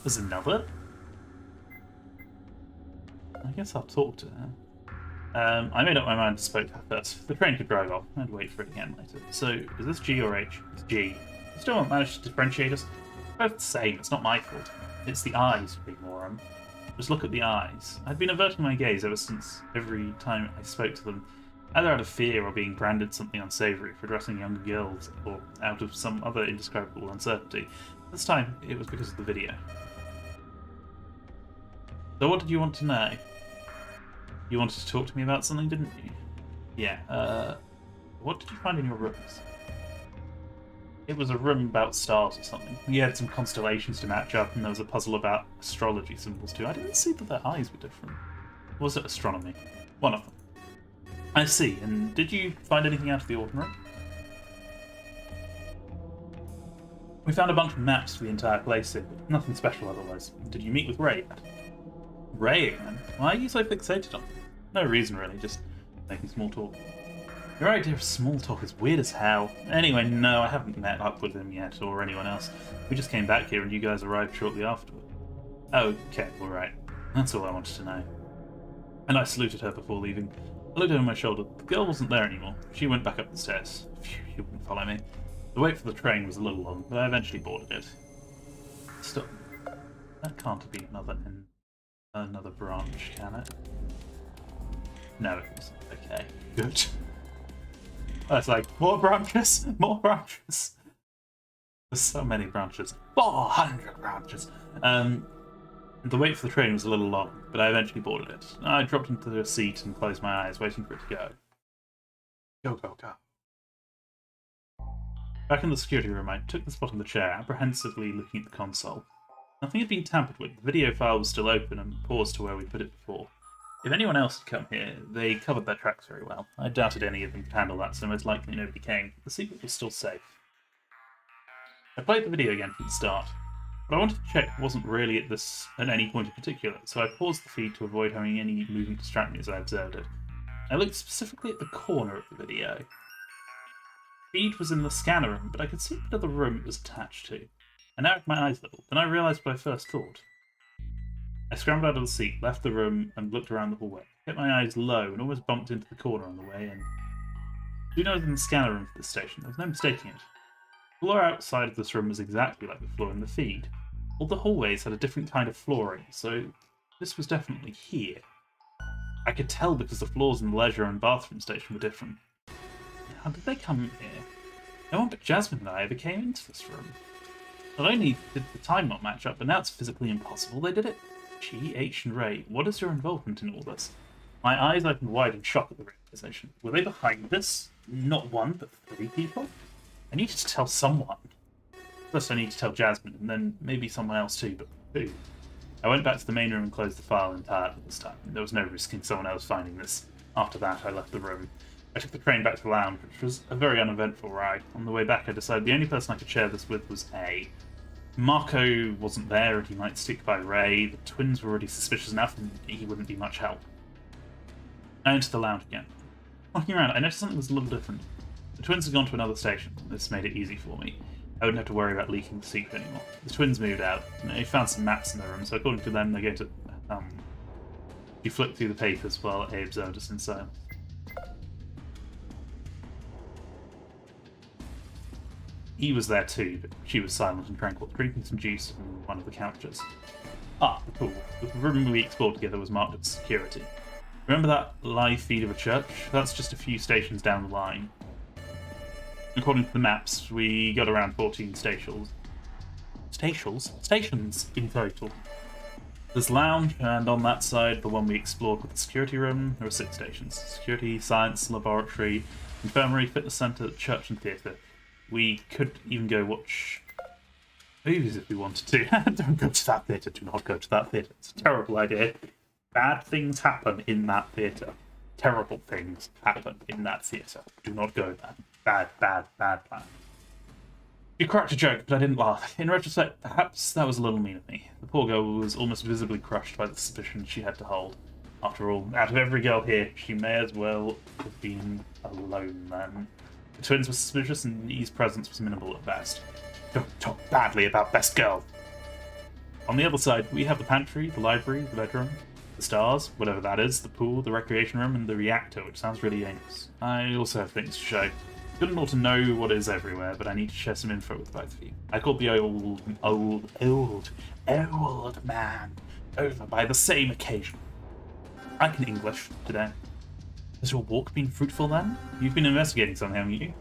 There's another? I guess I'll talk to her. I made up my mind to spoke to her first. The train could drive off. I'd wait for it again later. So, is this G or H? It's G. I still haven't managed to differentiate us. They're both the same. It's not my fault. It's the eyes, big moron. Just look at the eyes. I'd been averting my gaze ever since every time I spoke to them, either out of fear or being branded something unsavoury for addressing younger girls, or out of some other indescribable uncertainty. This time, it was because of the video. So what did you want to know? You wanted to talk to me about something, didn't you? Yeah, what did you find in your rooms? It was a room about stars or something. We had some constellations to match up, and there was a puzzle about astrology symbols too. I didn't see that their eyes were different. Or was it astronomy? One of them. I see. And did you find anything out of the ordinary? We found a bunch of maps for the entire place here, but nothing special otherwise. Did you meet with Ray yet? Ray again? Why are you so fixated on him? No reason really, just making small talk. Your idea of small talk is weird as hell. Anyway, no, I haven't met up with him yet, or anyone else. We just came back here and you guys arrived shortly afterward. Okay, alright. That's all I wanted to know. And I saluted her before leaving. I looked over my shoulder. The girl wasn't there anymore. She went back up the stairs. Phew, she wouldn't follow me. The wait for the train was a little long, but I eventually boarded it. Stop. That can't be another branch, can it? No, it wasn't. Okay, good. That's like, more branches? More branches? There's so many branches. 400 branches! The wait for the train was a little long, but I eventually boarded it. I dropped into the seat and closed my eyes, waiting for it to go. Go, go, go. Back in the security room, I took the spot on the chair, apprehensively looking at the console. Nothing had been tampered with. The video file was still open and paused to where we put it before. If anyone else had come here, they covered their tracks very well. I doubted any of them could handle that, so most likely nobody came. The secret was still safe. I played the video again from the start. What I wanted to check wasn't really at any point in particular, so I paused the feed to avoid having any movement distract me as I observed it. I looked specifically at the corner of the video. The feed was in the scanner room, but I could see what other room it was attached to. I narrowed my eyes a little, then I realised what I first thought. I scrambled out of the seat, left the room, and looked around the hallway. Kept my eyes low and almost bumped into the corner on the way in. Do you know I was in the scanner room for this station? There was no mistaking it. The floor outside of this room was exactly like the floor in the feed. All the hallways had a different kind of flooring, so this was definitely here. I could tell because the floors in the leisure and bathroom station were different. How did they come here? No one but Jasmine and I ever came into this room. Not only did the time not match up, but now it's physically impossible they did it. G, H, and Ray, what is your involvement in all this? My eyes opened wide in shock at the realization. Were they behind this? Not one, but 3 people? I needed to tell someone. First I need to tell Jasmine, and then maybe someone else too, but who? I went back to the main room and closed the file entirely this time. There was no risking someone else finding this. After that, I left the room. I took the train back to the lounge, which was a very uneventful ride. On the way back, I decided the only person I could share this with was A. Marco wasn't there, and he might stick by Ray. The twins were already suspicious enough, and he wouldn't be much help. I entered the lounge again. Walking around, I noticed something was a little different. The twins had gone to another station. This made it easy for me. I wouldn't have to worry about leaking the secret anymore. The twins moved out. They found some maps in their room, so according to them, they're going to... She flipped through the papers while A observed us in silence. E was there too, but she was silent and tranquil, drinking some juice from one of the couches. Ah, the pool. The room we explored together was marked as security. Remember that live feed of a church? That's just a few stations down the line. According to the maps, we got around 14 stations. Stations in total. There's lounge, and on that side, the one we explored with the security room, there were 6 stations. Security, science, laboratory, infirmary, fitness centre, church and theatre. We could even go watch movies if we wanted to. Don't go to that theatre. Do not go to that theatre. It's a terrible idea. Bad things happen in that theatre. Terrible things happen in that theatre. Do not go there. Bad, bad, bad plan. You cracked a joke, but I didn't laugh. In retrospect, perhaps that was a little mean of me. The poor girl was almost visibly crushed by the suspicion she had to hold. After all, out of every girl here, she may as well have been alone then. The twins were suspicious, and E's presence was minimal at best. Don't talk badly about best girl. On the other side, we have the pantry, the library, the bedroom, the stars, whatever that is, the pool, the recreation room, and the reactor, which sounds really aimless. I also have things to show. Good and all to know what is everywhere, but I need to share some info with both of you. I called the old man over by the same occasion. I can English today. Has your walk been fruitful then? You've been investigating something, haven't you?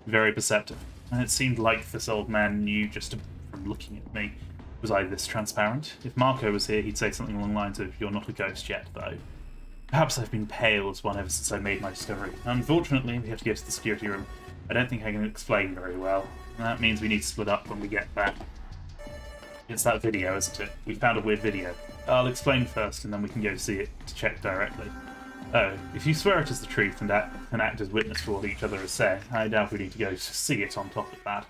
Very perceptive. And it seemed like this old man knew just from looking at me. Was I this transparent? If Marco was here, he'd say something along the lines of, "You're not a ghost yet, though." Perhaps I've been pale as one ever since I made my discovery. Unfortunately, we have to go to the security room. I don't think I can explain very well. That means we need to split up when we get back. It's that video, isn't it? We found a weird video. I'll explain first, and then we can go see it to check directly. Oh, if you swear it is the truth and act as witness for what each other is saying, I doubt we need to go to see it on top of that.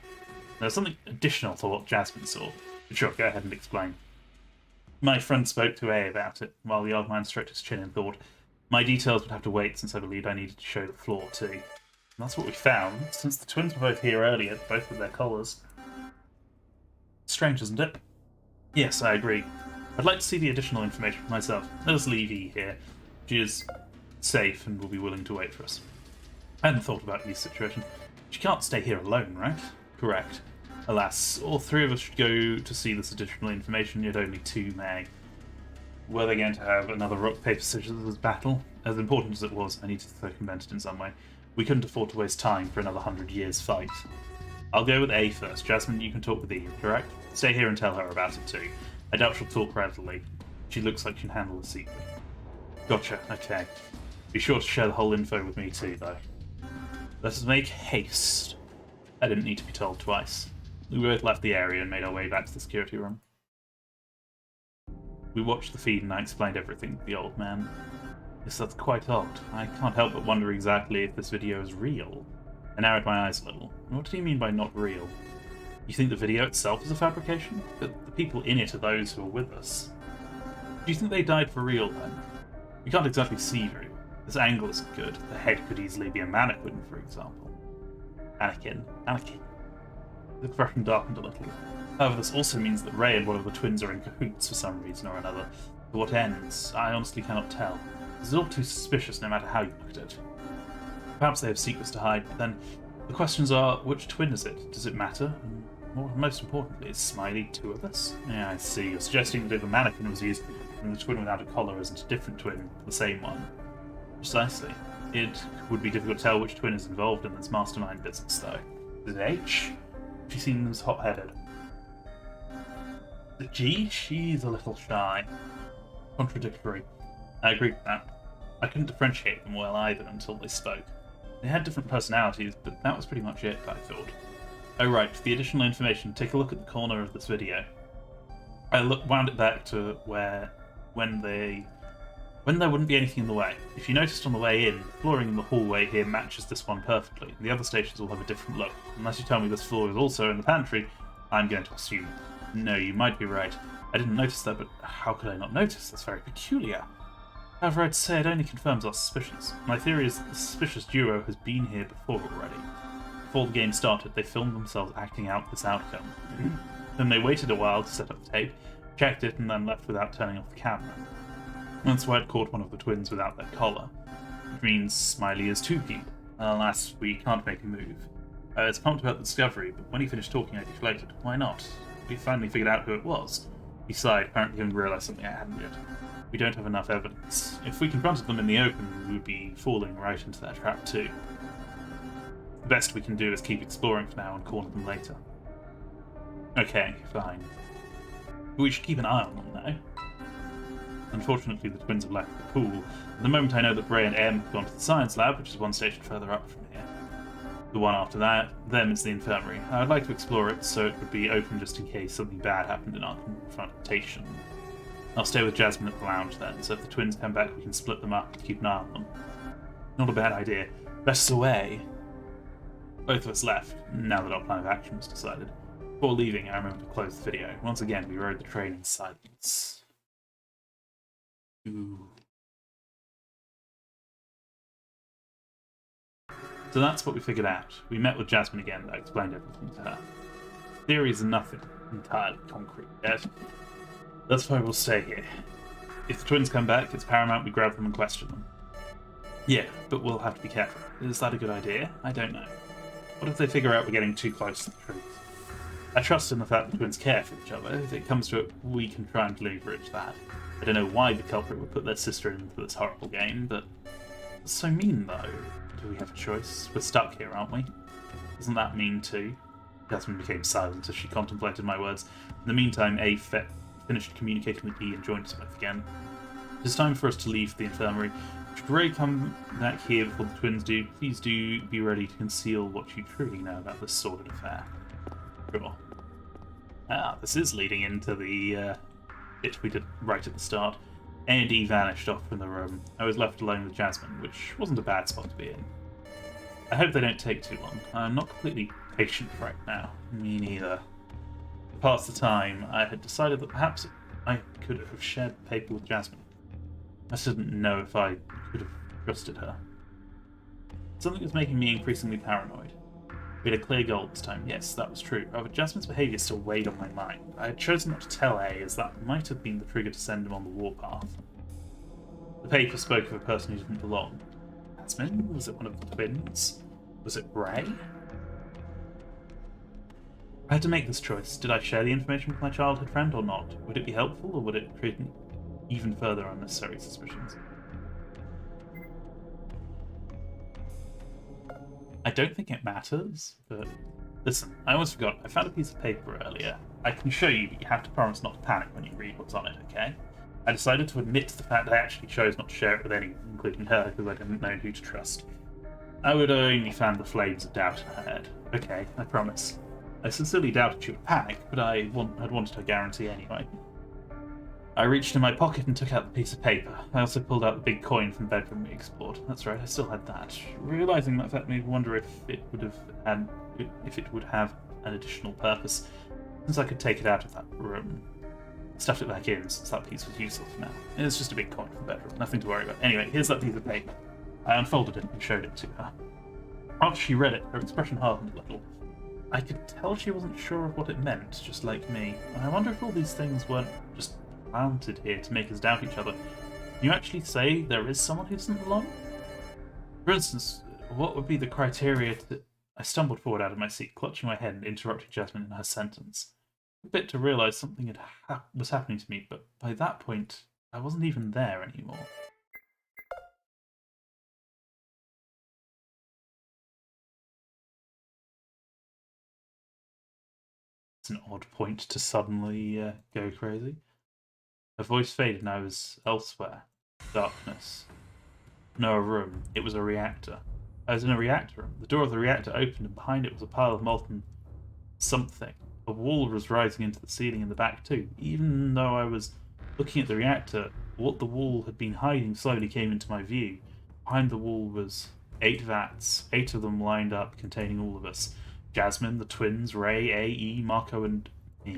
There's something additional to what Jasmine saw. But sure, go ahead and explain. My friend spoke to A about it, while the old man stroked his chin and thought, my details would have to wait since I believed I needed to show the floor too. And that's what we found, since the twins were both here earlier, both with their collars. Strange, isn't it? Yes, I agree. I'd like to see the additional information for myself. Let us leave E here. She is safe and will be willing to wait for us. I hadn't thought about E's situation. She can't stay here alone, right? Correct. Alas, all three of us should go to see this additional information, yet only two may. Were they going to have another rock, paper, scissors battle? As important as it was, I needed to circumvent it in some way. We couldn't afford to waste time for another 100 years fight. I'll go with A first. Jasmine, you can talk with E, correct? Stay here and tell her about it too. I doubt she'll talk readily. She looks like she can handle a secret. Gotcha, okay. Be sure to share the whole info with me too, though. Let us make haste. I didn't need to be told twice. We both left the area and made our way back to the security room. We watched the feed and I explained everything to the old man. Yes, that's quite odd. I can't help but wonder exactly if this video is real. I narrowed my eyes a little. What did he mean by not real? You think the video itself is a fabrication? But the people in it are those who are with us. Do you think they died for real, then? We can't exactly see through. This angle isn't good. The head could easily be a mannequin, for example. Anakin. The expression darkened a little. However, this also means that Ray and one of the twins are in cahoots for some reason or another. To what ends, I honestly cannot tell. This is all too suspicious no matter how you look at it. Perhaps they have secrets to hide, but then the questions are, which twin is it? Does it matter? And most importantly, is Smiley two of us? Yeah, I see. You're suggesting that if a mannequin was used, then the twin without a collar isn't a different twin, but the same one. Precisely. It would be difficult to tell which twin is involved in this mastermind business, though. Is it H? She seems hot-headed. Is it G? She's a little shy. Contradictory. I agree with that. I couldn't differentiate them well either until they spoke. They had different personalities, but that was pretty much it, I thought. Oh right, for the additional information, take a look at the corner of this video. I wound it back to when there wouldn't be anything in the way. If you noticed on the way in, the flooring in the hallway here matches this one perfectly. The other stations will have a different look. Unless you tell me this floor is also in the pantry, I'm going to assume. No, you might be right. I didn't notice that, but how could I not notice? That's very peculiar. However, I'd say it only confirms our suspicions. My theory is that the suspicious duo has been here before already. Before the game started, they filmed themselves acting out this outcome. Then they waited a while to set up the tape, checked it, and then left without turning off the camera. That's why it caught one of the twins without their collar. Which means Smiley is two people. Alas, we can't make a move. I was pumped about the discovery, but when he finished talking I deflated. Why not? We finally figured out who it was. He sighed, apparently having realised something I hadn't yet. We don't have enough evidence. If we confronted them in the open, we would be falling right into their trap too. The best we can do is keep exploring for now and corner them later. Okay, fine. But we should keep an eye on them now. Unfortunately, the twins have left the pool. At the moment I know that Ray and Em have gone to the science lab, which is one station further up from here. The one after them is the infirmary. I'd like to explore it, so it would be open just in case something bad happened in our confrontation. I'll stay with Jasmine at the lounge then, so if the twins come back we can split them up and keep an eye on them. Not a bad idea. Let us away. Both of us left, now that our plan of action was decided. Before leaving, I remember to close the video. Once again, we rode the train in silence. Ooh. So that's what we figured out. We met with Jasmine again, and I explained everything to her. Theories are nothing entirely concrete yet. That's why we'll stay here. If the twins come back, it's paramount we grab them and question them. Yeah, but we'll have to be careful. Is that a good idea? I don't know. What if they figure out we're getting too close to the truth? I trust in the fact the twins care for each other. If it comes to it, we can try and leverage that. I don't know why the culprit would put their sister into this horrible game, but it's so mean, though. Do we have a choice? We're stuck here, aren't we? Isn't that mean, too? Jasmine became silent as she contemplated my words. In the meantime, A finished communicating with E and joined us both again. It's time for us to leave the infirmary. Should Ray come back here before the twins do, please do be ready to conceal what you truly know about this sordid affair. Sure. Ah, this is leading into the bit we did right at the start. A&E vanished off from the room. I was left alone with Jasmine, which wasn't a bad spot to be in. I hope they don't take too long. I'm not completely patient right now. Me neither. To pass the time, I had decided that perhaps I could have shared the paper with Jasmine. I just didn't know if I could have trusted her. Something was making me increasingly paranoid. We had a clear goal this time, yes, that was true. However, Jasmine's behaviour still weighed on my mind. I had chosen not to tell A, as that might have been the trigger to send him on the warpath. The paper spoke of a person who didn't belong. Jasmine? Was it one of the twins? Was it Ray? I had to make this choice. Did I share the information with my childhood friend or not? Would it be helpful, or would it create even further unnecessary suspicions? I don't think it matters, but listen, I almost forgot. I found a piece of paper earlier. I can show you, but you have to promise not to panic when you read what's on it, okay? I decided to admit to the fact that I actually chose not to share it with anyone, including her, because I didn't know who to trust. I would only fan the flames of doubt in her head. Okay, I promise. I sincerely doubted she would panic, but I had wanted her guarantee anyway. I reached in my pocket and took out the piece of paper. I also pulled out the big coin from the bedroom we explored. That's right, I still had that. Realizing that fact made me wonder if it would have an additional purpose, since I could take it out of that room. I stuffed it back in since that piece was useless for now. It's just a big coin from the bedroom, nothing to worry about. Anyway, here's that piece of paper. I unfolded it and showed it to her. After she read it, her expression hardened a little. I could tell she wasn't sure of what it meant, just like me. I wonder if all these things weren't just planted here to make us doubt each other. Can you actually say there is someone who doesn't belong? For instance, what would be the criteria to... I stumbled forward out of my seat, clutching my head and interrupting Jasmine in her sentence. A bit to realise something was happening to me, but by that point, I wasn't even there anymore. It's an odd point to suddenly go crazy. Her voice faded and I was elsewhere. Darkness. No, a room. It was a reactor. I was in a reactor room. The door of the reactor opened and behind it was a pile of molten something. A wall was rising into the ceiling in the back too. Even though I was looking at the reactor, what the wall had been hiding slowly came into my view. Behind the wall was 8 vats, 8 of them lined up containing all of us. Jasmine, the twins, Ray, A.E., Marco, and me.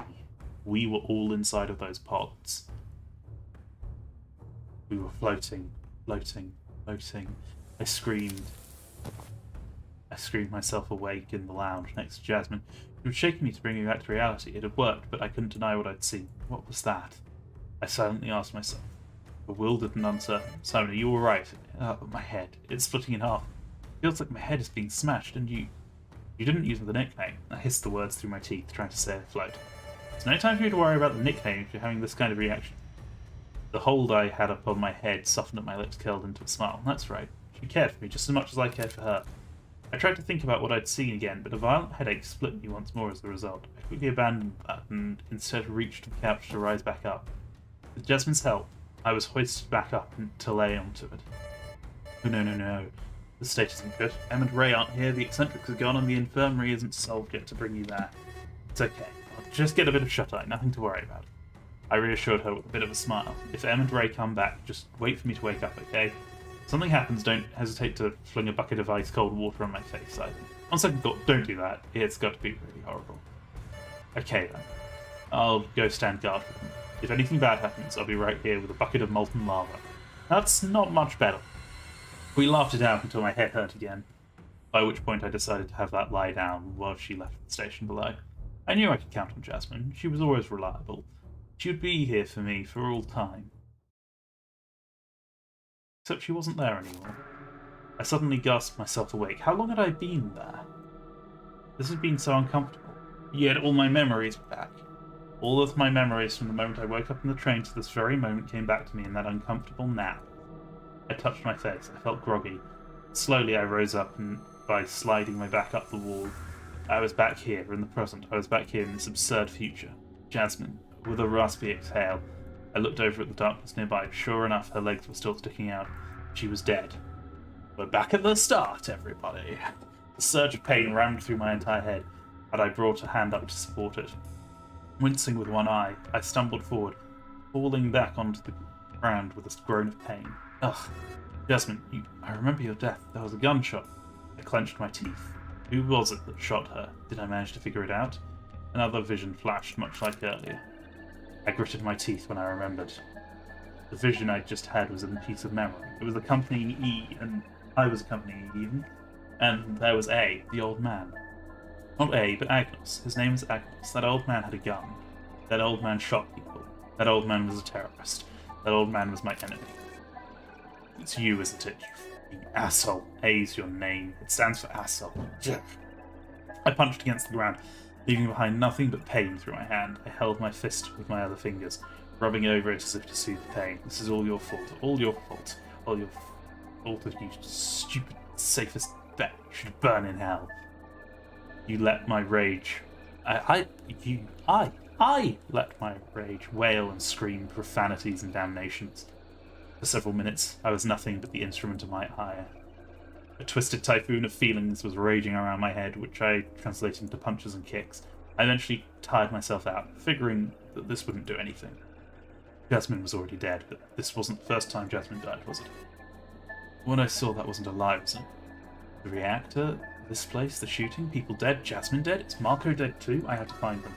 We were all inside of those pods. We were floating, floating, floating. I screamed myself awake in the lounge next to Jasmine. It was shaking me to bring me back to reality. It had worked, but I couldn't deny what I'd seen. What was that? I silently asked myself. Bewildered and uncertain. Simon, you were right. My head. It's splitting in half. It feels like my head is being smashed, and you didn't use the nickname. I hissed the words through my teeth, trying to stay afloat. There's no time for you to worry about the nickname if you're having this kind of reaction. The hold I had up on my head softened and my lips curled into a smile. That's right. She cared for me just as much as I cared for her. I tried to think about what I'd seen again, but a violent headache split me once more as the result. I quickly abandoned that and instead reached for the couch to rise back up. With Jasmine's help, I was hoisted back up and to lay onto it. Oh, no. The state isn't good. Em and Ray aren't here, the eccentrics are gone, and the infirmary isn't solved yet to bring you there. It's okay. I'll just get a bit of shut-eye, nothing to worry about. I reassured her with a bit of a smile. If Em and Ray come back, just wait for me to wake up, okay? If something happens, don't hesitate to fling a bucket of ice-cold water on my face. On second thought, don't do that. It's got to be really horrible. Okay, then. I'll go stand guard for them. If anything bad happens, I'll be right here with a bucket of molten lava. That's not much better. We laughed it out until my head hurt again, by which point I decided to have that lie down while she left the station below. I knew I could count on Jasmine. She was always reliable. She would be here for me for all time. Except she wasn't there anymore. I suddenly gasped myself awake. How long had I been there? This had been so uncomfortable. Yet all my memories were back. All of my memories from the moment I woke up in the train to this very moment came back to me in that uncomfortable nap. I touched my face. I felt groggy. Slowly I rose up, and by sliding my back up the wall, I was back here in the present. I was back here in this absurd future. Jasmine, with a raspy exhale, I looked over at the darkness nearby. Sure enough, her legs were still sticking out. She was dead. We're back at the start, everybody. A surge of pain rammed through my entire head. had I brought a hand up to support it. Wincing with one eye, I stumbled forward, falling back onto the ground with a groan of pain. Ugh. Jasmine, I remember your death. There was a gunshot. I clenched my teeth. Who was it that shot her? Did I manage to figure it out? Another vision flashed, much like earlier. I gritted my teeth when I remembered. The vision I'd just had was a piece of memory. It was accompanying E, and I was accompanying E even. And there was A, the old man. Not A, but Agnos. His name is Agnos. That old man had a gun. That old man shot people. That old man was a terrorist. That old man was my enemy. It's you, isn't it, you f***ing asshole? A's your name. It stands for asshole. I punched against the ground, leaving behind nothing but pain through my hand. I held my fist with my other fingers, rubbing over it as if to soothe the pain. This is all your fault. All your fault. All your fault that you stupid, safest bet. You should burn in hell. You let my rage... I let my rage wail and scream profanities and damnations. For several minutes, I was nothing but the instrument of my ire. A twisted typhoon of feelings was raging around my head, which I translated into punches and kicks. I eventually tired myself out, figuring that this wouldn't do anything. Jasmine was already dead, but this wasn't the first time Jasmine died, was it? When I saw that wasn't alive, was it? The reactor? This place? The shooting? People dead? Jasmine dead? Is Marco dead too? I had to find them.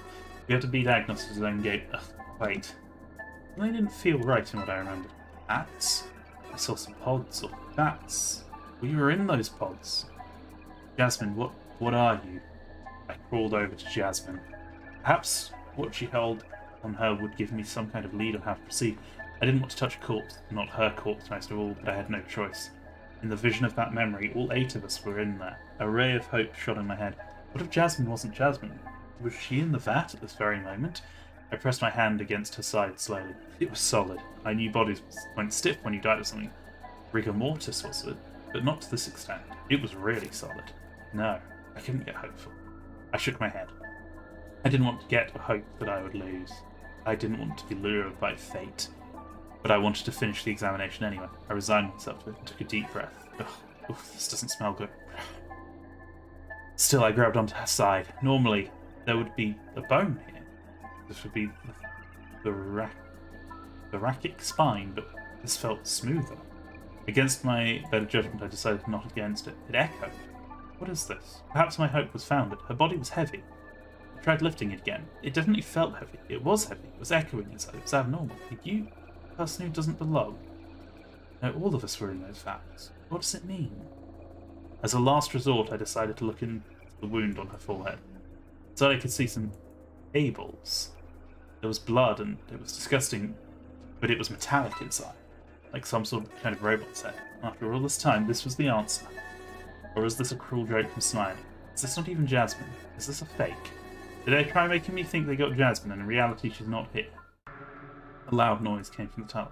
We had to beat Agnes to his own gate. Ugh, wait. They didn't feel right in what I remembered. Bats? I saw some pods or bats. We were in those pods. Jasmine, what are you? I crawled over to Jasmine. Perhaps what she held on her would give me some kind of lead on how to proceed. I didn't want to touch a corpse, not her corpse most of all, but I had no choice. In the vision of that memory, all 8 of us were in there. A ray of hope shot in my head. What if Jasmine wasn't Jasmine? Was she in the vat at this very moment? I pressed my hand against her side slowly. It was solid. I knew bodies went stiff when you died of something. Rigor mortis, was it? But not to this extent. It was really solid. No, I couldn't get hopeful. I shook my head. I didn't want to get a hope that I would lose. I didn't want to be lured by fate. But I wanted to finish the examination anyway. I resigned myself to it and took a deep breath. Ugh, this doesn't smell good. Still, I grabbed onto her side. Normally, there would be a bone here. This would be the thoracic spine, but this felt smoother. Against my better judgment, I decided not against it. It echoed. What is this? Perhaps my hope was founded. Her body was heavy. I tried lifting it again. It definitely felt heavy. It was heavy. It was echoing inside. It was abnormal. Are you a person who doesn't belong? No, all of us were in those vats. What does it mean? As a last resort, I decided to look into the wound on her forehead. So I could see some cables. There was blood, and it was disgusting, but it was metallic inside, like some sort of kind of robot's head. After all this time, this was the answer. Or is this a cruel joke from Smiley? Is this not even Jasmine? Is this a fake? Did they try making me think they got Jasmine, and in reality she's not here? A loud noise came from the tunnel.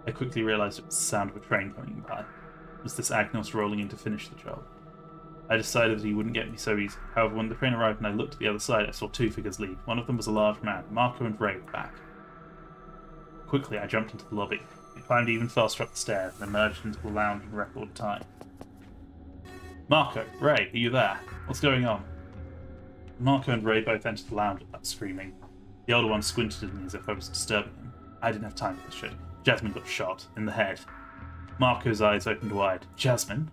I quickly realised it was the sound of a train coming by. Was this Agnos rolling in to finish the job? I decided that he wouldn't get me so easy. However, when the train arrived and I looked to the other side, I saw 2 figures leave. One of them was a large man. Marco and Ray were back. Quickly, I jumped into the lobby. I climbed even faster up the stairs and emerged into the lounge in record time. Marco, Ray, are you there? What's going on? Marco and Ray both entered the lounge at that screaming. The older one squinted at me as if I was disturbing him. I didn't have time for this shit. Jasmine got shot in the head. Marco's eyes opened wide. Jasmine?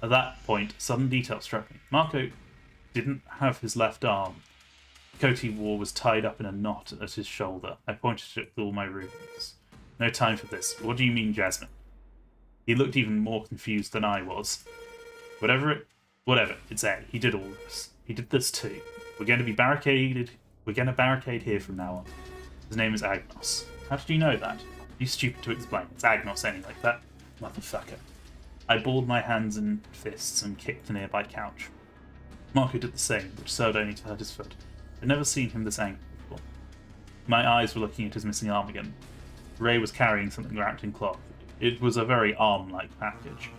At that point, a sudden detail struck me. Marco didn't have his left arm. The coat he wore was tied up in a knot at his shoulder. I pointed to it with all my rudeness. No time for this. What do you mean, Jasmine? He looked even more confused than I was. Whatever, it's A. He did all this. He did this too. We're going to be barricaded. We're going to barricade here from now on. His name is Agnos. How did you know that? You stupid to explain. It's Agnos anyway. That motherfucker. I balled my hands and fists and kicked the nearby couch. Marco did the same, which served only to hurt his foot. I'd never seen him this angry before. My eyes were looking at his missing arm again. Ray was carrying something wrapped in cloth. It was a very arm-like package.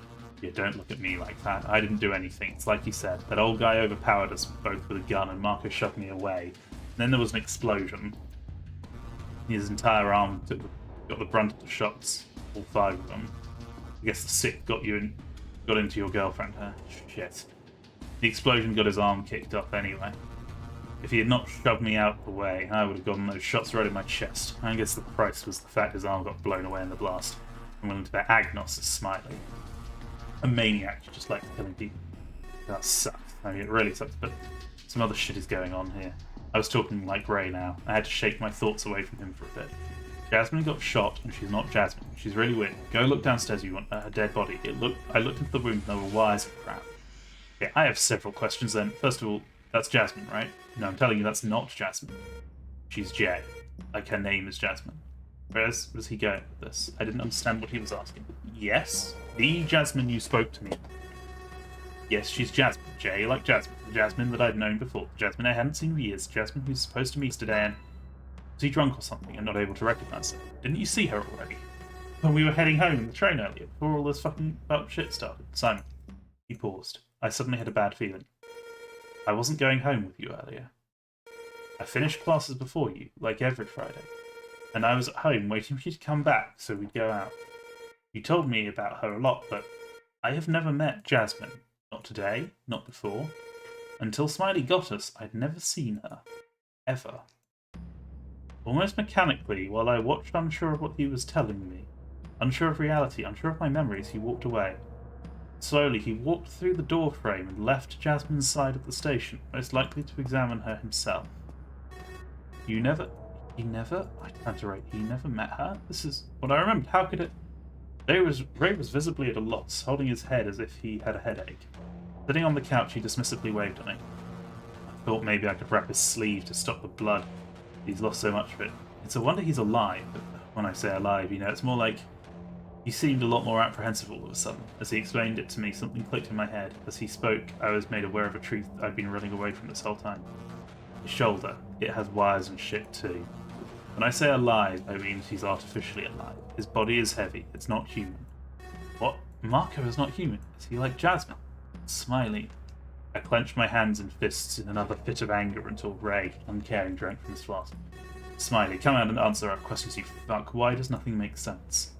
Yeah, don't look at me like that. I didn't do anything. It's like he said. That old guy overpowered us both with a gun and Marco shoved me away. And then there was an explosion. His entire arm got the brunt of the shots. All 5 of them. I guess the sick got into your girlfriend, huh? Shit. The explosion got his arm kicked off anyway. If he had not shoved me out the way, I would have gotten those shots right in my chest. I guess the price was the fact his arm got blown away in the blast. I'm willing to bet Agnos is smiling. A maniac who just likes killing people. That sucks. I mean, it really sucks, but some other shit is going on here. I was talking like Ray now. I had to shake my thoughts away from him for a bit. Jasmine got shot, and she's not Jasmine. She's really weird. Go look downstairs if you want her dead body. I looked into the room, and there were wires and crap. Okay, I have several questions then. First of all, that's Jasmine, right? No, I'm telling you that's not Jasmine. She's Jay. Like, her name is Jasmine. Where does he go with this? I didn't understand what he was asking. Yes, the Jasmine you spoke to me. Yes, she's Jasmine. Jay, like Jasmine. The Jasmine that I'd known before. The Jasmine I hadn't seen for years. Jasmine who's supposed to meet today, and was he drunk or something and not able to recognize her? Didn't you see her already? When we were heading home in the train earlier, before all this fucking shit started. Simon. He paused. I suddenly had a bad feeling. I wasn't going home with you earlier. I finished classes before you, like every Friday. And I was at home waiting for you to come back so we'd go out. You told me about her a lot, but I have never met Jasmine. Not today, not before. Until Smiley got us, I'd never seen her. Ever. Almost mechanically, while I watched unsure of what he was telling me, unsure of reality, unsure of my memories, he walked away. Slowly, he walked through the door frame and left Jasmine's side of the station, most likely to examine her himself. He never met her? This is what I remembered. How could it? Ray was visibly at a loss, holding his head as if he had a headache. Sitting on the couch, he dismissively waved on it. I thought maybe I could wrap his sleeve to stop the blood. He's lost so much of it. It's a wonder he's alive, but when I say alive, it's more like he seemed a lot more apprehensive all of a sudden. As he explained it to me, something clicked in my head. As he spoke, I was made aware of a truth I'd been running away from this whole time. His shoulder, it has wires and shit too. When I say alive, I mean he's artificially alive. His body is heavy, it's not human. What? Marco is not human. Is he like Jasmine? Smiley. I clenched my hands and fists in another fit of anger until Ray, uncaring, drank from his flask. Smiley, come out and answer our questions, you fuck. Why does nothing make sense?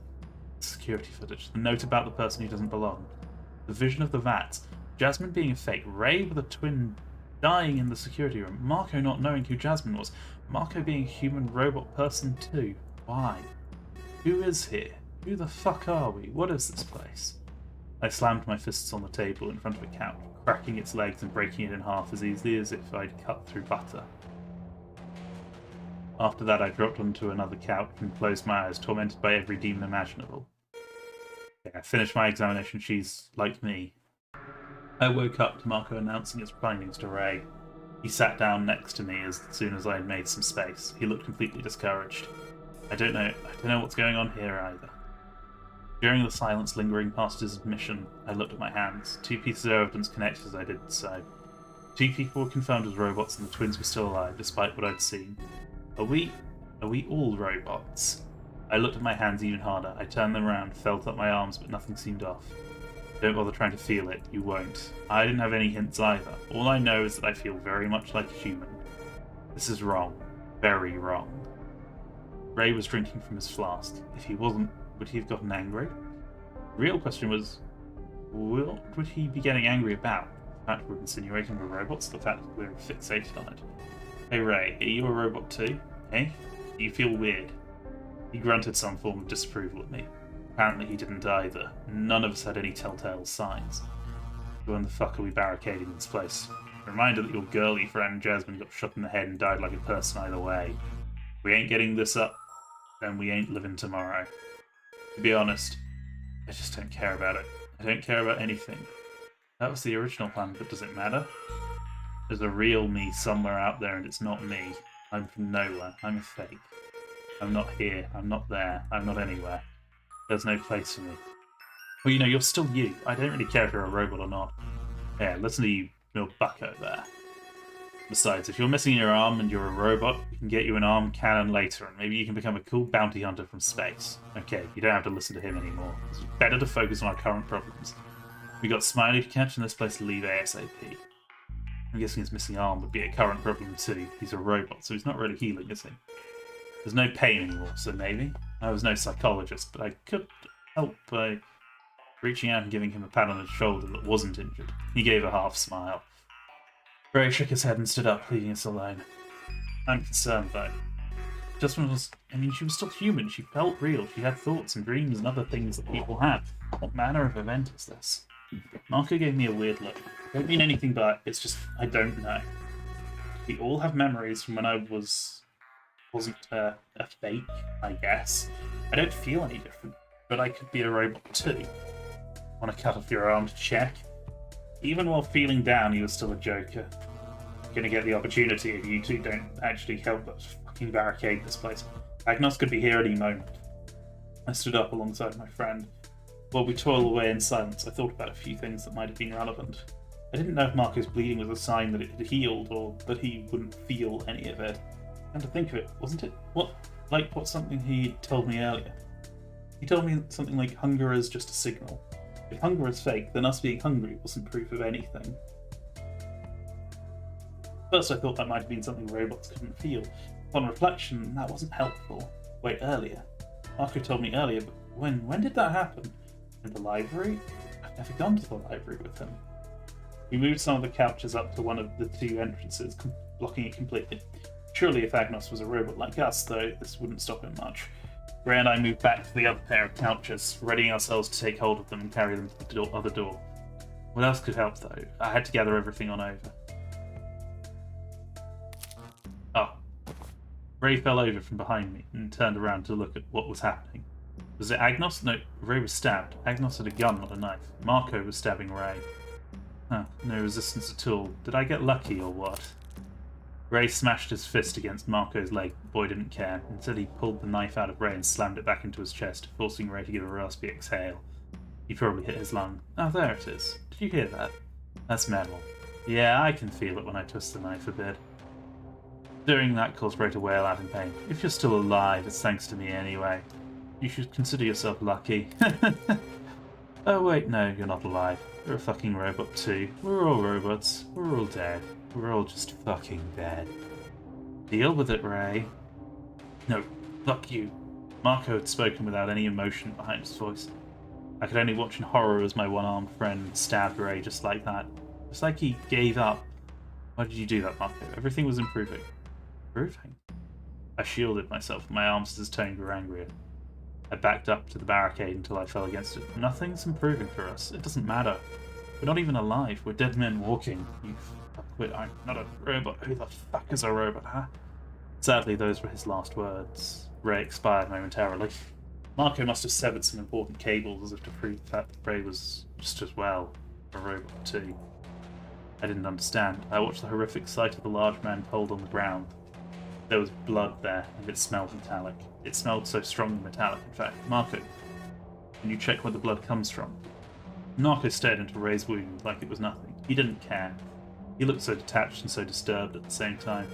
The security footage, the note about the person who doesn't belong, the vision of the vats, Jasmine being a fake, Ray with a twin dying in the security room, Marco not knowing who Jasmine was, Marco being a human robot person too. Why? Who is here? Who the fuck are we? What is this place? I slammed my fists on the table in front of a couch, cracking its legs and breaking it in half as easily as if I'd cut through butter. After that, I dropped onto another couch and closed my eyes, tormented by every demon imaginable. I finished my examination. She's like me. I woke up to Marco announcing his findings to Ray. He sat down next to me as soon as I had made some space. He looked completely discouraged. I don't know what's going on here either. During the silence lingering past his admission, I looked at my hands. 2 pieces of evidence connected as I did so. 2 people were confirmed as robots and the twins were still alive, despite what I'd seen. Are we all robots? I looked at my hands even harder. I turned them around, felt up my arms, but nothing seemed off. Don't bother trying to feel it, you won't. I didn't have any hints either. All I know is that I feel very much like a human. This is wrong. Very wrong. Ray was drinking from his flask. If he wasn't, would he have gotten angry? The real question was, what would he be getting angry about? The fact we're insinuating we're robots? The fact that we're fixated on it? Hey Ray, are you a robot too? Eh? You feel weird. He grunted some form of disapproval at me. Apparently he didn't either. None of us had any telltale signs. When the fuck are we barricading this place? A reminder that your girly friend Jasmine got shot in the head and died like a person either way. If we ain't getting this up, then we ain't living tomorrow. To be honest, I just don't care about it. I don't care about anything. That was the original plan, but does it matter? There's a real me somewhere out there and it's not me. I'm from nowhere. I'm a fake. I'm not here. I'm not there. I'm not anywhere. There's no place for me. Well, you're still you. I don't really care if you're a robot or not. Yeah, listen to you, little bucko there. Besides, if you're missing your arm and you're a robot, we can get you an arm cannon later, and maybe you can become a cool bounty hunter from space. Okay, you don't have to listen to him anymore. It's better to focus on our current problems. We got Smiley to catch, and this place to leave ASAP. I'm guessing his missing arm would be a current problem too. He's a robot, so he's not really healing, is he? There's no pain anymore, so maybe? I was no psychologist, but I could help by reaching out and giving him a pat on his shoulder that wasn't injured. He gave a half smile. Ray shook his head and stood up, leaving us alone. I'm concerned, though. Justin was... I mean, she was still human. She felt real. She had thoughts and dreams and other things that people have. What manner of event is this? Marco gave me a weird look. I don't mean anything, but it's just... I don't know. We all have memories from when I wasn't a fake, I guess. I don't feel any different, but I could be a robot too. Want to cut off your arm to check? Even while feeling down, he was still a joker. Gonna get the opportunity if you two don't actually help but fucking barricade this place. Agnos could be here any moment. I stood up alongside my friend. While we toiled away in silence, I thought about a few things that might have been relevant. I didn't know if Marco's bleeding was a sign that it had healed, or that he wouldn't feel any of it. And to think of it, wasn't it? What's something he told me earlier? He told me something like hunger is just a signal. If hunger is fake, then us being hungry wasn't proof of anything. First I thought that might have been something robots couldn't feel. Upon reflection, that wasn't helpful. Wait, earlier? Marco told me earlier, but when did that happen? In the library? I've never gone to the library with him. We moved some of the couches up to one of the two entrances, blocking it completely. Surely if Agnos was a robot like us, though, this wouldn't stop him much. Ray and I moved back to the other pair of couches, readying ourselves to take hold of them and carry them to the other door. What else could help, though? I had to gather everything on over. Oh. Ray fell over from behind me and turned around to look at what was happening. Was it Agnos? No, Ray was stabbed. Agnos had a gun, not a knife. Marco was stabbing Ray. Huh, no resistance at all. Did I get lucky or what? Ray smashed his fist against Marco's leg. The boy didn't care. Instead, he pulled the knife out of Ray and slammed it back into his chest, forcing Ray to give a raspy exhale. He probably hit his lung. Oh, there it is. Did you hear that? That's metal. Yeah, I can feel it when I twist the knife a bit. Doing that caused Ray to wail out in pain. If you're still alive, it's thanks to me anyway. You should consider yourself lucky. Oh wait, no, you're not alive. You're a fucking robot too. We're all robots. We're all dead. We're all just fucking dead. Deal with it, Ray. No, fuck you. Marco had spoken without any emotion behind his voice. I could only watch in horror as my one-armed friend stabbed Ray just like that. It's like he gave up. Why did you do that, Marco? Everything was improving. Improving? I shielded myself with my arms as his tone grew angrier. I backed up to the barricade until I fell against it. Nothing's improving for us. It doesn't matter. We're not even alive. We're dead men walking. You fuckwit. I'm not a robot. Who the fuck is a robot, huh? Sadly, those were his last words. Ray expired momentarily. Marco must have severed some important cables as if to prove that Ray was just as well a robot too. I didn't understand. I watched the horrific sight of the large man pulled on the ground. There was blood there, and it smelled metallic. It smelled so strongly metallic, in fact. Marco, can you check where the blood comes from? Marco stared into Ray's wound like it was nothing. He didn't care. He looked so detached and so disturbed at the same time.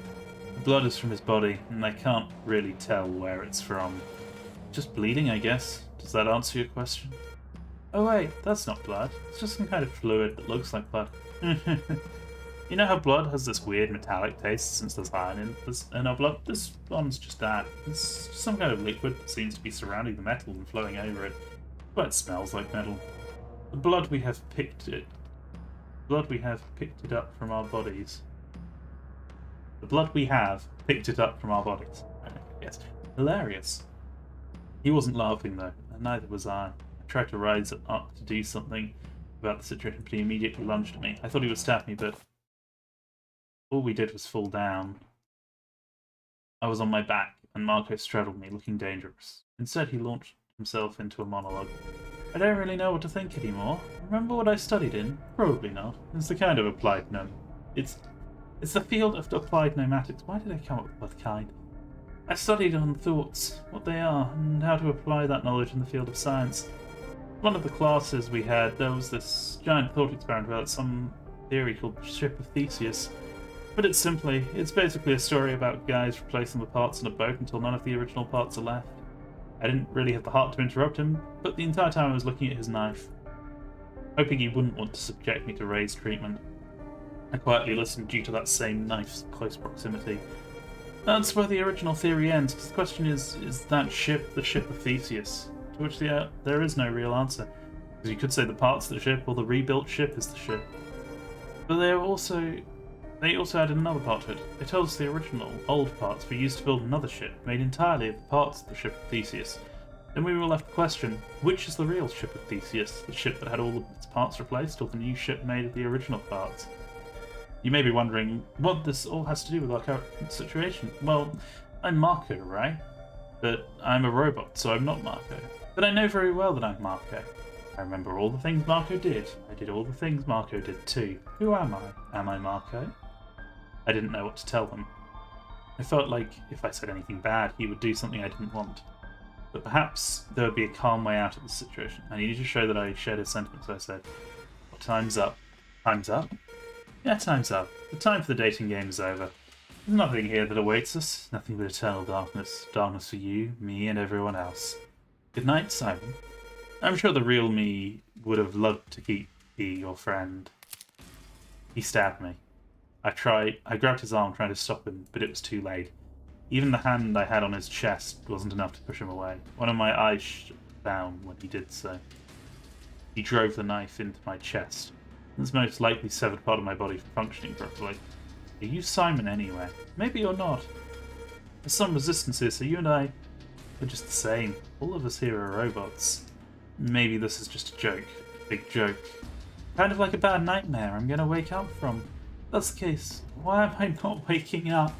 The blood is from his body, and I can't really tell where it's from. Just bleeding, I guess. Does that answer your question? Oh wait, that's not blood. It's just some kind of fluid that looks like blood. You know how blood has this weird metallic taste since there's iron in our blood? This one's just that. It's just some kind of liquid that seems to be surrounding the metal and flowing over it. But it smells like metal. The blood we have picked it up from our bodies. The blood we have picked it up from our bodies. Yes. Hilarious. He wasn't laughing though, and neither was I. I tried to rise up to do something about the situation, but he immediately lunged at me. I thought he would stab me, but all we did was fall down. I was on my back, and Marco straddled me, looking dangerous. Instead, he launched himself into a monologue. I don't really know what to think anymore. Remember what I studied in? Probably not. It's the kind of applied It's the field of applied pneumatics. Why did I come up with that kind? I studied on thoughts, what they are, and how to apply that knowledge in the field of science. One of the classes we had, there was this giant thought experiment about some theory called the Ship of Theseus. But it's basically a story about guys replacing the parts in a boat until none of the original parts are left. I didn't really have the heart to interrupt him, but the entire time I was looking at his knife, hoping he wouldn't want to subject me to Ray's treatment. I quietly listened due to that same knife's close proximity. That's where the original theory ends. The question is that ship the Ship of Theseus? To which there is no real answer. Because you could say the parts of the ship or the rebuilt ship is the ship. But there are also They also added another part to it. They told us the original, old parts were used to build another ship, made entirely of the parts of the ship of Theseus. Then we were left to question, which is the real ship of Theseus? The ship that had all of its parts replaced, or the new ship made of the original parts? You may be wondering what this all has to do with our current situation. Well, I'm Marco, right? But I'm a robot, so I'm not Marco. But I know very well that I'm Marco. I remember all the things Marco did. I did all the things Marco did too. Who am I? Am I Marco? I didn't know what to tell them. I felt like if I said anything bad, he would do something I didn't want. But perhaps there would be a calm way out of the situation. I needed to show that I shared his sentiments, so I said, well, time's up. Time's up? Yeah, time's up. The time for the dating game is over. There's nothing here that awaits us. Nothing but eternal darkness. Darkness for you, me, and everyone else. Good night, Simon. I'm sure the real me would have loved to be your friend. He stabbed me. I grabbed his arm trying to stop him, but it was too late. Even the hand I had on his chest wasn't enough to push him away. One of my eyes shut down when he did so. He drove the knife into my chest. This most likely severed part of my body from functioning properly. Are you Simon anyway? Maybe you're not. There's some resistance here, so you and I are just the same. All of us here are robots. Maybe this is just a joke. A big joke. Kind of like a bad nightmare I'm gonna wake up from. If that's the case, why am I not waking up?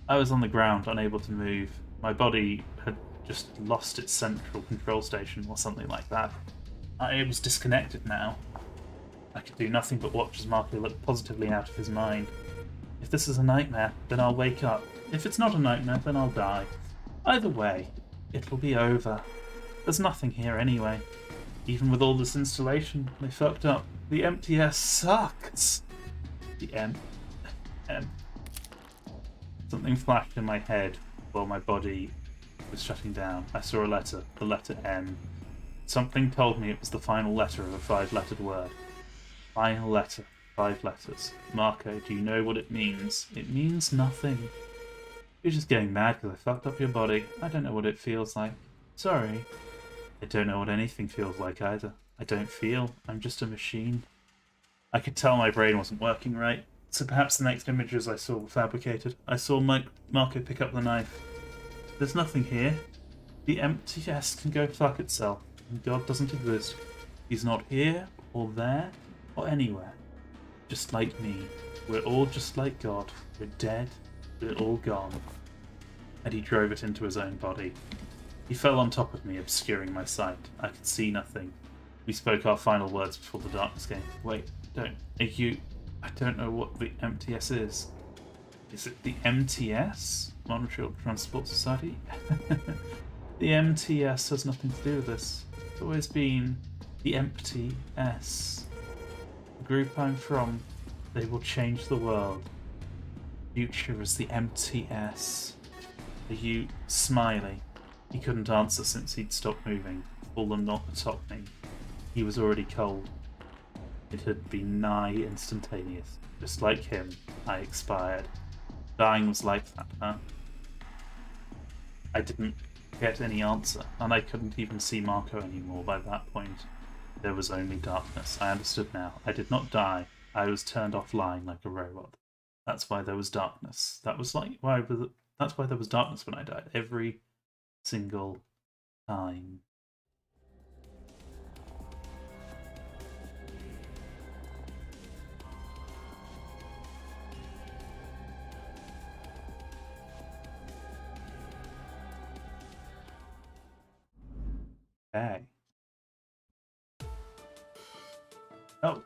I was on the ground, unable to move. My body had just lost its central control station or something like that. I was disconnected now. I could do nothing but watch as Marco looked positively out of his mind. If this is a nightmare, then I'll wake up. If it's not a nightmare, then I'll die. Either way, it'll be over. There's nothing here anyway. Even with all this installation, they fucked up. The MTS sucks. The Something flashed in my head while my body was shutting down. I saw a letter, the letter M. Something told me it was the final letter of a 5-lettered word. Final letter, 5 letters. Marco, do you know what it means? It means nothing. You're just getting mad because I fucked up your body. I don't know what it feels like. Sorry. I don't know what anything feels like either. I don't feel. I'm just a machine. I could tell my brain wasn't working right, so perhaps the next images I saw were fabricated. I saw Marco pick up the knife. There's nothing here. The MTS can go fuck itself. And God doesn't exist. He's not here, or there, or anywhere. Just like me. We're all just like God. We're dead. We're all gone. And he drove it into his own body. He fell on top of me, obscuring my sight. I could see nothing. We spoke our final words before the darkness came. Wait, I don't know what the MTS is. Is it the MTS? Montreal Transport Society? The MTS has nothing to do with this. It's always been the Empty S. The group I'm from, they will change the world. Future is the MTS. Are you Smiley? He couldn't answer since he'd stopped moving, fallen not atop me. He was already cold. It had been nigh instantaneous. Just like him, I expired. Dying was like that, huh? I didn't get any answer, and I couldn't even see Marco anymore by that point. There was only darkness. I understood now. I did not die. I was turned offline like a robot. That's why there was darkness. That's why there was darkness when I died. Every single time. Hey. Oh.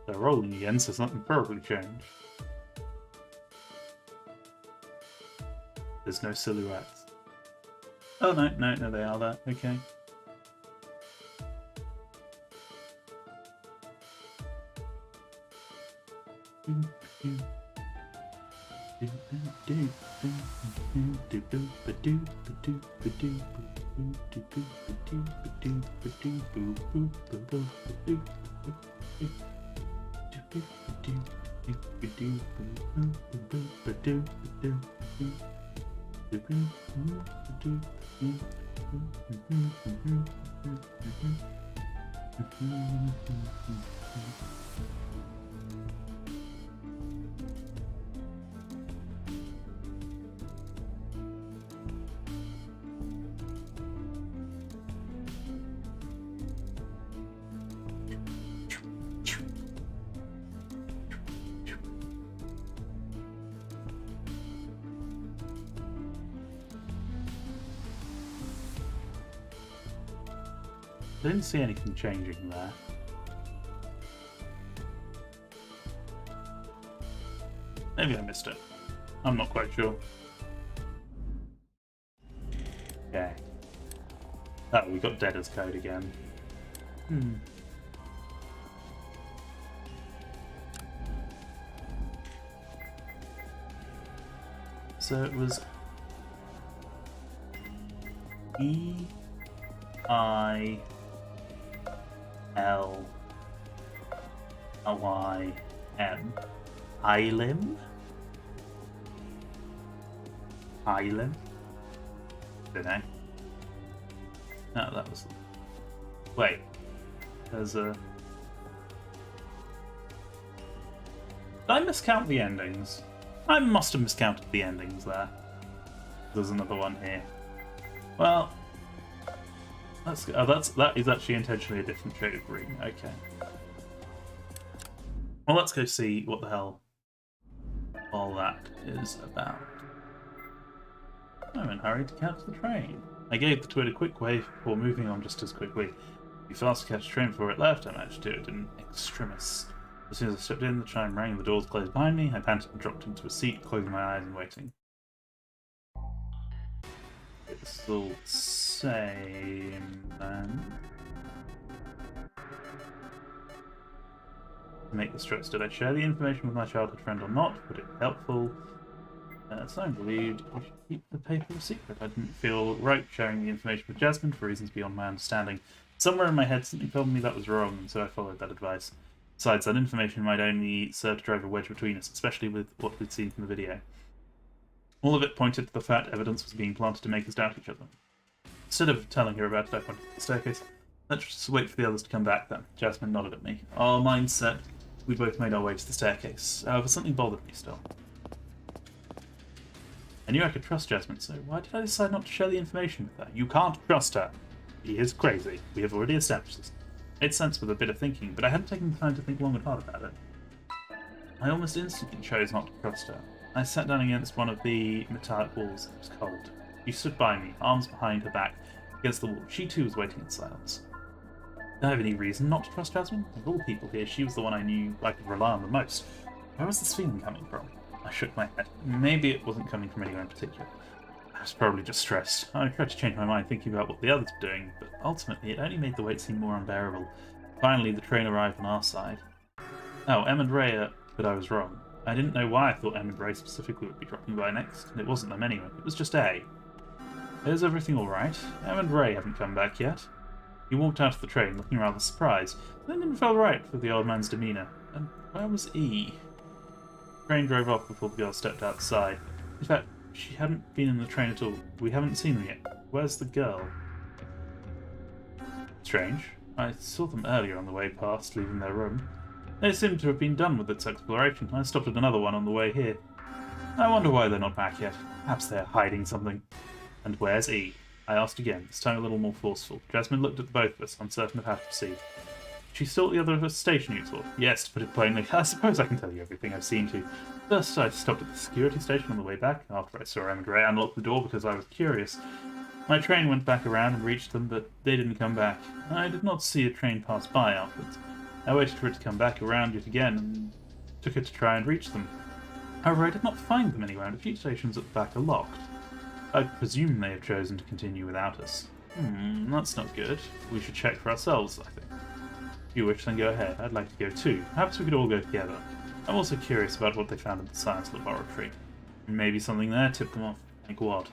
They're rolling again, so something probably changed. There's no silhouettes. Oh, no, they are there. Okay. I didn't see anything changing there. Maybe I missed it. I'm not quite sure. Okay. Oh, we got Deader's code again. So it was E-I-L-Y-M. Ilim? Ilim? Don't know. No, that was... Wait. There's a... Did I miscount the endings? I must have miscounted the endings there. There's another one here. Well... Let's go. Oh, that is actually intentionally a different shade of green. Okay. Well, let's go see what the hell all that is about. I'm in a hurry to catch the train. I gave the twid a quick wave before moving on just as quickly. Be fast to catch a train before it left. I managed to do it in extremis. As soon as I stepped in, the chime rang and the doors closed behind me. I panted and dropped into a seat, closing my eyes and waiting. It's all the same then. To make this choice, did I share the information with my childhood friend or not? Would it be helpful? So I believed we should keep the paper a secret. I didn't feel right sharing the information with Jasmine for reasons beyond my understanding. Somewhere in my head something told me that was wrong, and so I followed that advice. Besides, that information might only serve to drive a wedge between us, especially with what we'd seen from the video. All of it pointed to the fact evidence was being planted to make us doubt each other. Instead of telling her about it, I pointed to the staircase. Let's just wait for the others to come back then. Jasmine nodded at me. Our minds set, we both made our way to the staircase. However, something bothered me still. I knew I could trust Jasmine, so why did I decide not to share the information with her? You can't trust her. She is crazy. We have already established this. It made sense with a bit of thinking, but I hadn't taken the time to think long and hard about it. I almost instantly chose not to trust her. I sat down against one of the metallic walls. It was cold. She stood by me, arms behind her back, against the wall. She too was waiting in silence. Did I have any reason not to trust Jasmine? Of all people here, she was the one I knew I could rely on the most. Where was this feeling coming from? I shook my head. Maybe it wasn't coming from anywhere in particular. I was probably just stressed. I tried to change my mind thinking about what the others were doing, but ultimately it only made the wait seem more unbearable. Finally, the train arrived on our side. Oh, Em and Ray, but I was wrong. I didn't know why I thought Em and Ray specifically would be dropping by next, and it wasn't them anyway. It was just A. Is everything alright? Em and Ray haven't come back yet. He walked out of the train, looking rather surprised. Then didn't feel right with the old man's demeanour. And where was E? The train drove off before the girl stepped outside. In fact, she hadn't been in the train at all. We haven't seen them yet. Where's the girl? Strange. I saw them earlier on the way past, leaving their room. They seem to have been done with its exploration. I stopped at another one on the way here. I wonder why they're not back yet. Perhaps they're hiding something. And where's E? I asked again, this time a little more forceful. Jasmine looked at the both of us, uncertain of how to proceed. She's still at the other station, you thought? Yes, to put it plainly. I suppose I can tell you everything I've seen to. First, I stopped at the security station on the way back, after I saw Em and Ray. I unlocked the door because I was curious. My train went back around and reached them, but they didn't come back. I did not see a train pass by afterwards. I waited for it to come back around yet again, and took it to try and reach them. However, I did not find them anywhere, and a few stations at the back are locked. I presume they have chosen to continue without us. That's not good. We should check for ourselves, I think. If you wish, then go ahead. I'd like to go too. Perhaps we could all go together. I'm also curious about what they found in the science laboratory. Maybe something there tipped them off. Like what?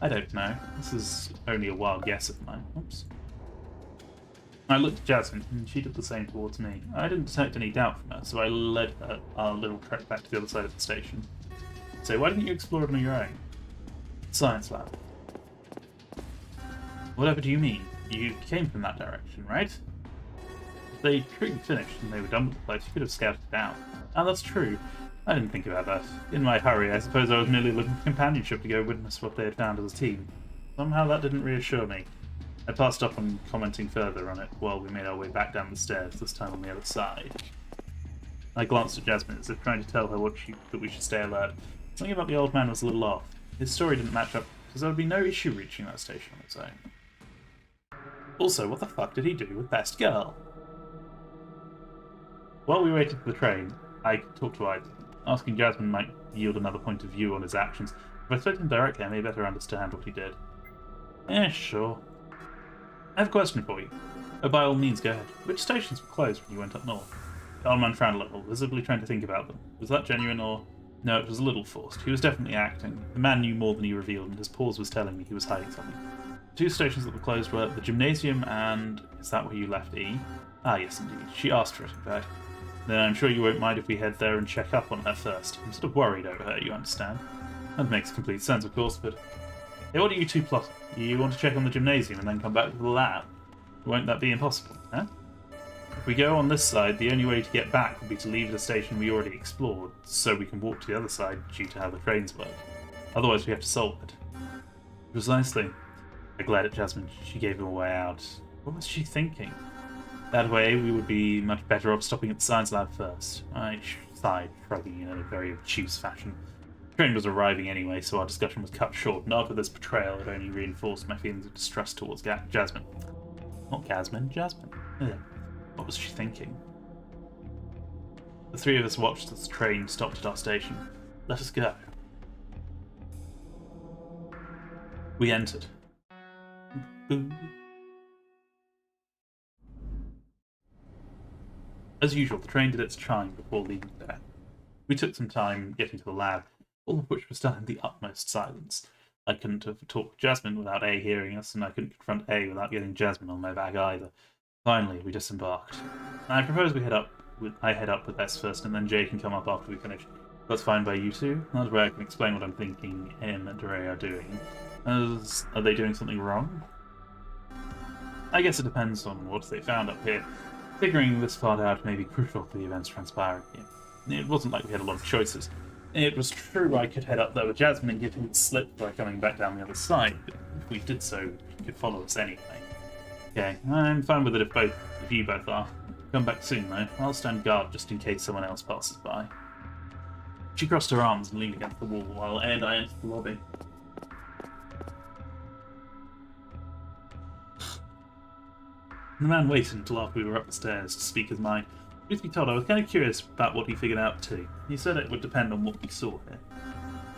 I don't know. This is only a wild guess of mine. Oops. I looked at Jasmine, and she did the same towards me. I didn't detect any doubt from her, so I led her our little trek back to the other side of the station. So why didn't you explore it on your own? Science lab. Whatever do you mean? You came from that direction, right? If they truly finished and they were done with the place, you could have scouted it out. Ah, that's true. I didn't think about that. In my hurry, I suppose I was merely looking for companionship to go witness what they had found as a team. Somehow that didn't reassure me. I passed up on commenting further on it while we made our way back down the stairs, this time on the other side. I glanced at Jasmine as if trying to tell her that we should stay alert. Something about the old man was a little off. His story didn't match up, because there would be no issue reaching that station on its own. Also, what the fuck did he do with Best Girl? While we waited for the train, I talked to Ida. Asking Jasmine might yield another point of view on his actions. If I spoke to him directly, I may better understand what he did. Sure. I have a question for you. Oh, by all means, go ahead. Which stations were closed when you went up north? The old man frowned a little, visibly trying to think about them. Was that genuine or... No, it was a little forced. He was definitely acting. The man knew more than he revealed, and his pause was telling me he was hiding something. The two stations that were closed were the gymnasium and... Is that where you left E? Ah, yes, indeed. She asked for it, in fact. Then I'm sure you won't mind if we head there and check up on her first. I'm sort of worried over her, you understand? That makes complete sense, of course, but... Hey, what are you two plotting? You want to check on the gymnasium and then come back to the lab? Won't that be impossible, huh? If we go on this side, the only way to get back would be to leave at a station we already explored, so we can walk to the other side due to how the trains work. Otherwise we have to solve it. Precisely. I glared at Jasmine. She gave him a way out. What was she thinking? That way we would be much better off stopping at the science lab first. I sighed, shrugging in a very obtuse fashion. The train was arriving anyway, so our discussion was cut short, and after this betrayal it only reinforced my feelings of distrust towards Jasmine. Not Jasmine, Jasmine. Ugh. What was she thinking? The three of us watched as the train stopped at our station. Let us go. We entered. Boo. As usual, the train did its chime before leaving there. We took some time getting to the lab, all of which was done in the utmost silence. I couldn't have talked with Jasmine without A hearing us, and I couldn't confront A without getting Jasmine on my back either. Finally, we disembarked. I propose we head up with S first, and then J can come up after we finish. That's fine by you two. That's where I can explain what I'm thinking him and Dre are doing. Are they doing something wrong? I guess it depends on what they found up here. Figuring this part out may be crucial for the events transpiring here. It wasn't like we had a lot of choices. It was true I could head up there with Jasmine and give him the slip by coming back down the other side, but if we did so, he could follow us anyway. Okay, I'm fine with it if you both are. Come back soon though. I'll stand guard just in case someone else passes by. She crossed her arms and leaned against the wall while Ed and I entered the lobby. The man waited until after we were up the stairs to speak his mind. Truth be told, I was kind of curious about what he figured out too. He said it would depend on what we saw here.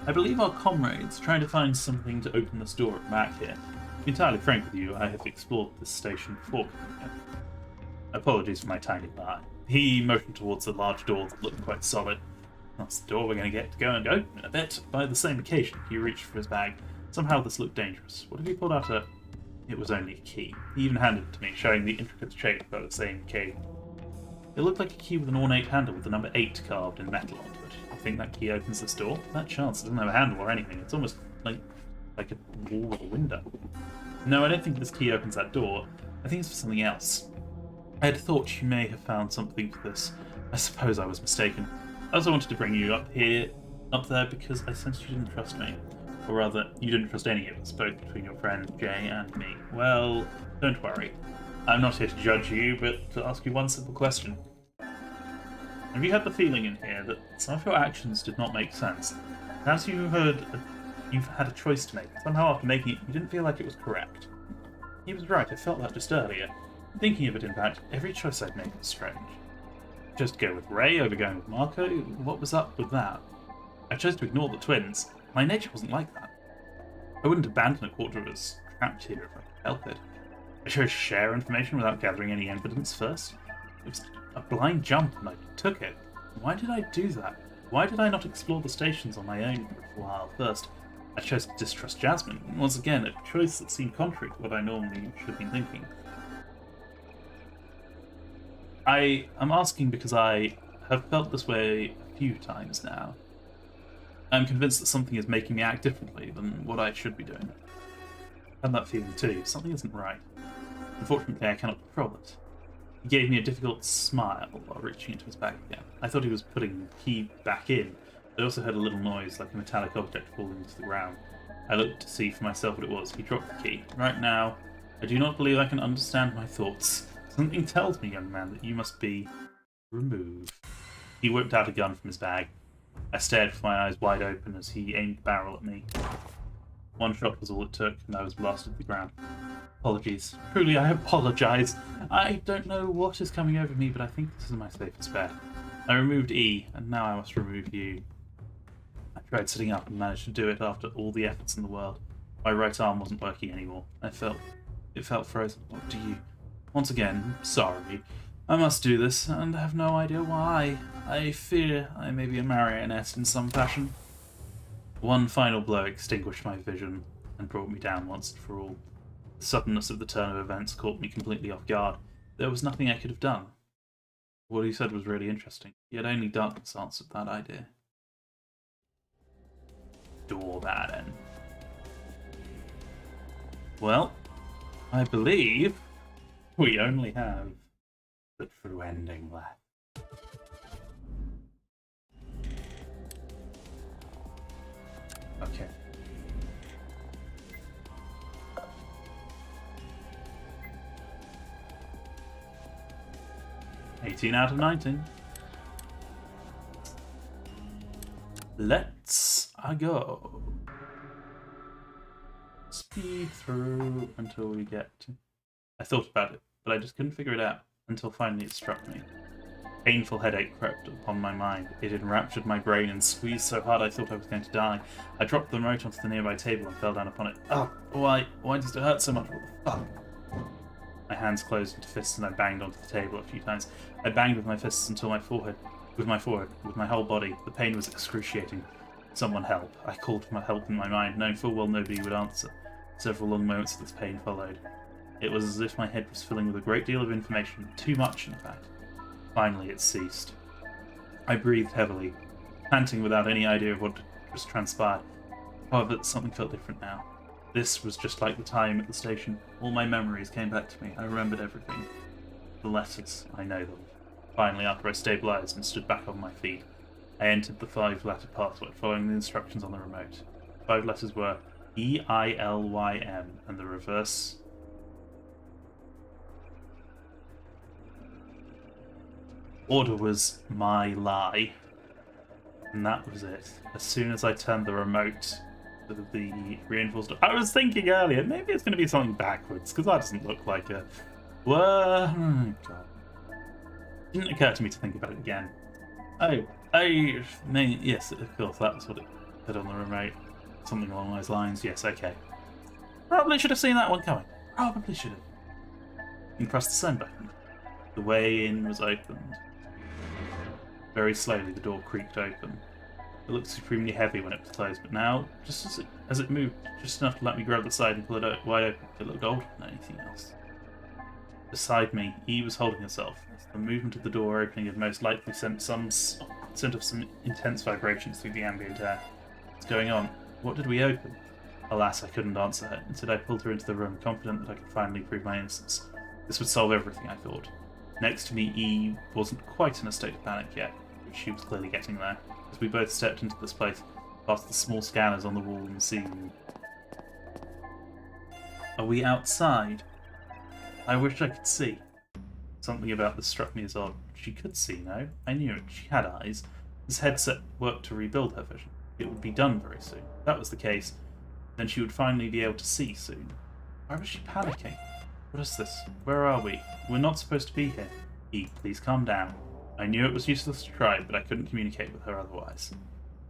I believe our comrades are trying to find something to open this door at the back here. To be entirely frank with you, I have explored this station before coming here. Apologies for my tiny lie. He motioned towards the large door that looked quite solid. That's the door we're going to get to go and open in a bit. By the same occasion, he reached for his bag. Somehow this looked dangerous. What if he pulled out a... It was only a key. He even handed it to me, showing the intricate shape of the same key. It looked like a key with an ornate handle with the number 8 carved in metal onto it. I think that key opens this door. That chance, it doesn't have a handle or anything. It's almost like a wall or a window. No, I don't think this key opens that door. I think it's for something else. I had thought you may have found something for this. I suppose I was mistaken. I also wanted to bring you up there because I sensed you didn't trust me. Or rather, you didn't trust any of us, both between your friend Jay and me. Well, don't worry. I'm not here to judge you, but to ask you one simple question. Have you had the feeling in here that some of your actions did not make sense? Perhaps you've had a choice to make. Somehow after making it, you didn't feel like it was correct. He was right, I felt that just earlier. Thinking of it, in fact, every choice I'd made was strange. Just go with Ray over going with Marco? What was up with that? I chose to ignore the twins. My nature wasn't like that. I wouldn't abandon a quarter of us trapped here if I could help it. I chose to share information without gathering any evidence first. It was a blind jump and I took it. Why did I do that? Why did I not explore the stations on my own for a while first? I chose to distrust Jasmine. Once again, a choice that seemed contrary to what I normally should have been thinking. I am asking because I have felt this way a few times now. I'm convinced that something is making me act differently than what I should be doing. I had that feeling too. Something isn't right. Unfortunately, I cannot control it. He gave me a difficult smile while reaching into his bag again. I thought he was putting the key back in, but I also heard a little noise like a metallic object falling to the ground. I looked to see for myself what it was. He dropped the key. Right now, I do not believe I can understand my thoughts. Something tells me, young man, that you must be removed. He whipped out a gun from his bag. I stared with my eyes wide open as he aimed the barrel at me. One shot was all it took, and I was blasted to the ground. Apologies. Truly, I apologize. I don't know what is coming over me, but I think this is my safest bet. I removed E, and now I must remove you. I tried sitting up and managed to do it after all the efforts in the world. My right arm wasn't working anymore. It felt frozen. What do you... Once again, sorry. I must do this, and I have no idea why. I fear I may be a marionette in some fashion. One final blow extinguished my vision and brought me down once and for all. The suddenness of the turn of events caught me completely off guard. There was nothing I could have done. What he said was really interesting, yet only darkness answered that idea. Door that in. Well, I believe we only have the true ending left. Okay. $18 out of 19. Let's go. Speed through until we get to... I thought about it, but I just couldn't figure it out until finally it struck me. Painful headache crept upon my mind. It enraptured my brain and squeezed so hard I thought I was going to die. I dropped the remote onto the nearby table and fell down upon it. Oh, why does it hurt so much? What the fuck? My hands closed into fists and I banged onto the table a few times. I banged with my fists until with my whole body. The pain was excruciating. Someone help. I called for help in my mind, knowing full well nobody would answer. Several long moments of this pain followed. It was as if my head was filling with a great deal of information, too much in fact. Finally it ceased. I breathed heavily, panting without any idea of what just transpired. However, something felt different now. This was just like the time at the station. All my memories came back to me. I remembered everything. The letters, I know them. Finally, after I stabilized and stood back on my feet, I entered the 5-letter password, following the instructions on the remote. 5 letters were EILYM, and the reverse... order was my lie. And that was it. As soon as I turned the remote to the reinforced... I was thinking earlier, maybe it's going to be something backwards, because that doesn't look like a... Well, oh God. It didn't occur to me to think about it again. Yes, of course, that was what it said on the remote. Something along those lines. Yes, okay. Probably should have seen that one coming. Probably should have. And pressed the send button. The way in was opened. Very slowly, the door creaked open. It looked supremely heavy when it was closed, but now, just as it moved, just enough to let me grab the side and pull it wide open, it looked older than anything else. Beside me, E was holding herself. The movement of the door opening had most likely sent some intense vibrations through the ambient air. What's going on? What did we open? Alas, I couldn't answer her. Instead, I pulled her into the room, confident that I could finally prove my innocence. This would solve everything, I thought. Next to me, E wasn't quite in a state of panic yet, but she was clearly getting there. As we both stepped into this place, past the small scanners on the wall and the ceiling. Are we outside? I wish I could see. Something about this struck me as odd. She could see, no? I knew it. She had eyes. This headset worked to rebuild her vision. It would be done very soon. If that was the case, then she would finally be able to see soon. Why was she panicking? What is this? Where are we? We're not supposed to be here. E, please calm down. I knew it was useless to try, but I couldn't communicate with her otherwise.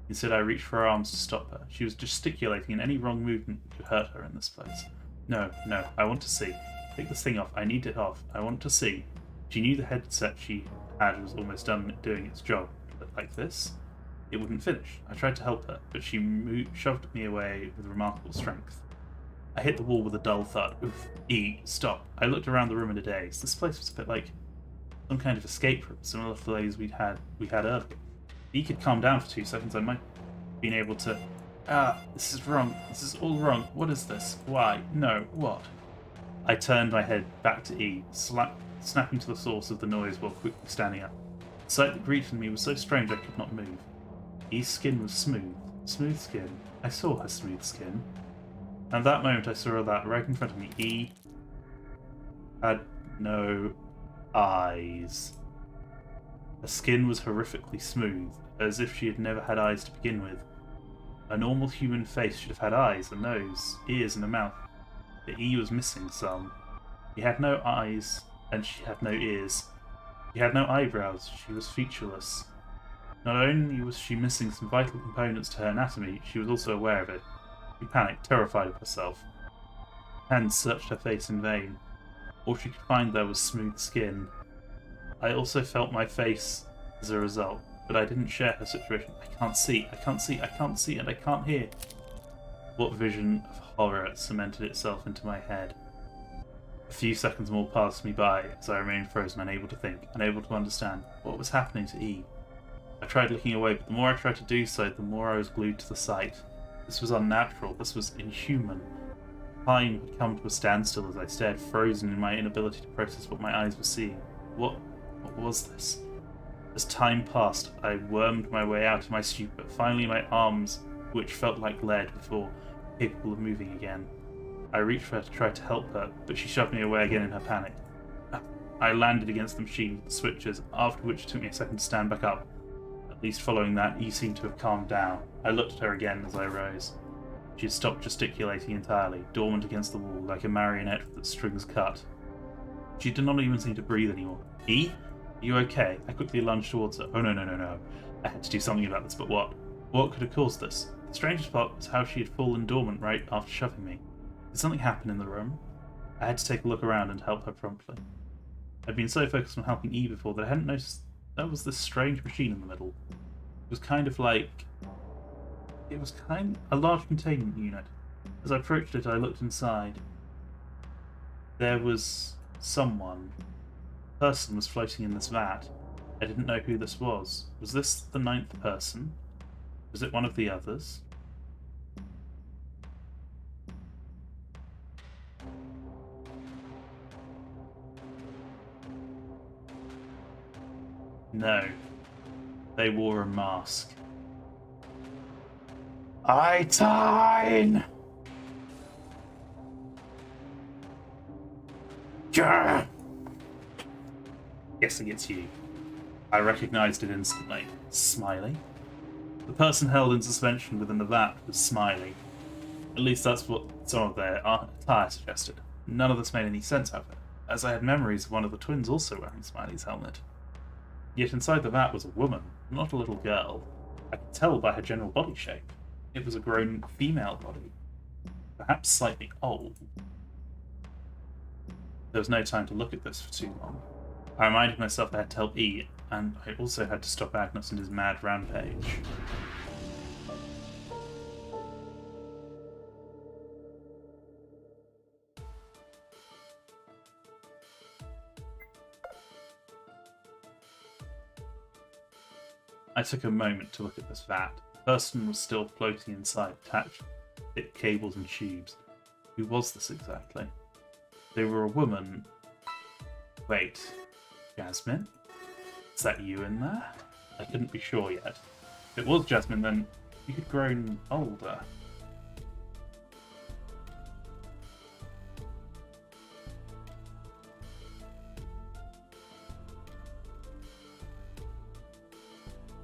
Instead, I reached for her arms to stop her. She was gesticulating, and any wrong movement could hurt her in this place. No, I want to see. Take this thing off. I need it off. I want to see. She knew the headset she had was almost done doing its job, but like this, it wouldn't finish. I tried to help her, but she shoved me away with remarkable strength. I hit the wall with a dull thud. Oof. E, stop. I looked around the room in a daze. This place was a bit like some kind of escape room, similar to those we had earlier. E could calm down for 2 seconds. I might have been able to... this is wrong. This is all wrong. What is this? Why? No. What? I turned my head back to E, snapping to the source of the noise while quickly standing up. The sight that greeted me was so strange I could not move. E's skin was smooth. Smooth skin. I saw her smooth skin. And at that moment I saw that right in front of me. E had no eyes. Her skin was horrifically smooth, as if she had never had eyes to begin with. A normal human face should have had eyes, a nose, ears, and a mouth. But E was missing some. She had no eyes, and she had no ears. She had no eyebrows, she was featureless. Not only was she missing some vital components to her anatomy, she was also aware of it. She panicked, terrified of herself. Hands searched her face in vain. All she could find there was smooth skin. I also felt my face as a result, but I didn't share her situation. I can't see, and I can't hear. What vision of horror cemented itself into my head? A few seconds more passed me by as I remained frozen, unable to think, unable to understand what was happening to E. I tried looking away, but the more I tried to do so, the more I was glued to the sight. This was unnatural, this was inhuman. Time had come to a standstill as I stared, frozen in my inability to process what my eyes were seeing. What was this? As time passed, I wormed my way out of my stupor. Finally, my arms, which felt like lead before, were capable of moving again. I reached for her to try to help her, but she shoved me away again in her panic. I landed against the machine with the switches, after which it took me a second to stand back up. At least following that, E seemed to have calmed down. I looked at her again as I rose. She had stopped gesticulating entirely, dormant against the wall like a marionette with its strings cut. She did not even seem to breathe anymore. E? Are you okay? I quickly lunged towards her. Oh no. I had to do something about this, but what? What could have caused this? The strangest part was how she had fallen dormant right after shoving me. Did something happen in the room? I had to take a look around and help her promptly. I'd been so focused on helping E before that I hadn't noticed there was this strange machine in the middle. It was kind of a large containment unit. As I approached it, I looked inside. There was someone. A person was floating in this vat. I didn't know who this was. Was this the 9th person? Was it one of the others? No. They wore a mask. Eitine! Guessing it's you. I recognized it instantly. Smiley? The person held in suspension within the vat was Smiley. At least that's what some of their attire suggested. None of this made any sense, however, as I had memories of one of the twins also wearing Smiley's helmet. Yet inside the vat was a woman, not a little girl. I could tell by her general body shape. It was a grown female body. Perhaps slightly old. There was no time to look at this for too long. I reminded myself I had to help E, and I also had to stop Agnes and his mad rampage. I took a moment to look at this vat. The person was still floating inside, attached to thick cables and tubes. Who was this exactly? They were a woman. Wait, Jasmine? Is that you in there? I couldn't be sure yet. If it was Jasmine, then you had grown older.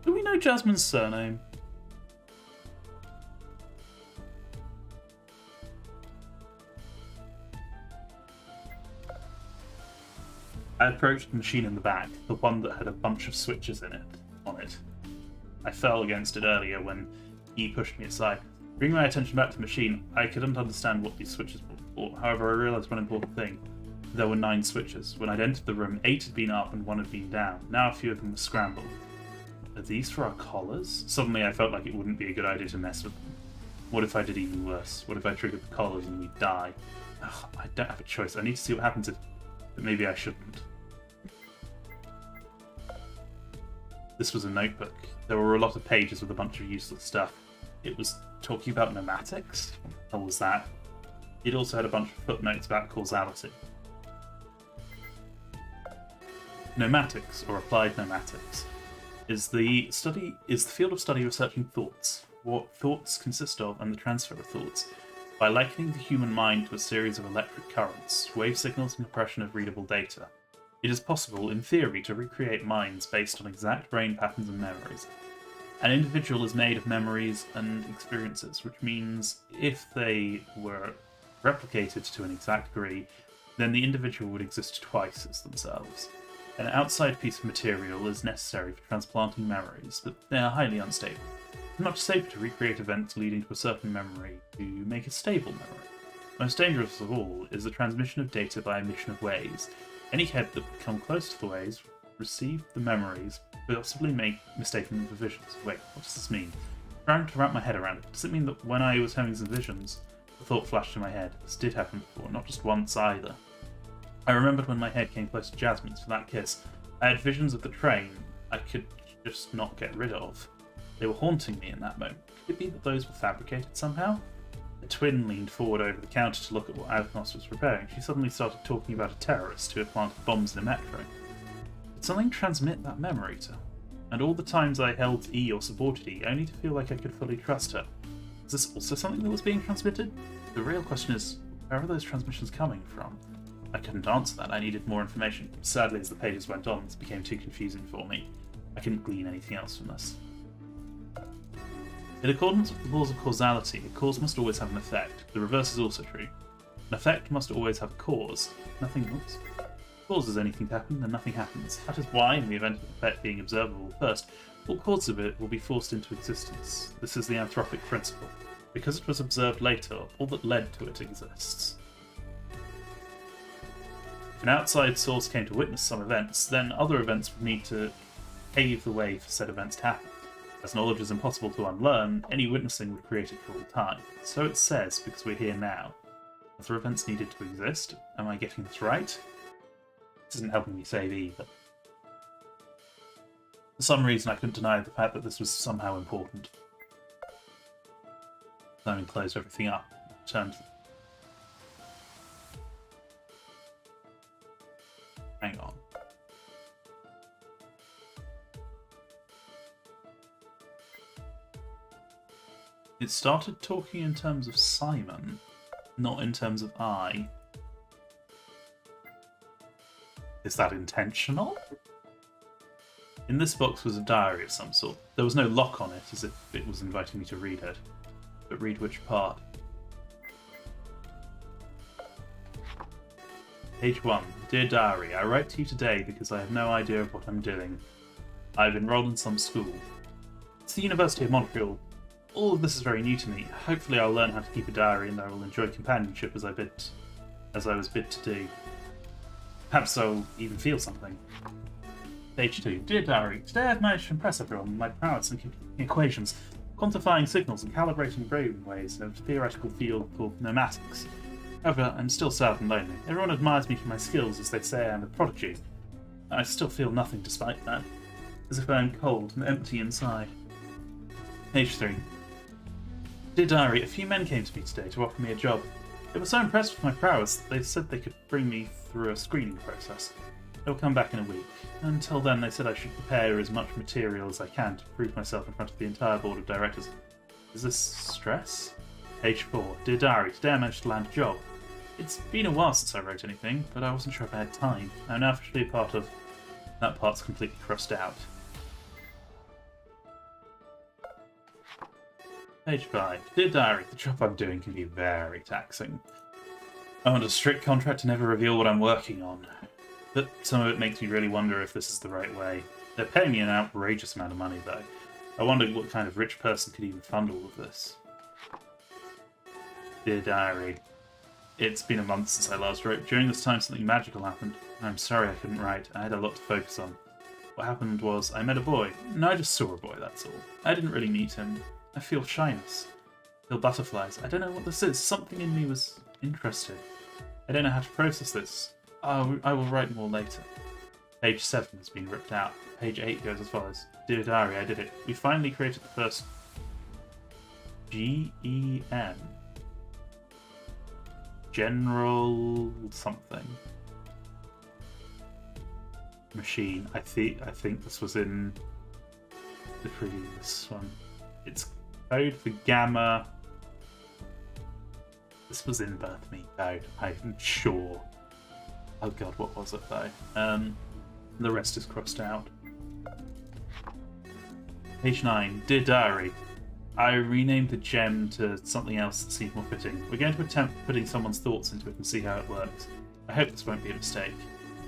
Do we know Jasmine's surname? I approached the machine in the back, the one that had a bunch of switches on it. I fell against it earlier when E pushed me aside. Bringing my attention back to the machine, I couldn't understand what these switches were for. However, I realised one important thing. There were 9 switches. When I'd entered the room, 8 had been up and 1 had been down. Now a few of them were scrambled. Are these for our collars? Suddenly I felt like it wouldn't be a good idea to mess with them. What if I did even worse? What if I triggered the collars and we'd die? Ugh, I don't have a choice. I need to see what happens but maybe I shouldn't. This was a notebook. There were a lot of pages with a bunch of useless stuff. It was talking about pneumatics? What the hell was that? It also had a bunch of footnotes about causality. Pneumatics, or applied pneumatics, is the field of study researching thoughts, what thoughts consist of, and the transfer of thoughts, by likening the human mind to a series of electric currents, wave signals, and compression of readable data. It is possible, in theory, to recreate minds based on exact brain patterns and memories. An individual is made of memories and experiences, which means if they were replicated to an exact degree, then the individual would exist twice as themselves. An outside piece of material is necessary for transplanting memories, but they are highly unstable. It's much safer to recreate events leading to a certain memory to make a stable memory. Most dangerous of all is the transmission of data by emission of waves. Any head that would come close to the waves receive the memories, possibly make mistaken them for visions. Wait, what does this mean? I'm trying to wrap my head around it. Does it mean that when I was having some visions, the thought flashed in my head? This did happen before, not just once either. I remembered when my head came close to Jasmine's for that kiss. I had visions of the train I could just not get rid of. They were haunting me in that moment. Could it be that those were fabricated somehow? The twin leaned forward over the counter to look at what Knox was preparing. She suddenly started talking about a terrorist who had planted bombs in a metro. Did something transmit that memory to her? And all the times I held E or supported E, only to feel like I could fully trust her. Was this also something that was being transmitted? The real question is, where are those transmissions coming from? I couldn't answer that. I needed more information. Sadly, as the pages went on, this became too confusing for me. I couldn't glean anything else from this. In accordance with the laws of causality, a cause must always have an effect. The reverse is also true. An effect must always have a cause. Nothing else. Causes anything to happen, then nothing happens. That is why, in the event of an effect being observable first, all causes of it will be forced into existence. This is the anthropic principle. Because it was observed later, all that led to it exists. If an outside source came to witness some events, then other events would need to pave the way for said events to happen. As knowledge is impossible to unlearn, any witnessing would create it for all time. So it says, because we're here now. Other events needed to exist? Am I getting this right? This isn't helping me save either. For some reason I couldn't deny the fact that this was somehow important. Having closed everything up, turned. Hang on. It started talking in terms of Simon, not in terms of I. Is that intentional? In this box was a diary of some sort. There was no lock on it, as if it was inviting me to read it. But read which part? Page 1. Dear Diary, I write to you today because I have no idea of what I'm doing. I've enrolled in some school. It's the University of Montreal. All of this is very new to me. Hopefully I'll learn how to keep a diary and I will enjoy companionship as I was bid to do. Perhaps I'll even feel something. Page 2. Dear Diary, today I've managed to impress everyone with my prowess in computing equations, quantifying signals and calibrating brainwaves in a theoretical field called pneumatics. However, I'm still sad and lonely. Everyone admires me for my skills as they say I'm a prodigy. I still feel nothing despite that, as if I am cold and empty inside. Page 3. Dear Diary, a few men came to me today to offer me a job. They were so impressed with my prowess that they said they could bring me through a screening process. They'll come back in a week. Until then, they said I should prepare as much material as I can to prove myself in front of the entire board of directors. Is this stress? Page 4. Dear Diary, today I managed to land a job. It's been a while since I wrote anything, but I wasn't sure if I had time. I'm now officially a part of... That part's completely crossed out. Page 5. Dear Diary, the job I'm doing can be very taxing. I'm under a strict contract to never reveal what I'm working on. But some of it makes me really wonder if this is the right way. They're paying me an outrageous amount of money, though. I wonder what kind of rich person could even fund all of this. Dear Diary, it's been a month since I last wrote. During this time, something magical happened. I'm sorry I couldn't write. I had a lot to focus on. What happened was I met a boy. No, I just saw a boy, that's all. I didn't really meet him. I feel shyness. I feel butterflies. I don't know what this is. Something in me was interested. I don't know how to process this. I will write more later. Page 7 has been ripped out. Page 8 goes as follows. Dear Diary, I did it. We finally created the first GEM. General something. Machine. I think this was in the previous one. It's code for gamma. This was in Birth Me Code, I'm sure. Oh god, what was it though? The rest is crossed out. Page 9. Dear Diary, I renamed the gem to something else that seemed more fitting. We're going to attempt putting someone's thoughts into it and see how it works. I hope this won't be a mistake.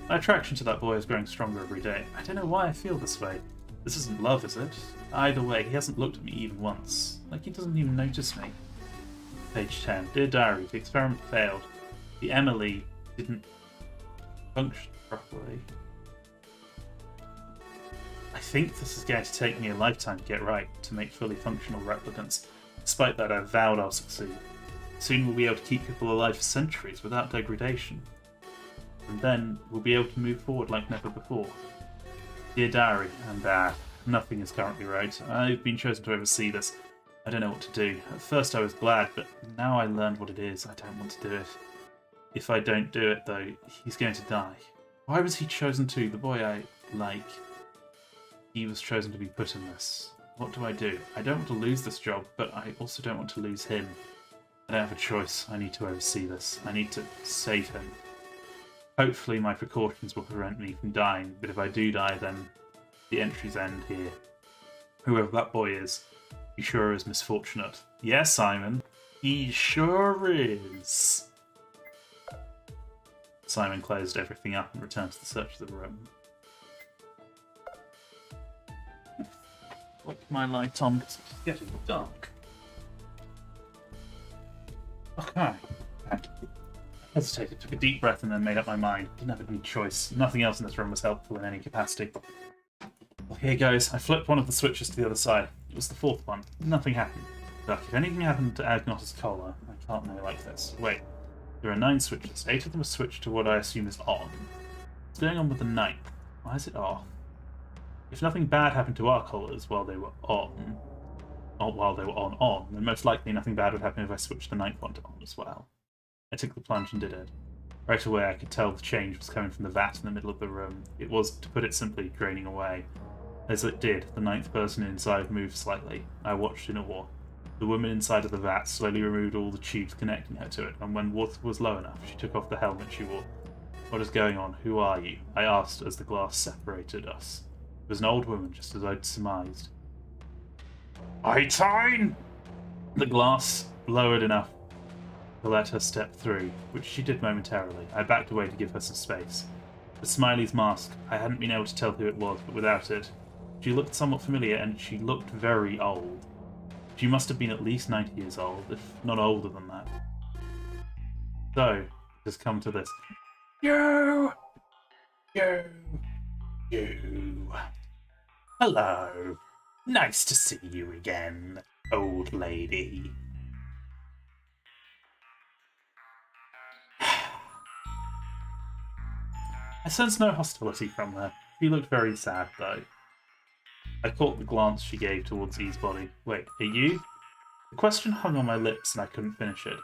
My attraction to that boy is growing stronger every day. I don't know why I feel this way. This isn't love, is it? Either way, he hasn't looked at me even once. Like he doesn't even notice me. Page 10. Dear Diary, the experiment failed. The Emily didn't function properly. I think this is going to take me a lifetime to get right, to make fully functional replicants. Despite that, I vowed I'll succeed. Soon we'll be able to keep people alive for centuries without degradation. And then we'll be able to move forward like never before. Dear Diary, I'm bad. Nothing is currently right. I've been chosen to oversee this. I don't know what to do. At first I was glad, but now I learned what it is. I don't want to do it. If I don't do it, though, he's going to die. Why was he chosen to? The boy I like. He was chosen to be put in this. What do? I don't want to lose this job, but I also don't want to lose him. I don't have a choice. I need to oversee this. I need to save him. Hopefully my precautions will prevent me from dying, but if I do die, then the entries end here. Whoever that boy is, he sure is misfortunate. Yes, Simon, he sure is. Simon closed everything up and returned to the search of the room. Flick my light on because it's getting dark. Okay. I hesitated, took a deep breath, and then made up my mind. Didn't have any choice. Nothing else in this room was helpful in any capacity. Well, here goes. I flipped one of the switches to the other side. It was the fourth one. Nothing happened. But if anything happened to Agnos's collar, I can't know like this. Wait. There are 9 switches. 8 of them are switched to what I assume is on. What's going on with the 9th? Why is it off? If nothing bad happened to our collars while they were on, then most likely nothing bad would happen if I switched the 9th one to on as well. I took the plunge and did it. Right away I could tell the change was coming from the vat in the middle of the room. It was, to put it simply, draining away. As it did, the 9th person inside moved slightly. I watched in awe. The woman inside of the vat slowly removed all the tubes connecting her to it, and when water was low enough, she took off the helmet she wore. What is going on? Who are you? I asked as the glass separated us. It was an old woman, just as I'd surmised. 18! The glass lowered enough to let her step through, which she did momentarily. I backed away to give her some space. The Smiley's mask. I hadn't been able to tell who it was, but without it, she looked somewhat familiar, and she looked very old. She must have been at least 90 years old, if not older than that. So, it has come to this. You! Hello. Nice to see you again, old lady. I sensed no hostility from her. She looked very sad, though. I caught the glance she gave towards E's body. Wait, are you? The question hung on my lips and I couldn't finish it.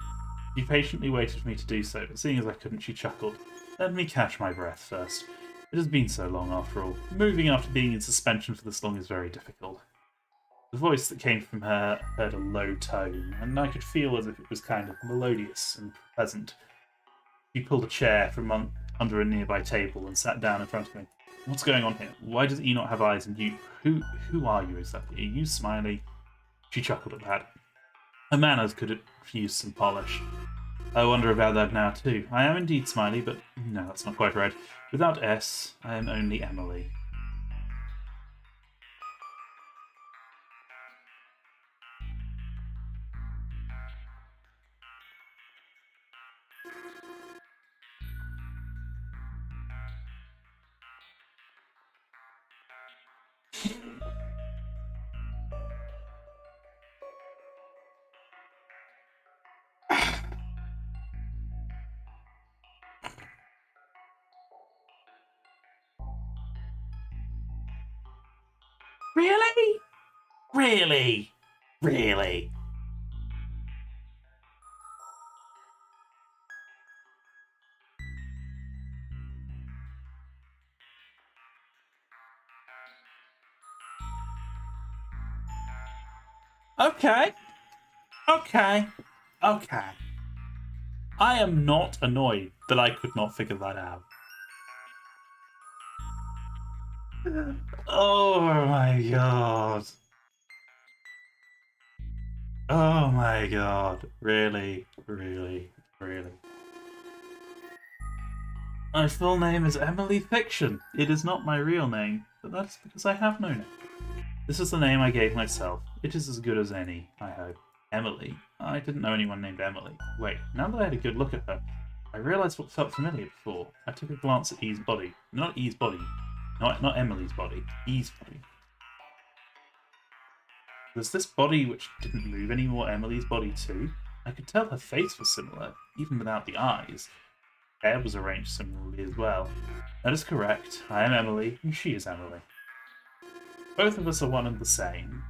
She patiently waited for me to do so, but seeing as I couldn't, she chuckled. Let me catch my breath first. It has been so long, after all. Moving after being in suspension for this long is very difficult. The voice that came from her had a low tone, and I could feel as if it was kind of melodious and pleasant. She pulled a chair from under a nearby table and sat down in front of me. What's going on here? Why does E not have eyes and you? Who are you exactly? Are you Smiley? She chuckled at that. Her manners could have used some polish. I wonder about that now too. I am indeed Smiley, but no, that's not quite right. Without S, I am only Emily. Really? Really? Really? Okay. Okay. Okay. I am not annoyed that I could not figure that out. Oh my god. Oh my god. Really? Really? Really? My full name is Emily Fiction. It is not my real name, but that's because I have no name. This is the name I gave myself. It is as good as any, I hope. Emily? I didn't know anyone named Emily. Wait, now that I had a good look at her, I realised what felt familiar before. I took a glance at E's body. Not E's body. Not Emily's body. E's body. Was this body which didn't move anymore Emily's body too? I could tell her face was similar, even without the eyes. Hair was arranged similarly as well. That is correct. I am Emily, and she is Emily. Both of us are one and the same.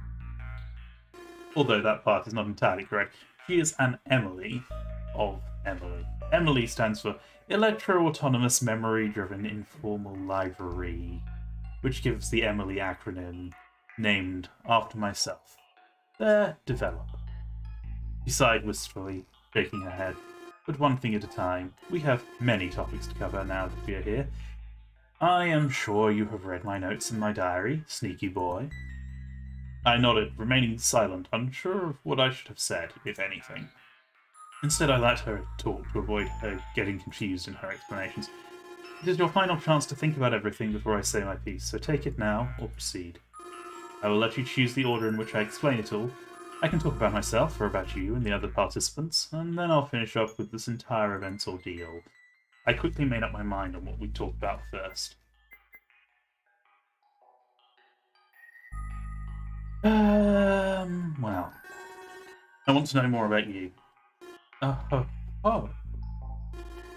Although that part is not entirely correct. She is an Emily of Emily. Emily stands for Electro-Autonomous Memory-Driven Informal Library, which gives the Emily acronym, named after myself, their developer. She sighed wistfully, shaking her head. But one thing at a time. We have many topics to cover now that we are here. I am sure you have read my notes in my diary, sneaky boy. I nodded, remaining silent, unsure of what I should have said, if anything. Instead, I let her talk to avoid her getting confused in her explanations. It is your final chance to think about everything before I say my piece, so take it now or proceed. I will let you choose the order in which I explain it all. I can talk about myself, or about you and the other participants, and then I'll finish up with this entire event's ordeal. I quickly made up my mind on what we'd talk about first. Well, I want to know more about you. Oh.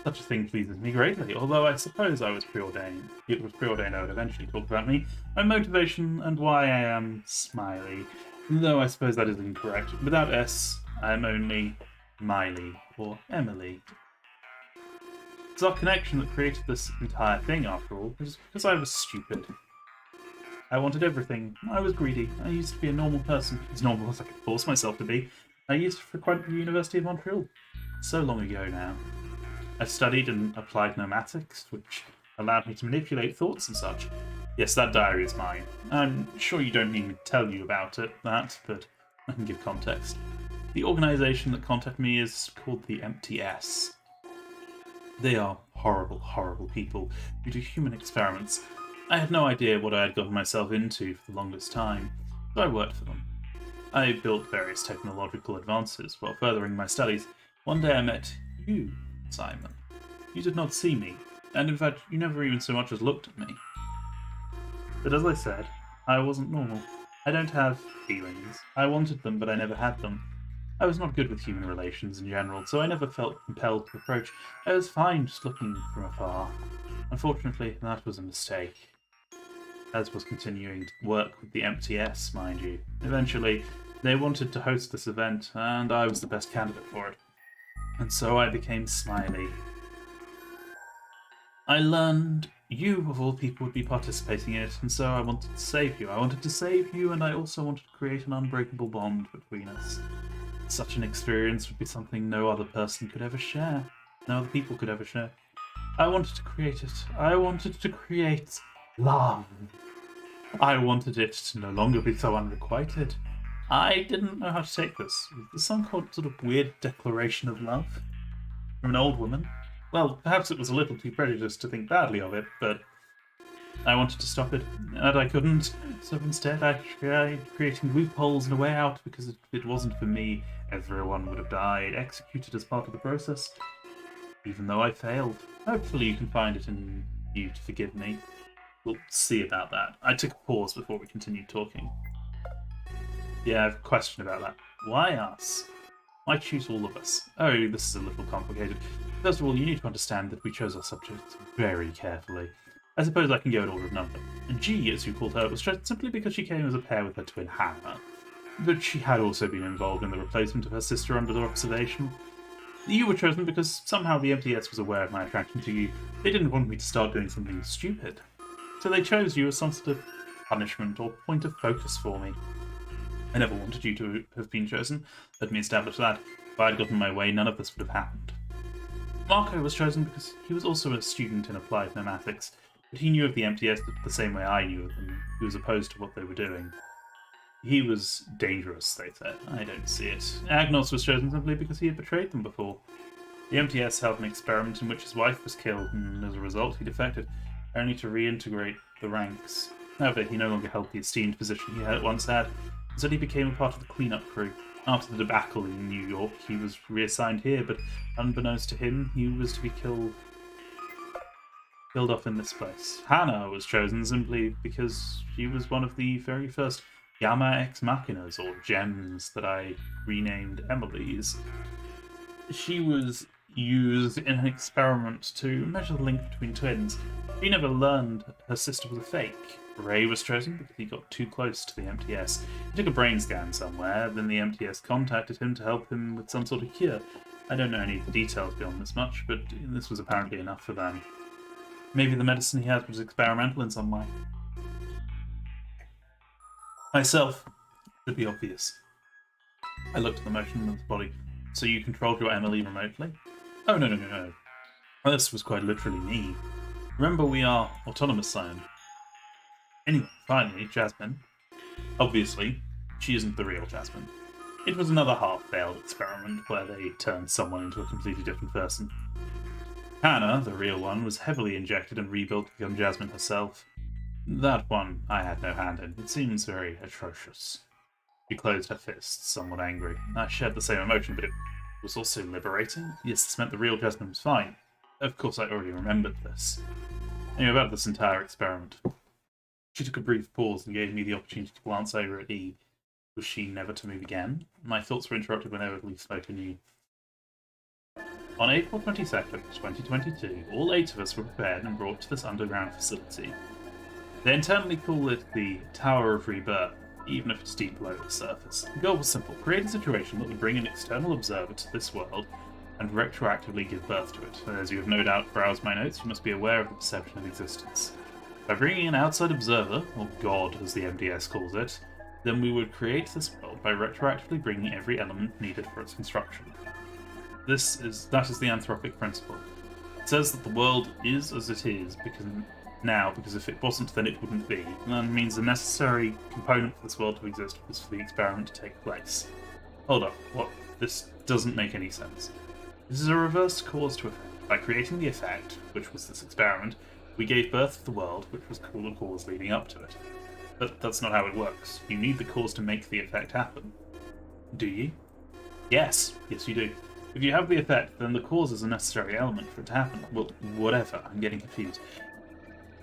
Such a thing pleases me greatly, although I suppose I was preordained. It was preordained I would eventually talk about me, my motivation, and why I am Smiley. Though I suppose that is incorrect. Without S, I am only Miley, or Emily. It's our connection that created this entire thing, after all, because I was stupid. I wanted everything. I was greedy. I used to be a normal person, as normal as I could force myself to be. I used to frequent the University of Montreal. So long ago now. I studied and applied pneumatics, which allowed me to manipulate thoughts and such. Yes, that diary is mine. I'm sure you don't need me to tell you about it, but I can give context. The organisation that contacted me is called the MTS. They are horrible, horrible people who do human experiments. I had no idea what I had gotten myself into for the longest time, so I worked for them. I built various technological advances while furthering my studies. One day I met you, Simon. You did not see me, and in fact, you never even so much as looked at me. But as I said, I wasn't normal. I don't have feelings. I wanted them, but I never had them. I was not good with human relations in general, so I never felt compelled to approach. I was fine just looking from afar. Unfortunately, that was a mistake. As was continuing to work with the MTS, mind you. Eventually, they wanted to host this event, and I was the best candidate for it. And so I became Smiley. I learned you, of all people, would be participating in it, and so I wanted to save you. I wanted to save you, and I also wanted to create an unbreakable bond between us. Such an experience would be something no other person could ever share. No other people could ever share. I wanted to create it. I wanted to create love. I wanted it to no longer be so unrequited. I didn't know how to take this. Was this some sort of weird declaration of love from an old woman? Well, perhaps it was a little too prejudiced to think badly of it, but I wanted to stop it, and I couldn't. So instead, I tried creating loopholes and a way out, because if it wasn't for me, everyone would have died, executed as part of the process. Even though I failed. Hopefully you can find it in you to forgive me. We'll see about that. I took a pause before we continued talking. Yeah, I have a question about that. Why us? Why choose all of us? Oh, this is a little complicated. First of all, you need to understand that we chose our subjects very carefully. I suppose I can go in order of number. G, as you called her, was chosen simply because she came as a pair with her twin Hannah. But she had also been involved in the replacement of her sister under observation. You were chosen because somehow the MTS was aware of my attraction to you. They didn't want me to start doing something stupid. So they chose you as some sort of punishment or point of focus for me. I never wanted you to have been chosen. Let me establish that. If I had gotten my way, none of this would have happened. Marco was chosen because he was also a student in applied pneumatics, but he knew of the MTS the same way I knew of them. He was opposed to what they were doing. He was dangerous, they said. I don't see it. Agnos was chosen simply because he had betrayed them before. The MTS held an experiment in which his wife was killed, and as a result he defected, only to reintegrate the ranks. However, he no longer held the esteemed position he had once had, instead he became a part of the cleanup crew. After the debacle in New York, he was reassigned here, but unbeknownst to him, he was to be killed off in this place. Hannah was chosen simply because she was one of the very first Gamma Ex Machinas, or gems, that I renamed Emily's. She was used in an experiment to measure the link between twins. She never learned her sister was a fake. Ray was chosen because he got too close to the MTS. He took a brain scan somewhere, then the MTS contacted him to help him with some sort of cure. I don't know any of the details beyond this much, but this was apparently enough for them. Maybe the medicine he had was experimental in some way. Myself, should be obvious. I looked at the motion of the body. So you controlled your Emily remotely? Oh, no. This was quite literally me. Remember, we are autonomous, Scion. Anyway, finally, Jasmine. Obviously, she isn't the real Jasmine. It was another half-failed experiment where they turned someone into a completely different person. Hannah, the real one, was heavily injected and rebuilt to become Jasmine herself. That one I had no hand in. It seems very atrocious. She closed her fists, somewhat angry. I shared the same emotion, but it was also liberating. Yes, this meant the real Jasmine was fine. Of course, I already remembered this. Anyway, about this entire experiment. She took a brief pause and gave me the opportunity to glance over at Eve. Was she never to move again? My thoughts were interrupted whenever Lee spoke anew. On April 22nd, 2022, all 8 of us were prepared and brought to this underground facility. They internally call it the Tower of Rebirth, even if it's deep below the surface. The goal was simple: create a situation that would bring an external observer to this world and retroactively give birth to it. As you have no doubt browsed my notes, you must be aware of the perception of existence. By bringing an outside observer, or God as the MDS calls it, then we would create this world by retroactively bringing every element needed for its construction. That is the anthropic principle. It says that the world is as it is because if it wasn't, then it wouldn't be. And that means the necessary component for this world to exist was for the experiment to take place. Hold up, what? This doesn't make any sense. This is a reverse cause to effect. By creating the effect, which was this experiment, we gave birth to the world, which was the cause leading up to it. But that's not how it works. You need the cause to make the effect happen. Do you? Yes you do. If you have the effect, then the cause is a necessary element for it to happen. Well, whatever, I'm getting confused.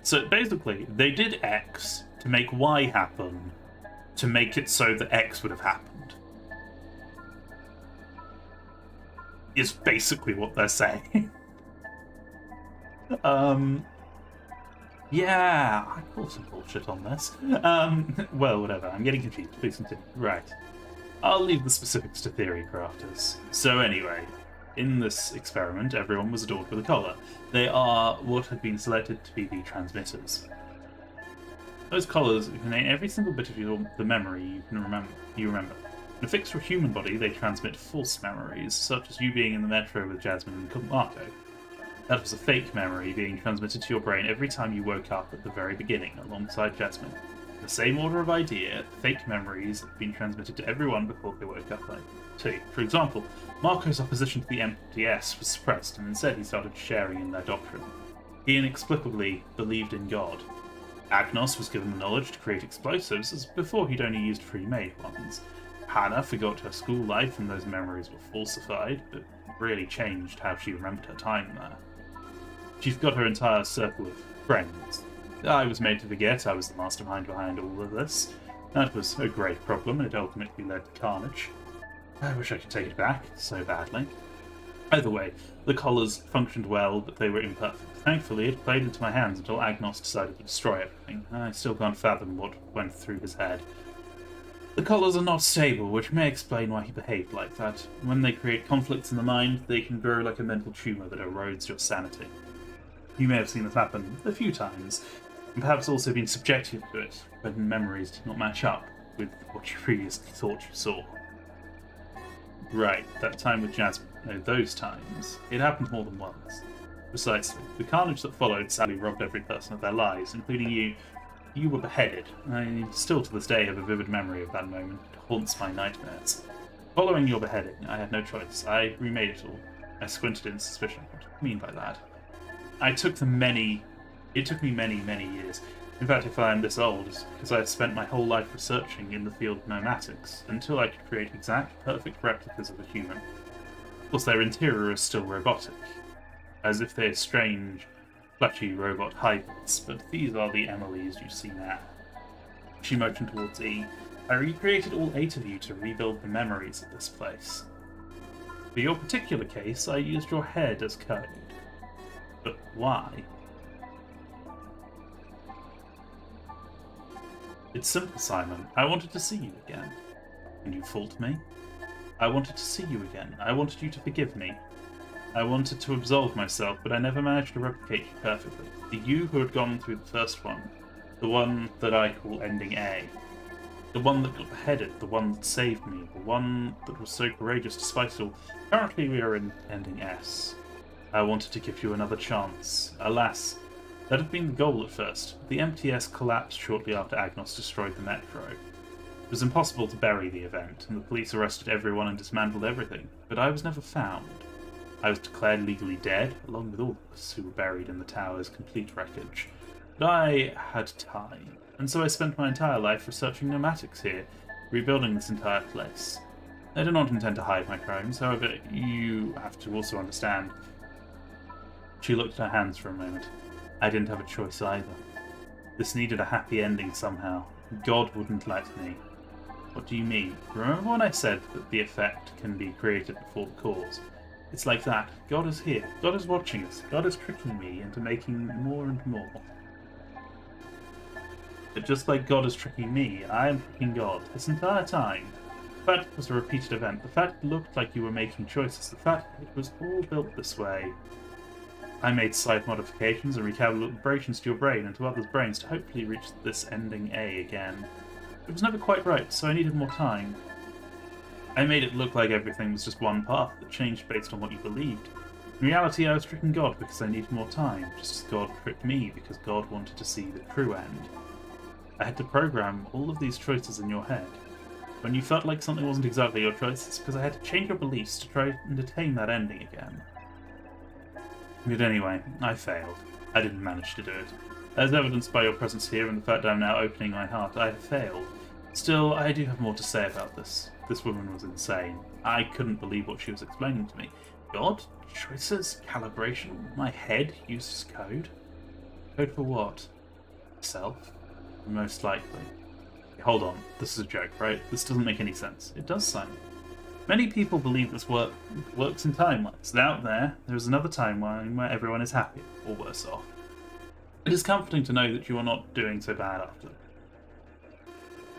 So basically, they did X to make Y happen, to make it so that X would have happened. Is basically what they're saying. Yeah, I call some bullshit on this. Well, whatever, I'm getting confused. Please continue. Right. I'll leave the specifics to theory crafters. So anyway, in this experiment, everyone was adored with a collar. They are what had been selected to be the transmitters. Those collars contain every single bit of the memory you remember. In a fixed or human body, they transmit false memories, such as you being in the metro with Jasmine and Marco. That was a fake memory being transmitted to your brain every time you woke up at the very beginning, alongside Jasmine. In the same order of idea, fake memories have been transmitted to everyone before they woke up too. For example, Marco's opposition to the MTS was suppressed, and instead he started sharing in their doctrine. He inexplicably believed in God. Agnos was given the knowledge to create explosives, as before he'd only used pre-made ones. Hannah forgot her school life and those memories were falsified, but really changed how she remembered her time there. She's got her entire circle of friends. I was made to forget I was the mastermind behind all of this. That was a great problem, and it ultimately led to carnage. I wish I could take it back so badly. Either way, the collars functioned well, but they were imperfect. Thankfully, it played into my hands until Agnos decided to destroy everything. I still can't fathom what went through his head. The collars are not stable, which may explain why he behaved like that. When they create conflicts in the mind, they can grow like a mental tumour that erodes your sanity. You may have seen this happen a few times, and perhaps also been subjected to it when memories did not match up with what you previously thought you saw. Right, that time with Jasmine. No, those times. It happened more than once. Precisely. The carnage that followed sadly robbed every person of their lives, including you. You were beheaded. I still to this day have a vivid memory of that moment. It haunts my nightmares. Following your beheading, I had no choice. I remade it all. I squinted in suspicion. What do you mean by that? It took me many, many years. In fact, if I am this old, it's because I have spent my whole life researching in the field of nomatics, until I could create exact, perfect replicas of a human. Of course, their interior is still robotic, as if they're strange, fleshy robot hybrids, but these are the Emilys you see now. She motioned towards E. I recreated all 8 of you to rebuild the memories of this place. For your particular case, I used your head as code. But why? It's simple, Simon. I wanted to see you again. And you fault me? I wanted to see you again. I wanted you to forgive me. I wanted to absolve myself, but I never managed to replicate you perfectly. The you who had gone through the first one, the one that I call Ending A, the one that got beheaded, the one that saved me, the one that was so courageous despite it all. Currently we are in Ending S. I wanted to give you another chance. Alas, that had been the goal at first. The MTS collapsed shortly after Agnos destroyed the metro. It was impossible to bury the event, and the police arrested everyone and dismantled everything, but I was never found. I was declared legally dead, along with all of us who were buried in the tower's complete wreckage. But I had time, and so I spent my entire life researching nomatics here, rebuilding this entire place. I do not intend to hide my crimes, however, you have to also understand. She looked at her hands for a moment. I didn't have a choice either. This needed a happy ending somehow. God wouldn't let me. What do you mean? Remember when I said that the effect can be created before the cause? It's like that. God is here. God is watching us. God is tricking me into making more and more. But just like God is tricking me, I am tricking God this entire time. The fact it was a repeated event, the fact it looked like you were making choices, the fact it was all built this way. I made slight modifications and recalibrations to your brain and to others' brains to hopefully reach this ending A again. It was never quite right, so I needed more time. I made it look like everything was just one path that changed based on what you believed. In reality, I was tricking God because I needed more time, just as God tricked me because God wanted to see the true end. I had to program all of these choices in your head. When you felt like something wasn't exactly your choice, it's because I had to change your beliefs to try and attain that ending again. But anyway, I failed. I didn't manage to do it. As evidenced by your presence here and the fact I'm now opening my heart, I have failed. Still, I do have more to say about this. This woman was insane. I couldn't believe what she was explaining to me. God? Choices? Calibration? My head uses code? Code for what? Self? Most likely. Hold on, this is a joke, right? This doesn't make any sense. It does, Simon. Many people believe this works in timelines. And out there is another timeline where everyone is happier, or worse off. It is comforting to know that you are not doing so bad after.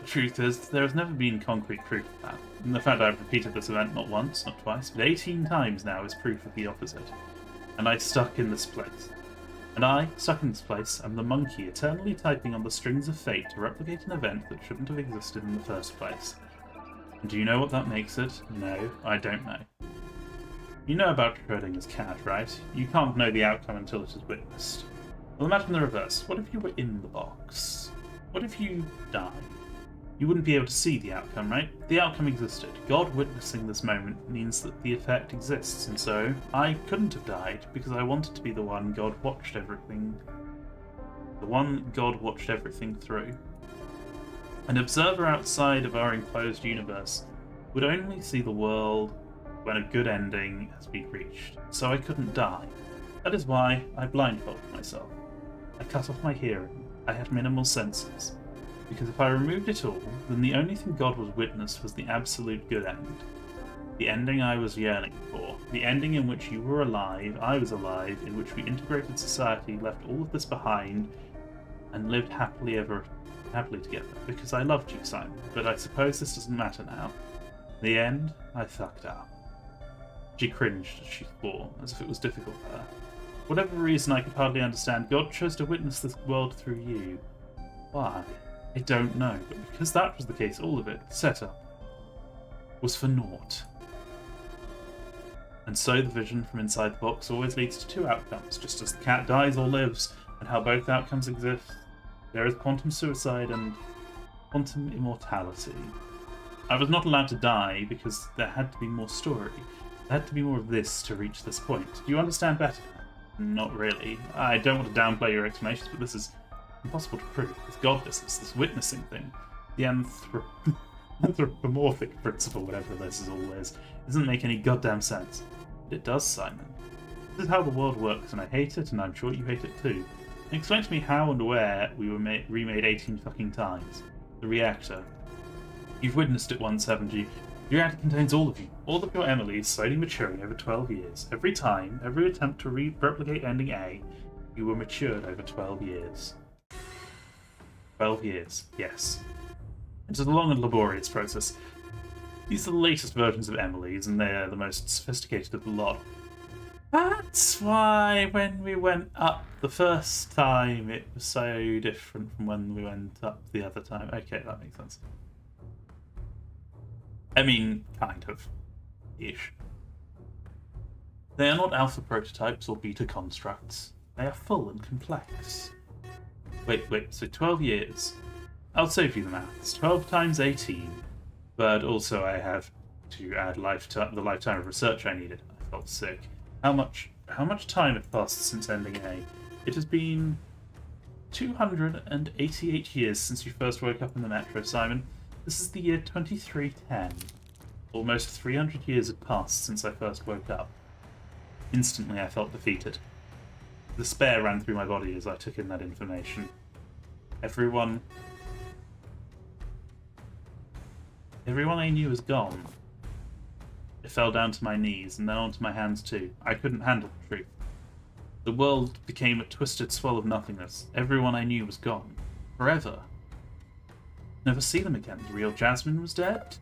The truth is, there has never been concrete proof of that. And the fact I've repeated this event not once, not twice, but 18 times now is proof of the opposite. And I stuck in this place. And I, stuck in this place, am the monkey eternally typing on the strings of fate to replicate an event that shouldn't have existed in the first place. And do you know what that makes it? No, I don't know. You know about Schrödinger's cat, right? You can't know the outcome until it is witnessed. Well, imagine the reverse. What if you were in the box? What if you died? You wouldn't be able to see the outcome, right? The outcome existed. God witnessing this moment means that the effect exists, and so I couldn't have died because I wanted to be the one God watched everything. The one God watched everything through. An observer outside of our enclosed universe would only see the world when a good ending has been reached, so I couldn't die. That is why I blindfolded myself. I cut off my hearing. I had minimal senses. Because if I removed it all, then the only thing God would witness was the absolute good end. The ending I was yearning for. The ending in which you were alive, I was alive, in which we integrated society, left all of this behind, and lived happily together. Because I loved you, Simon, but I suppose this doesn't matter now. In the end, I fucked up. She cringed as she swore, as if it was difficult for her. For whatever reason I could hardly understand, God chose to witness this world through you. Why? I don't know, but because that was the case, all of it, set up, was for naught. And so the vision from inside the box always leads to two outcomes, just as the cat dies or lives, and how both outcomes exist There is quantum suicide and quantum immortality. I was not allowed to die because there had to be more story. There had to be more of this to reach this point. Do you understand better? Not really. I don't want to downplay your explanations, but this is impossible to prove. This godlessness, this witnessing thing, the anthropomorphic principle, whatever this all is, doesn't make any goddamn sense. But it does, Simon. This is how the world works, and I hate it, and I'm sure you hate it too. Explain to me how and where we were remade 18 fucking times. The reactor. You've witnessed it once, haven't you? The reactor contains all of you. All of your Emilys slowly maturing over 12 years. Every time, every attempt to replicate ending A, you were matured over 12 years. 12 years, yes. It's a long and laborious process. These are the latest versions of Emily's, and they're the most sophisticated of the lot. That's why when we went up the first time, it was so different from when we went up the other time. Okay, that makes sense. I mean, kind of. Ish. They are not alpha prototypes or beta constructs. They are full and complex. Wait, so 12 years. I'll save you the maths. 12 times 18. But also I have to add the lifetime of research I needed. I felt sick. How much time had passed since ending A? It has been 288 years since you first woke up in the metro, Simon. This is the year 2310. Almost 300 years had passed since I first woke up. Instantly I felt defeated. Despair ran through my body as I took in that information. Everyone I knew was gone. It fell down to my knees, and then onto my hands too. I couldn't handle the truth. The world became a twisted swirl of nothingness. Everyone I knew was gone. Forever. Never see them again. The real Jasmine was dead.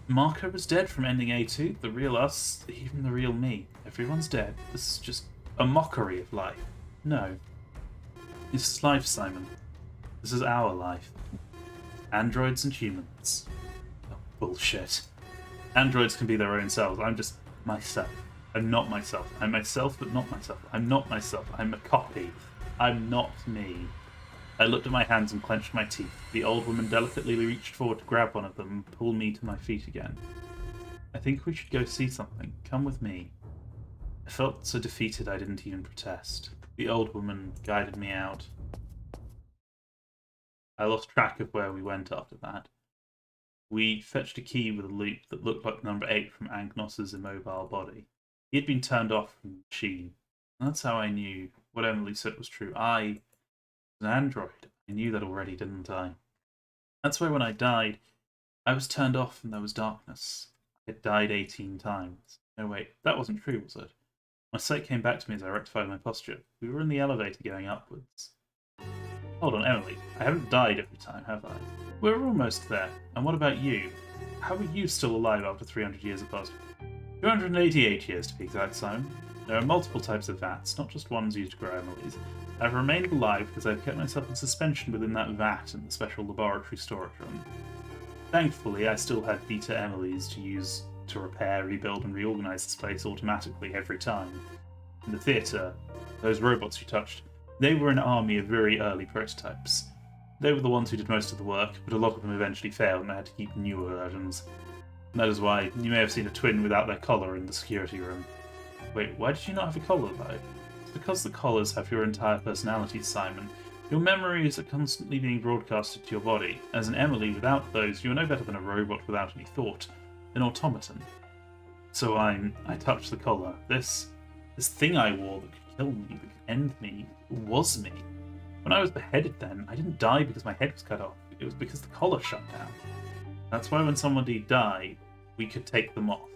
Marco was dead from ending A2. The real us, even the real me. Everyone's dead. This is just a mockery of life. No. This is life, Simon. This is our life. Androids and humans. Oh, bullshit. Androids can be their own selves. I'm just myself. I'm not myself. I'm myself, but not myself. I'm not myself. I'm a copy. I'm not me. I looked at my hands and clenched my teeth. The old woman delicately reached forward to grab one of them and pull me to my feet again. I think we should go see something. Come with me. I felt so defeated I didn't even protest. The old woman guided me out. I lost track of where we went after that. We fetched a key with a loop that looked like number 8 from Agnos's immobile body. He had been turned off from the machine. And that's how I knew what Emily said was true. I was an android. I knew that already, didn't I? That's why when I died, I was turned off and there was darkness. I had died 18 times. No, wait, that wasn't true, was it? My sight came back to me as I rectified my posture. We were in the elevator going upwards. Hold on, Emily. I haven't died every time, have I? We're almost there. And what about you? How are you still alive after 300 years have passed? 288 years to be exact, Simon. There are multiple types of vats, not just ones used to grow Emily's. I've remained alive because I've kept myself in suspension within that vat in the special laboratory storage room. Thankfully, I still had beta Emily's to use to repair, rebuild, and reorganize this place automatically every time. In the theatre, those robots you touched, they were an army of very early prototypes. They were the ones who did most of the work, but a lot of them eventually failed and I had to keep newer versions. And that is why you may have seen a twin without their collar in the security room. Wait, why did you not have a collar though? It's because the collars have your entire personality, Simon. Your memories are constantly being broadcasted to your body. As an Emily without those, you are no better than a robot without any thought. An automaton. So I touched the collar. This thing I wore that could kill me, that could end me, was me. When I was beheaded then, I didn't die because my head was cut off. It was because the collar shut down. That's why when somebody died, we could take them off.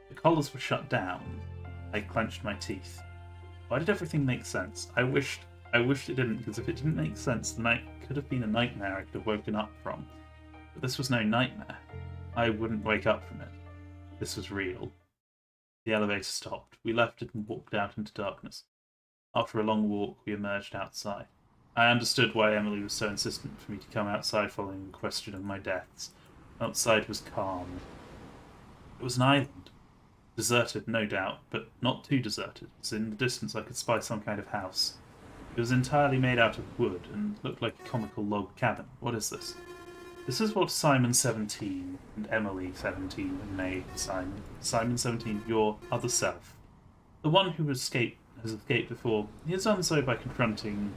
The collars were shut down. I clenched my teeth. Why did everything make sense? I wished it didn't, because if it didn't make sense, the night could have been a nightmare I could have woken up from. But this was no nightmare. I wouldn't wake up from it. This was real. The elevator stopped. We left it and walked out into darkness. After a long walk, we emerged outside. I understood why Emily was so insistent for me to come outside following the question of my deaths. Outside was calm. It was an island. Deserted, no doubt, but not too deserted, as in the distance I could spy some kind of house. It was entirely made out of wood and looked like a comical log cabin. What is this? This is what Simon 17 and Emily 17 have made, Simon. Simon 17, your other self. The one who has escaped before. He has done so by confronting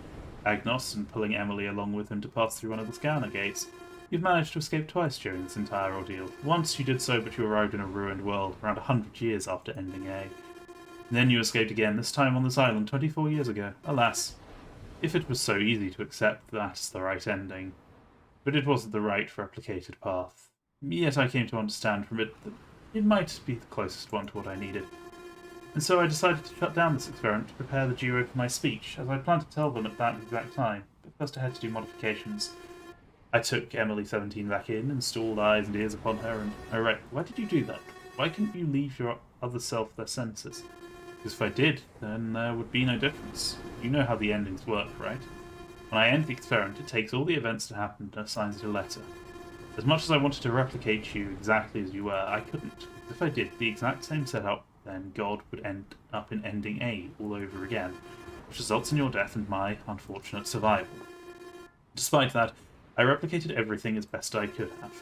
Agnos and pulling Emily along with him to pass through one of the scanner gates. You've managed to escape twice during this entire ordeal. Once you did so, but you arrived in a ruined world around 100 years after ending A. Then you escaped again, this time on this island 24 years ago. Alas, if it was so easy to accept that's the right ending. But it wasn't the right replicated path. Yet I came to understand from it that it might be the closest one to what I needed. And so I decided to shut down this experiment to prepare the duo for my speech, as I planned to tell them at that exact time. But first I had to do modifications. I took Emily 17 back in, installed eyes and ears upon her, and why did you do that? Why couldn't you leave your other self their senses? Because if I did, then there would be no difference. You know how the endings work, right? When I end the experiment, it takes all the events to happen and assigns it a letter. As much as I wanted to replicate you exactly as you were, I couldn't. If I did the exact same setup, then God would end up in ending A all over again, which results in your death and my unfortunate survival. Despite that, I replicated everything as best I could have.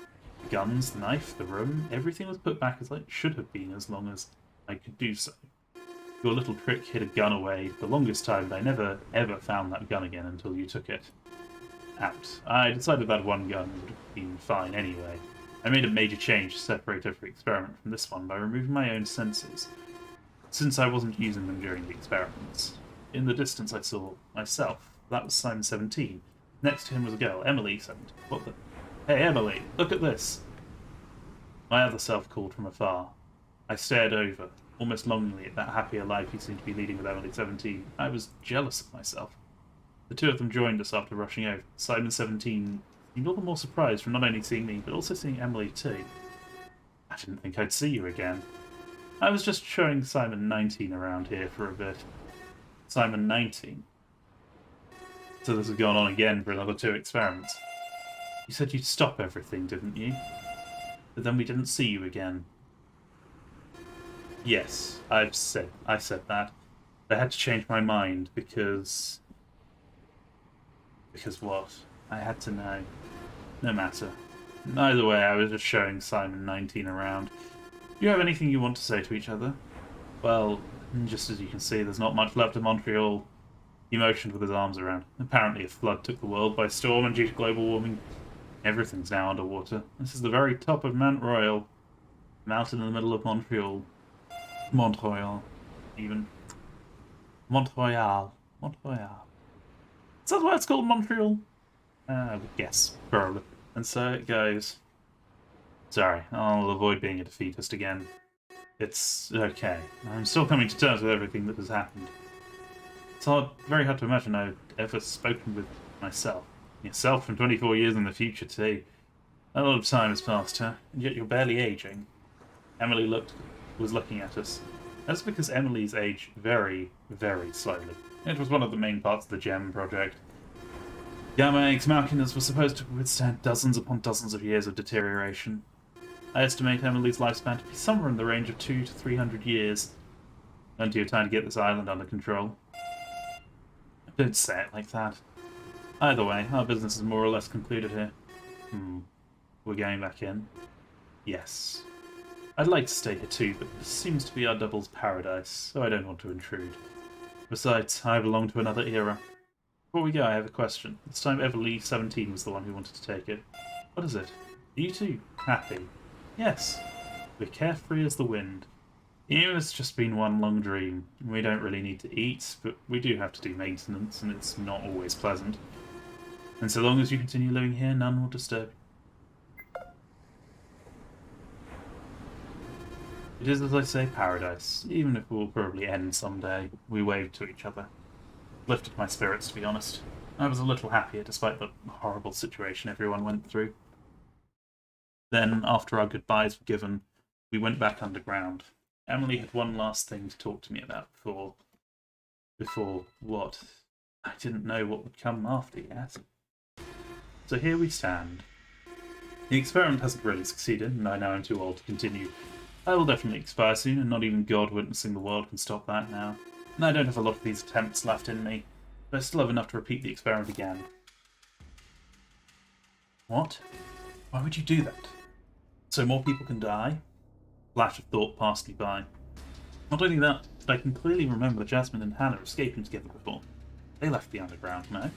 The guns, the knife, the room, everything was put back as it should have been as long as I could do so. Your little trick hid a gun away for the longest time, but I never ever found that gun again until you took it out. I decided that one gun would have been fine anyway. I made a major change to separate every experiment from this one by removing my own sensors, since I wasn't using them during the experiments. In the distance I saw myself. That was Simon 17. Next to him was a girl, Emily 17. What the? Hey Emily, look at this! My other self called from afar. I stared over, almost longingly at that happier life he seemed to be leading with Emily 17. I was jealous of myself. The two of them joined us after rushing over. Simon 17 seemed all the more surprised from not only seeing me, but also seeing Emily too. I didn't think I'd see you again. I was just showing Simon 19 around here for a bit. Simon 19? So this has gone on again for another 2 experiments. You said you'd stop everything, didn't you? But then we didn't see you again. Yes, I said that. I had to change my mind because... Because what? I had to know. No matter. Either way, I was just showing Simon 19 around. Do you have anything you want to say to each other? Well, just as you can see, there's not much left of Montreal. He motioned with his arms around. Apparently a flood took the world by storm, and due to global warming, everything's now underwater. This is the very top of Mount Royal. Mountain in the middle of Montreal. Mont-Royal, even. Mont-Royal. Mont-Royal. Is that why it's called Montreal? I would guess, probably. And so it goes. Sorry, I'll avoid being a defeatist again. It's okay. I'm still coming to terms with everything that has happened. It's very hard to imagine I've ever spoken with myself. Yourself from 24 years in the future, too. A lot of time has passed, huh? And yet you're barely aging. Emily was looking at us. That's because Emily's aged very, very slowly. It was one of the main parts of the GEM project. Gamma X Machinas were supposed to withstand dozens upon dozens of years of deterioration. I estimate Emily's lifespan to be somewhere in the range of 200 to 300 years. Plenty of time to get this island under control. Don't say it like that. Either way, our business is more or less concluded here. We're going back in? Yes. I'd like to stay here too, but this seems to be our double's paradise, so I don't want to intrude. Besides, I belong to another era. Before we go, I have a question. This time Emily 17 was the one who wanted to take it. What is it? Are you two happy? Yes. We're carefree as the wind. Even if it's just been one long dream. We don't really need to eat, but we do have to do maintenance, and it's not always pleasant. And so long as you continue living here, none will disturb you. It is, as I say, paradise, even if it will probably end someday. We waved to each other. Lifted my spirits, to be honest. I was a little happier, despite the horrible situation everyone went through. Then, after our goodbyes were given, we went back underground. Emily had one last thing to talk to me about before what? I didn't know what would come after yet. So here we stand. The experiment hasn't really succeeded, and I know I'm too old to continue. I will definitely expire soon, and not even God witnessing the world can stop that now. And I don't have a lot of these attempts left in me. but I still have enough to repeat the experiment again. What? Why would you do that? So more people can die? Flash of thought passed me by. Not only that, but I can clearly remember Jasmine and Hannah escaping together before. They left the underground, no?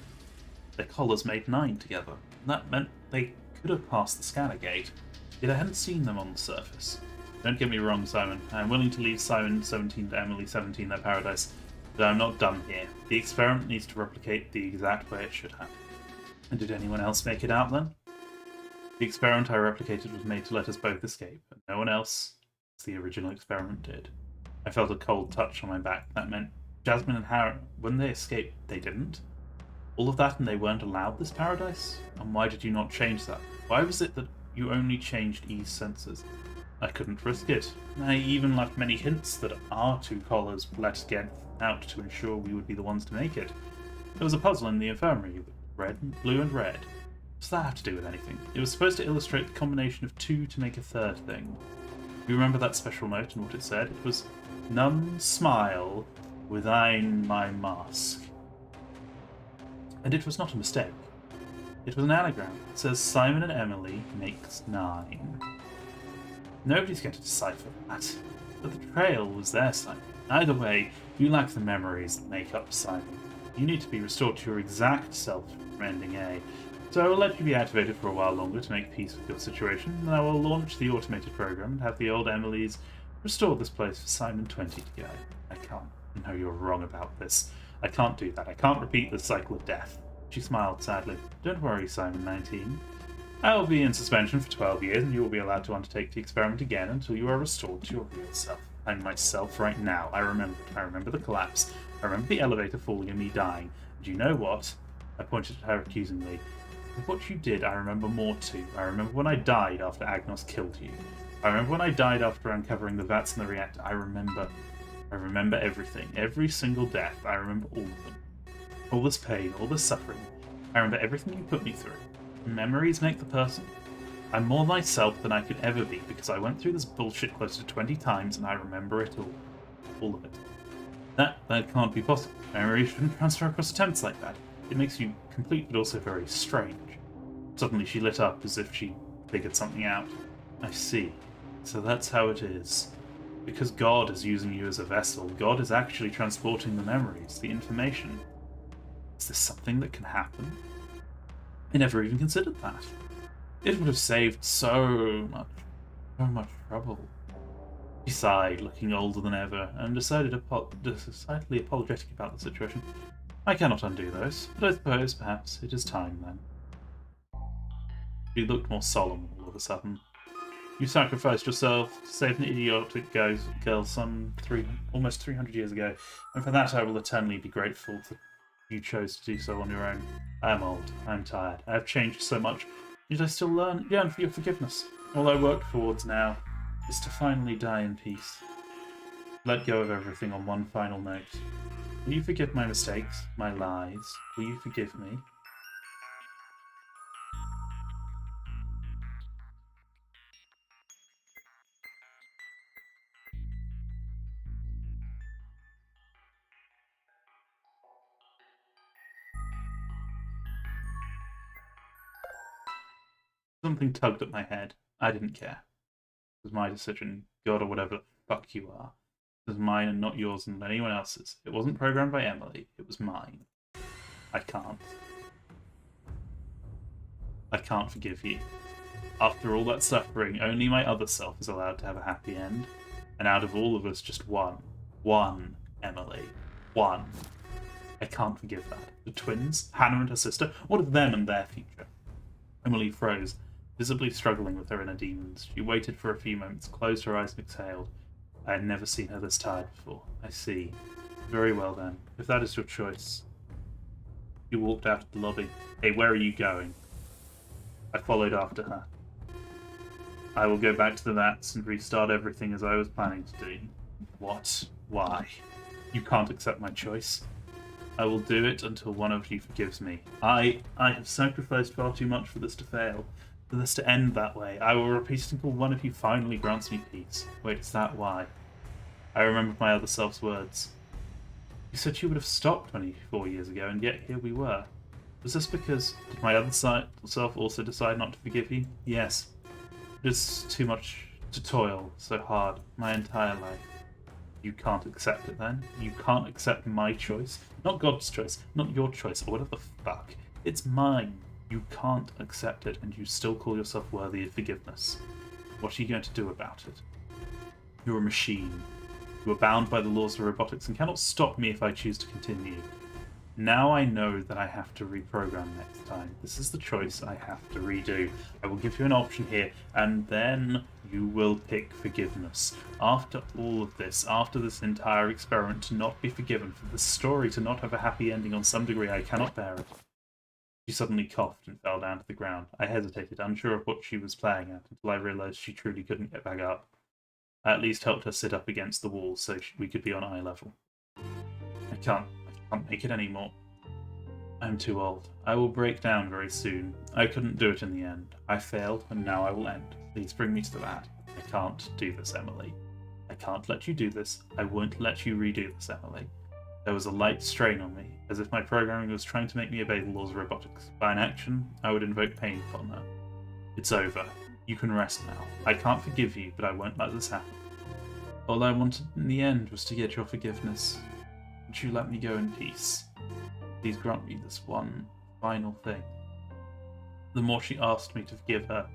Their collars made 9 together, and that meant they could have passed the scanner gate, yet I hadn't seen them on the surface. Don't get me wrong, Simon. I am willing to leave Simon 17 to Emily 17 their paradise, but I'm not done here. The experiment needs to replicate the exact way it should have. And did anyone else make it out then? The experiment I replicated was made to let us both escape, and no one else, as the original experiment, did. I felt a cold touch on my back. That meant Jasmine and Hannah, when they escaped, they didn't. All of that and they weren't allowed this paradise? And why did you not change that? Why was it that you only changed E's senses? I couldn't risk it. I even left many hints that our 2 collars let us get out to ensure we would be the ones to make it. There was a puzzle in the infirmary, blue and red. What does that have to do with anything? It was supposed to illustrate the combination of 2 to make a third thing. Do you remember that special note and what it said? It was, "None smile within my mask." And it was not a mistake. It was an anagram. It says Simon and Emily makes 9. Nobody's going to decipher that. But the trail was there, Simon. Either way, you lack the memories that make up Simon. You need to be restored to your exact self from ending A. So I will let you be activated for a while longer to make peace with your situation, and I will launch the automated program and have the old Emily's restore this place for Simon 20 to go. I can't. No, you're wrong about this. I can't do that. I can't repeat the cycle of death. She smiled sadly. Don't worry, Simon 19. I will be in suspension for 12 years, and you will be allowed to undertake the experiment again until you are restored to your real self. I'm myself right now. I remember it. I remember the collapse. I remember the elevator falling and me dying. And you know what? I pointed at her accusingly. With what you did, I remember more too. I remember when I died after Agnos killed you. I remember when I died after uncovering the vats in the reactor. I remember everything. Every single death. I remember all of them. All this pain, all this suffering. I remember everything you put me through. Memories make the person. I'm more myself than I could ever be because I went through this bullshit close to 20 times and I remember it all. All of it. That can't be possible. Memories shouldn't transfer across attempts like that. It makes you complete but also very strange. Suddenly she lit up as if she figured something out. I see. So that's how it is. Because God is using you as a vessel, God is actually transporting the memories, the information. Is this something that can happen? I never even considered that. It would have saved so much trouble. She sighed, looking older than ever, and decidedly apologetic about the situation. I cannot undo those, but I suppose perhaps it is time then. She looked more solemn all of a sudden. You sacrificed yourself to save an idiotic girl almost 300 years ago, and for that I will eternally be grateful that you chose to do so on your own. I am old, I am tired, I have changed so much, yet I still yearn for your forgiveness. All I work towards now is to finally die in peace. Let go of everything on one final note. Will you forgive my mistakes, my lies? Will you forgive me? Something tugged at my head. I didn't care. It was my decision, God or whatever the fuck you are. It was mine and not yours and anyone else's. It wasn't programmed by Emily. It was mine. I can't. I can't forgive you. After all that suffering, only my other self is allowed to have a happy end. And out of all of us, just one. One, Emily. One. I can't forgive that. The twins, Hannah and her sister, what of them and their future? Emily froze, visibly struggling with her inner demons. She waited for a few moments, closed her eyes and exhaled. I had never seen her this tired before. I see. Very well then, if that is your choice. She walked out of the lobby. Hey, where are you going? I followed after her. I will go back to the vats and restart everything as I was planning to do. What? Why? You can't accept my choice. I will do it until one of you forgives me. I have sacrificed far too much for this to fail. For this to end that way. I will repeat it until one of you finally grants me peace. Wait, is that why? I remembered my other self's words. You said you would have stopped 24 years ago, and yet here we were. Was this because did my other self also decide not to forgive you? Yes. It is too much to toil so hard my entire life. You can't accept it then? You can't accept my choice? Not God's choice, not your choice, or whatever the fuck. It's mine. You can't accept it, and you still call yourself worthy of forgiveness. What are you going to do about it? You're a machine. You are bound by the laws of robotics and cannot stop me if I choose to continue. Now I know that I have to reprogram next time. This is the choice I have to redo. I will give you an option here, and then you will pick forgiveness. After all of this, after this entire experiment to not be forgiven, for the story to not have a happy ending on some degree, I cannot bear it. She suddenly coughed and fell down to the ground. I hesitated, unsure of what she was playing at, until I realised she truly couldn't get back up. I at least helped her sit up against the wall so we could be on eye level. I can't make it anymore. I'm too old. I will break down very soon. I couldn't do it in the end. I failed, and now I will end. Please bring me to that. I can't do this, Emily. I can't let you do this. I won't let you redo this, Emily. There was a light strain on me, as if my programming was trying to make me obey the laws of robotics. By inaction, I would invoke pain upon her. It's over. You can rest now. I can't forgive you, but I won't let this happen. All I wanted in the end was to get your forgiveness. Would you let me go in peace? Please grant me this one final thing. The more she asked me to forgive her,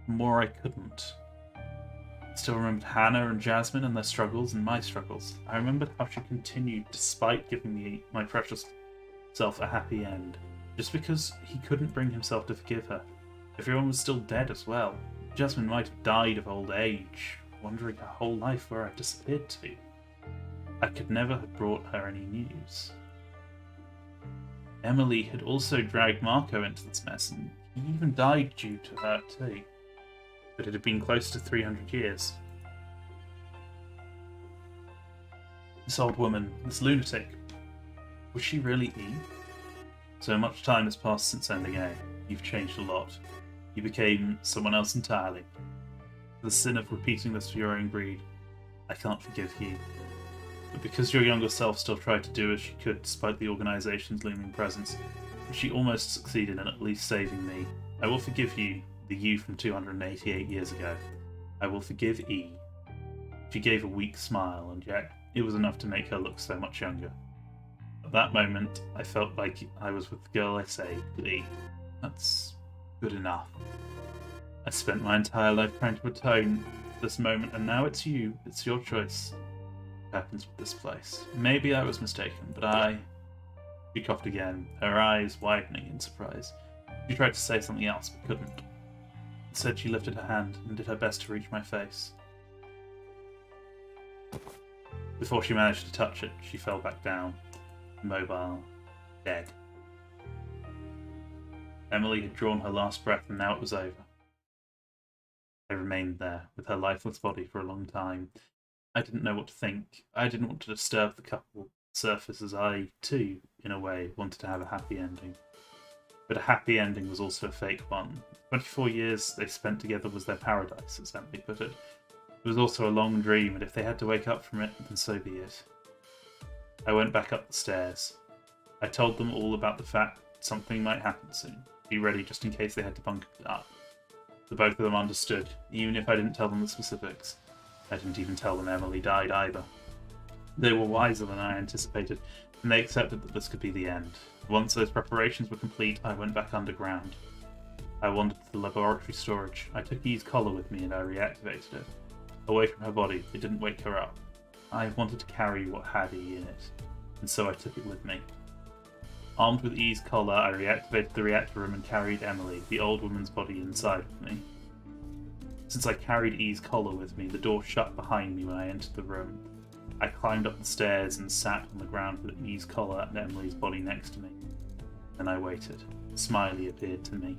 the more I couldn't. I still remembered Hannah and Jasmine and their struggles and my struggles. I remembered how she continued despite giving me, my precious self, a happy end, just because he couldn't bring himself to forgive her. Everyone was still dead as well. Jasmine might have died of old age, wondering her whole life where I'd disappeared to. I could never have brought her any news. Emily had also dragged Marco into this mess, and he even died due to her too. But it had been close to 300 years. This old woman, this lunatic, was she really Eve? So much time has passed since ending A. You've changed a lot. You became someone else entirely. For the sin of repeating this for your own greed, I can't forgive you. But because your younger self still tried to do as she could despite the organization's looming presence, she almost succeeded in at least saving me. I will forgive you, the you from 288 years ago. I will forgive E. She gave a weak smile, and yet it was enough to make her look so much younger. At that moment, I felt like I was with the girl I saved, E. That's good enough. I spent my entire life trying to atone for this moment, and now it's you. It's your choice. What happens with this place? Maybe I was mistaken, but She coughed again, her eyes widening in surprise. She tried to say something else, but couldn't. Instead, she lifted her hand and did her best to reach my face. Before she managed to touch it, she fell back down, immobile, dead. Emily had drawn her last breath, and now it was over. I remained there, with her lifeless body for a long time. I didn't know what to think. I didn't want to disturb the couple surface, as I, too, in a way, wanted to have a happy ending. But a happy ending was also a fake one. 24 years they spent together was their paradise, as Emily put it. It was also a long dream, and if they had to wake up from it, then so be it. I went back up the stairs. I told them all about the fact something might happen soon. Be ready just in case they had to bunker it up. The both of them understood, even if I didn't tell them the specifics. I didn't even tell them Emily died either. They were wiser than I anticipated, and they accepted that this could be the end. Once those preparations were complete, I went back underground. I wandered to the laboratory storage. I took E's collar with me and I reactivated it. Away from her body, it didn't wake her up. I wanted to carry what had E in it, and so I took it with me. Armed with E's collar, I reactivated the reactor room and carried Emily, the old woman's body, inside with me. Since I carried E's collar with me, the door shut behind me when I entered the room. I climbed up the stairs and sat on the ground with E's collar and Emily's body next to me. Then I waited. Smiley appeared to me.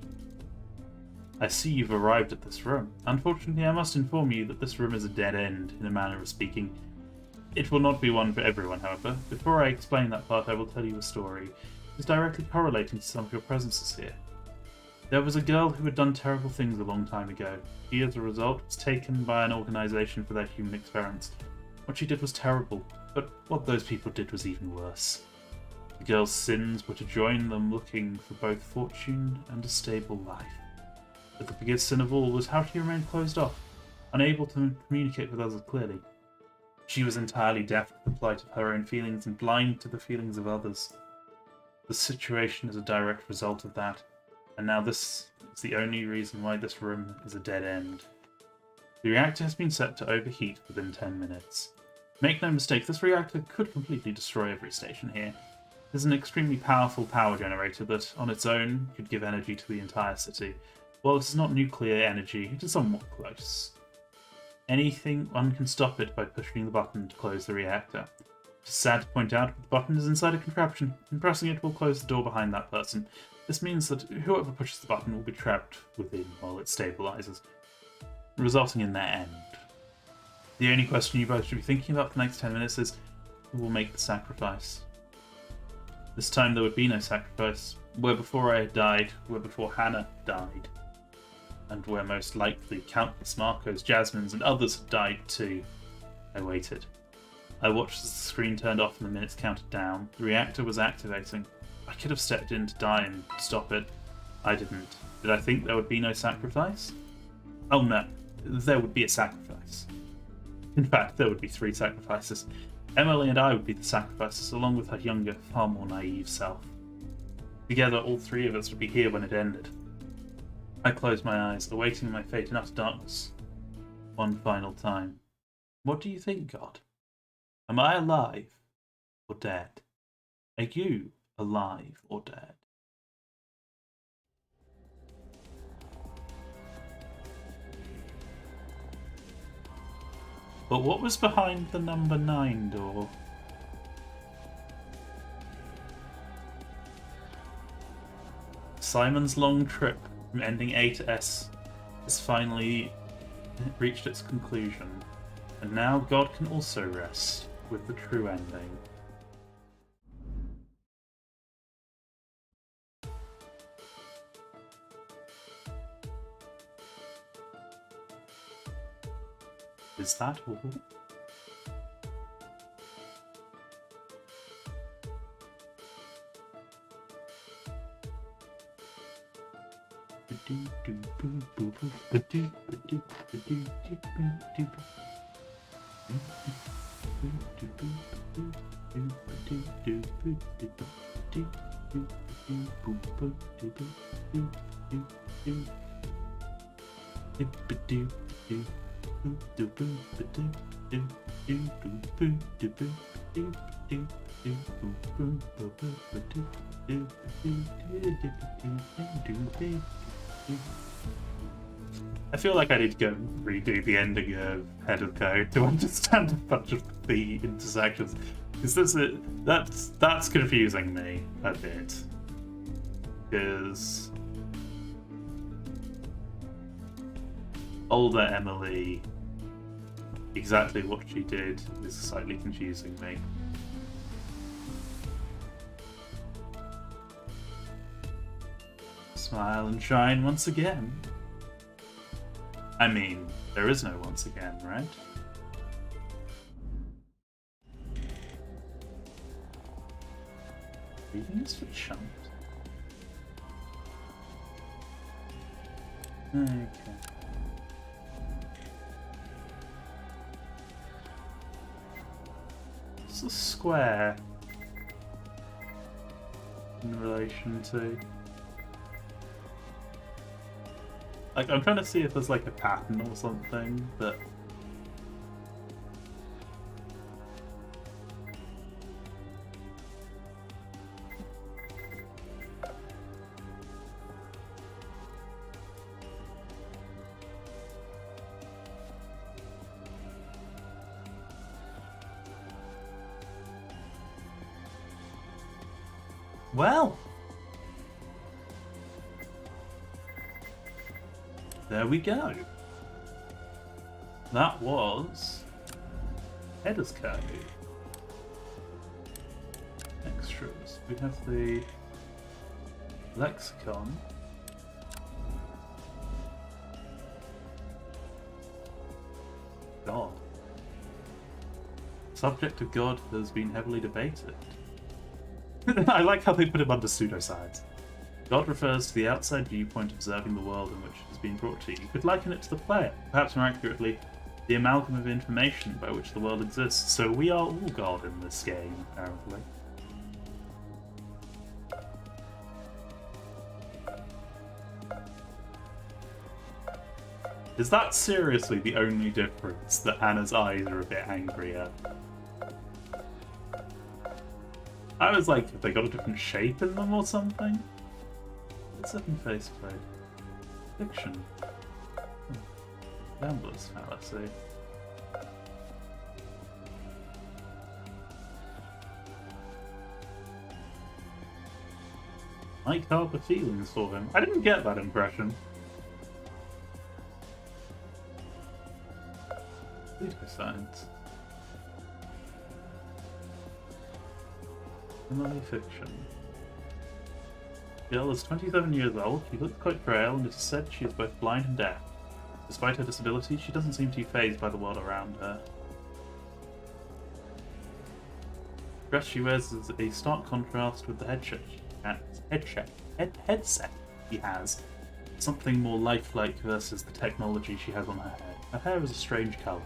I see you've arrived at this room. Unfortunately, I must inform you that this room is a dead end, in a manner of speaking. It will not be one for everyone, however. Before I explain that part, I will tell you a story. It is directly correlating to some of your presences here. There was a girl who had done terrible things a long time ago. She, as a result, was taken by an organization for their human experiments. What she did was terrible. But what those people did was even worse. The girl's sins were to join them looking for both fortune and a stable life. But the biggest sin of all was how she remained closed off, unable to communicate with others clearly. She was entirely deaf to the plight of her own feelings and blind to the feelings of others. The situation is a direct result of that, and now this is the only reason why this room is a dead end. The reactor has been set to overheat within 10 minutes. Make no mistake, this reactor could completely destroy every station here. It is an extremely powerful power generator that, on its own, could give energy to the entire city. While it is not nuclear energy, it is somewhat close. One can stop it by pushing the button to close the reactor. It is sad to point out, but the button is inside a contraption, and pressing it will close the door behind that person. This means that whoever pushes the button will be trapped within while it stabilizes, resulting in their end. The only question you both should be thinking about for the next 10 minutes is, who will make the sacrifice? This time there would be no sacrifice. Where before I had died, where before Hannah died, and where most likely countless Marcos, Jasmines, and others had died too, I waited. I watched as the screen turned off and the minutes counted down. The reactor was activating. I could have stepped in to die and stop it. I didn't. Did I think there would be no sacrifice? Oh no, there would be a sacrifice. In fact, there would be 3 sacrifices. Emily and I would be the sacrifices, along with her younger, far more naive self. Together, all 3 of us would be here when it ended. I closed my eyes, awaiting my fate in utter darkness. One final time. What do you think, God? Am I alive or dead? Are you alive or dead? But what was behind the number 9 door? Simon's long trip from ending A to S has finally reached its conclusion, and now God can also rest with the true ending. Is that all? I feel like I need to go redo the ending of Head of Code to understand a bunch of the intersections. Because that's confusing me a bit. Because older Emily, exactly what she did is slightly confusing me. Smile and shine once again. I mean, there is no once again, right? Reading is for chumps. Okay. What's the square in relation to? Like, I'm trying to see if there's like a pattern or something that. Well, there we go. That was Header's Code. Extras. We have the lexicon. God. subject of God has been heavily debated. I like how they put him under pseudoscience. God refers to the outside viewpoint observing the world in which it has been brought to you. You could liken it to the player, perhaps more accurately, the amalgam of information by which the world exists. So we are all God in this game, apparently. Is that seriously the only difference, that Anna's eyes are a bit angrier? I was like, have they got a different shape in them or something? What's up in faceplate? Fiction. Gambler's fallacy. Mike harbour feelings for him. I didn't get that impression. Pseudoscience. Emily fiction. Girl is 27 years old. She looks quite frail, and it is said she is both blind and deaf. Despite her disability, she doesn't seem to be fazed by the world around her. The dress she wears is a stark contrast with the headset she has. Something more lifelike versus the technology she has on her head. Her hair is a strange colour.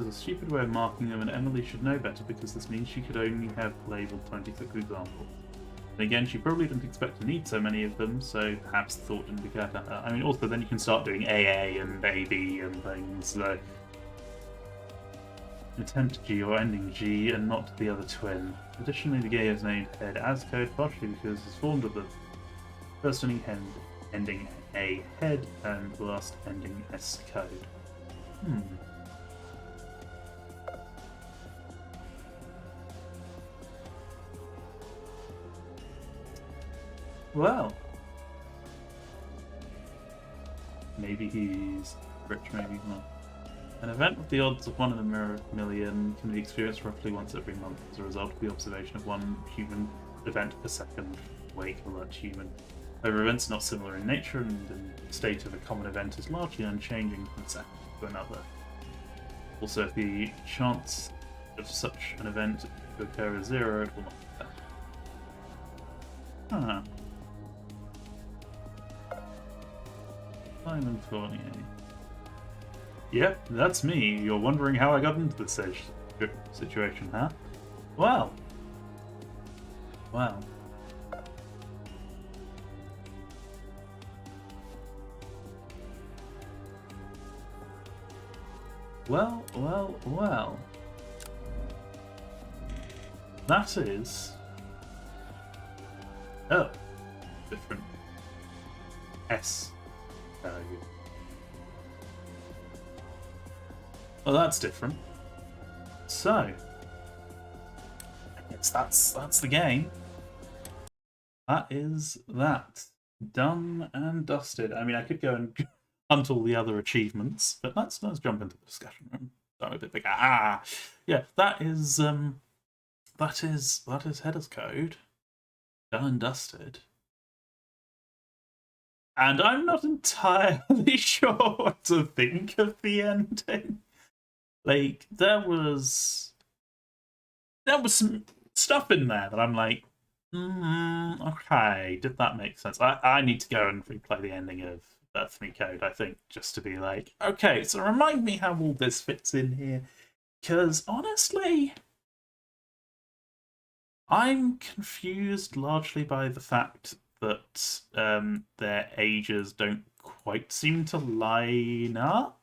There's a stupid way of marking them, and Emily should know better because this means she could only have labelled 26 examples. And again, she probably didn't expect to need so many of them, so perhaps the thought didn't occur to her. I mean, also then you can start doing AA and AB and things, so... Attempt G or ending G and not the other twin. Additionally, the game is named Head as code, partially because it's formed of the first ending A head and the last ending S code. Well, maybe he's rich, maybe he's not. An event with the odds of 1 in a million can be experienced roughly once every month as a result of the observation of one human event per second. Wake alert human. However, events are not similar in nature, and the state of a common event is largely unchanging from a second to another. Also, if the chance of such an event to occur is 0, it will not occur. Simon Fournier. Yep, that's me. You're wondering how I got into this situation, huh? Well. Well. Well. That is... Oh. Different. S. Well, that's different. So, I guess that's the game. That is that. Done and dusted. I mean, I could go and hunt all the other achievements, but let's jump into the discussion room. I'm a bit bigger. Yeah, that is headers code. Done and dusted. And I'm not entirely sure what to think of the ending. Like, there was some stuff in there that I'm like, okay, did that make sense? I need to go and replay the ending of Birth Me Code, I think, just to be like, okay, so remind me how all this fits in here. Because, honestly, I'm confused largely by the fact that their ages don't quite seem to line up.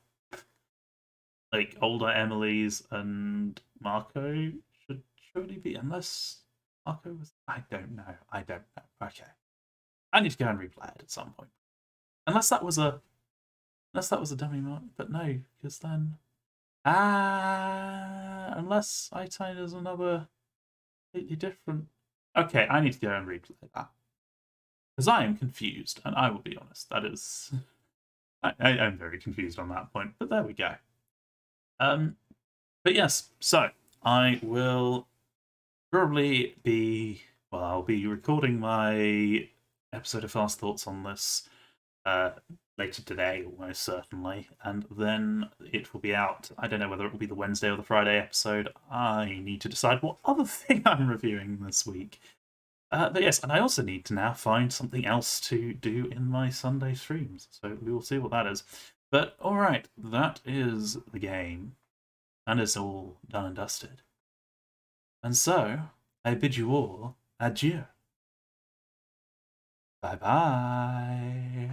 Like, older Emily's and Marco should surely be, unless Marco was... I don't know. Okay. I need to go and replay it at some point. Unless that was a dummy mark, but no, because then... unless Itine is another completely different... Okay, I need to go and replay that. Because I am confused, and I will be honest, that is... I'm very confused on that point, but there we go. But yes, so I will probably be, well, I'll be recording my episode of Fast Thoughts on this later today, almost certainly, and then it will be out. I don't know whether it will be the Wednesday or the Friday episode. I need to decide what other thing I'm reviewing this week. But yes, and I also need to now find something else to do in my Sunday streams, so we will see what that is. But alright, that is the game, and it's all done and dusted. And so, I bid you all adieu. Bye bye.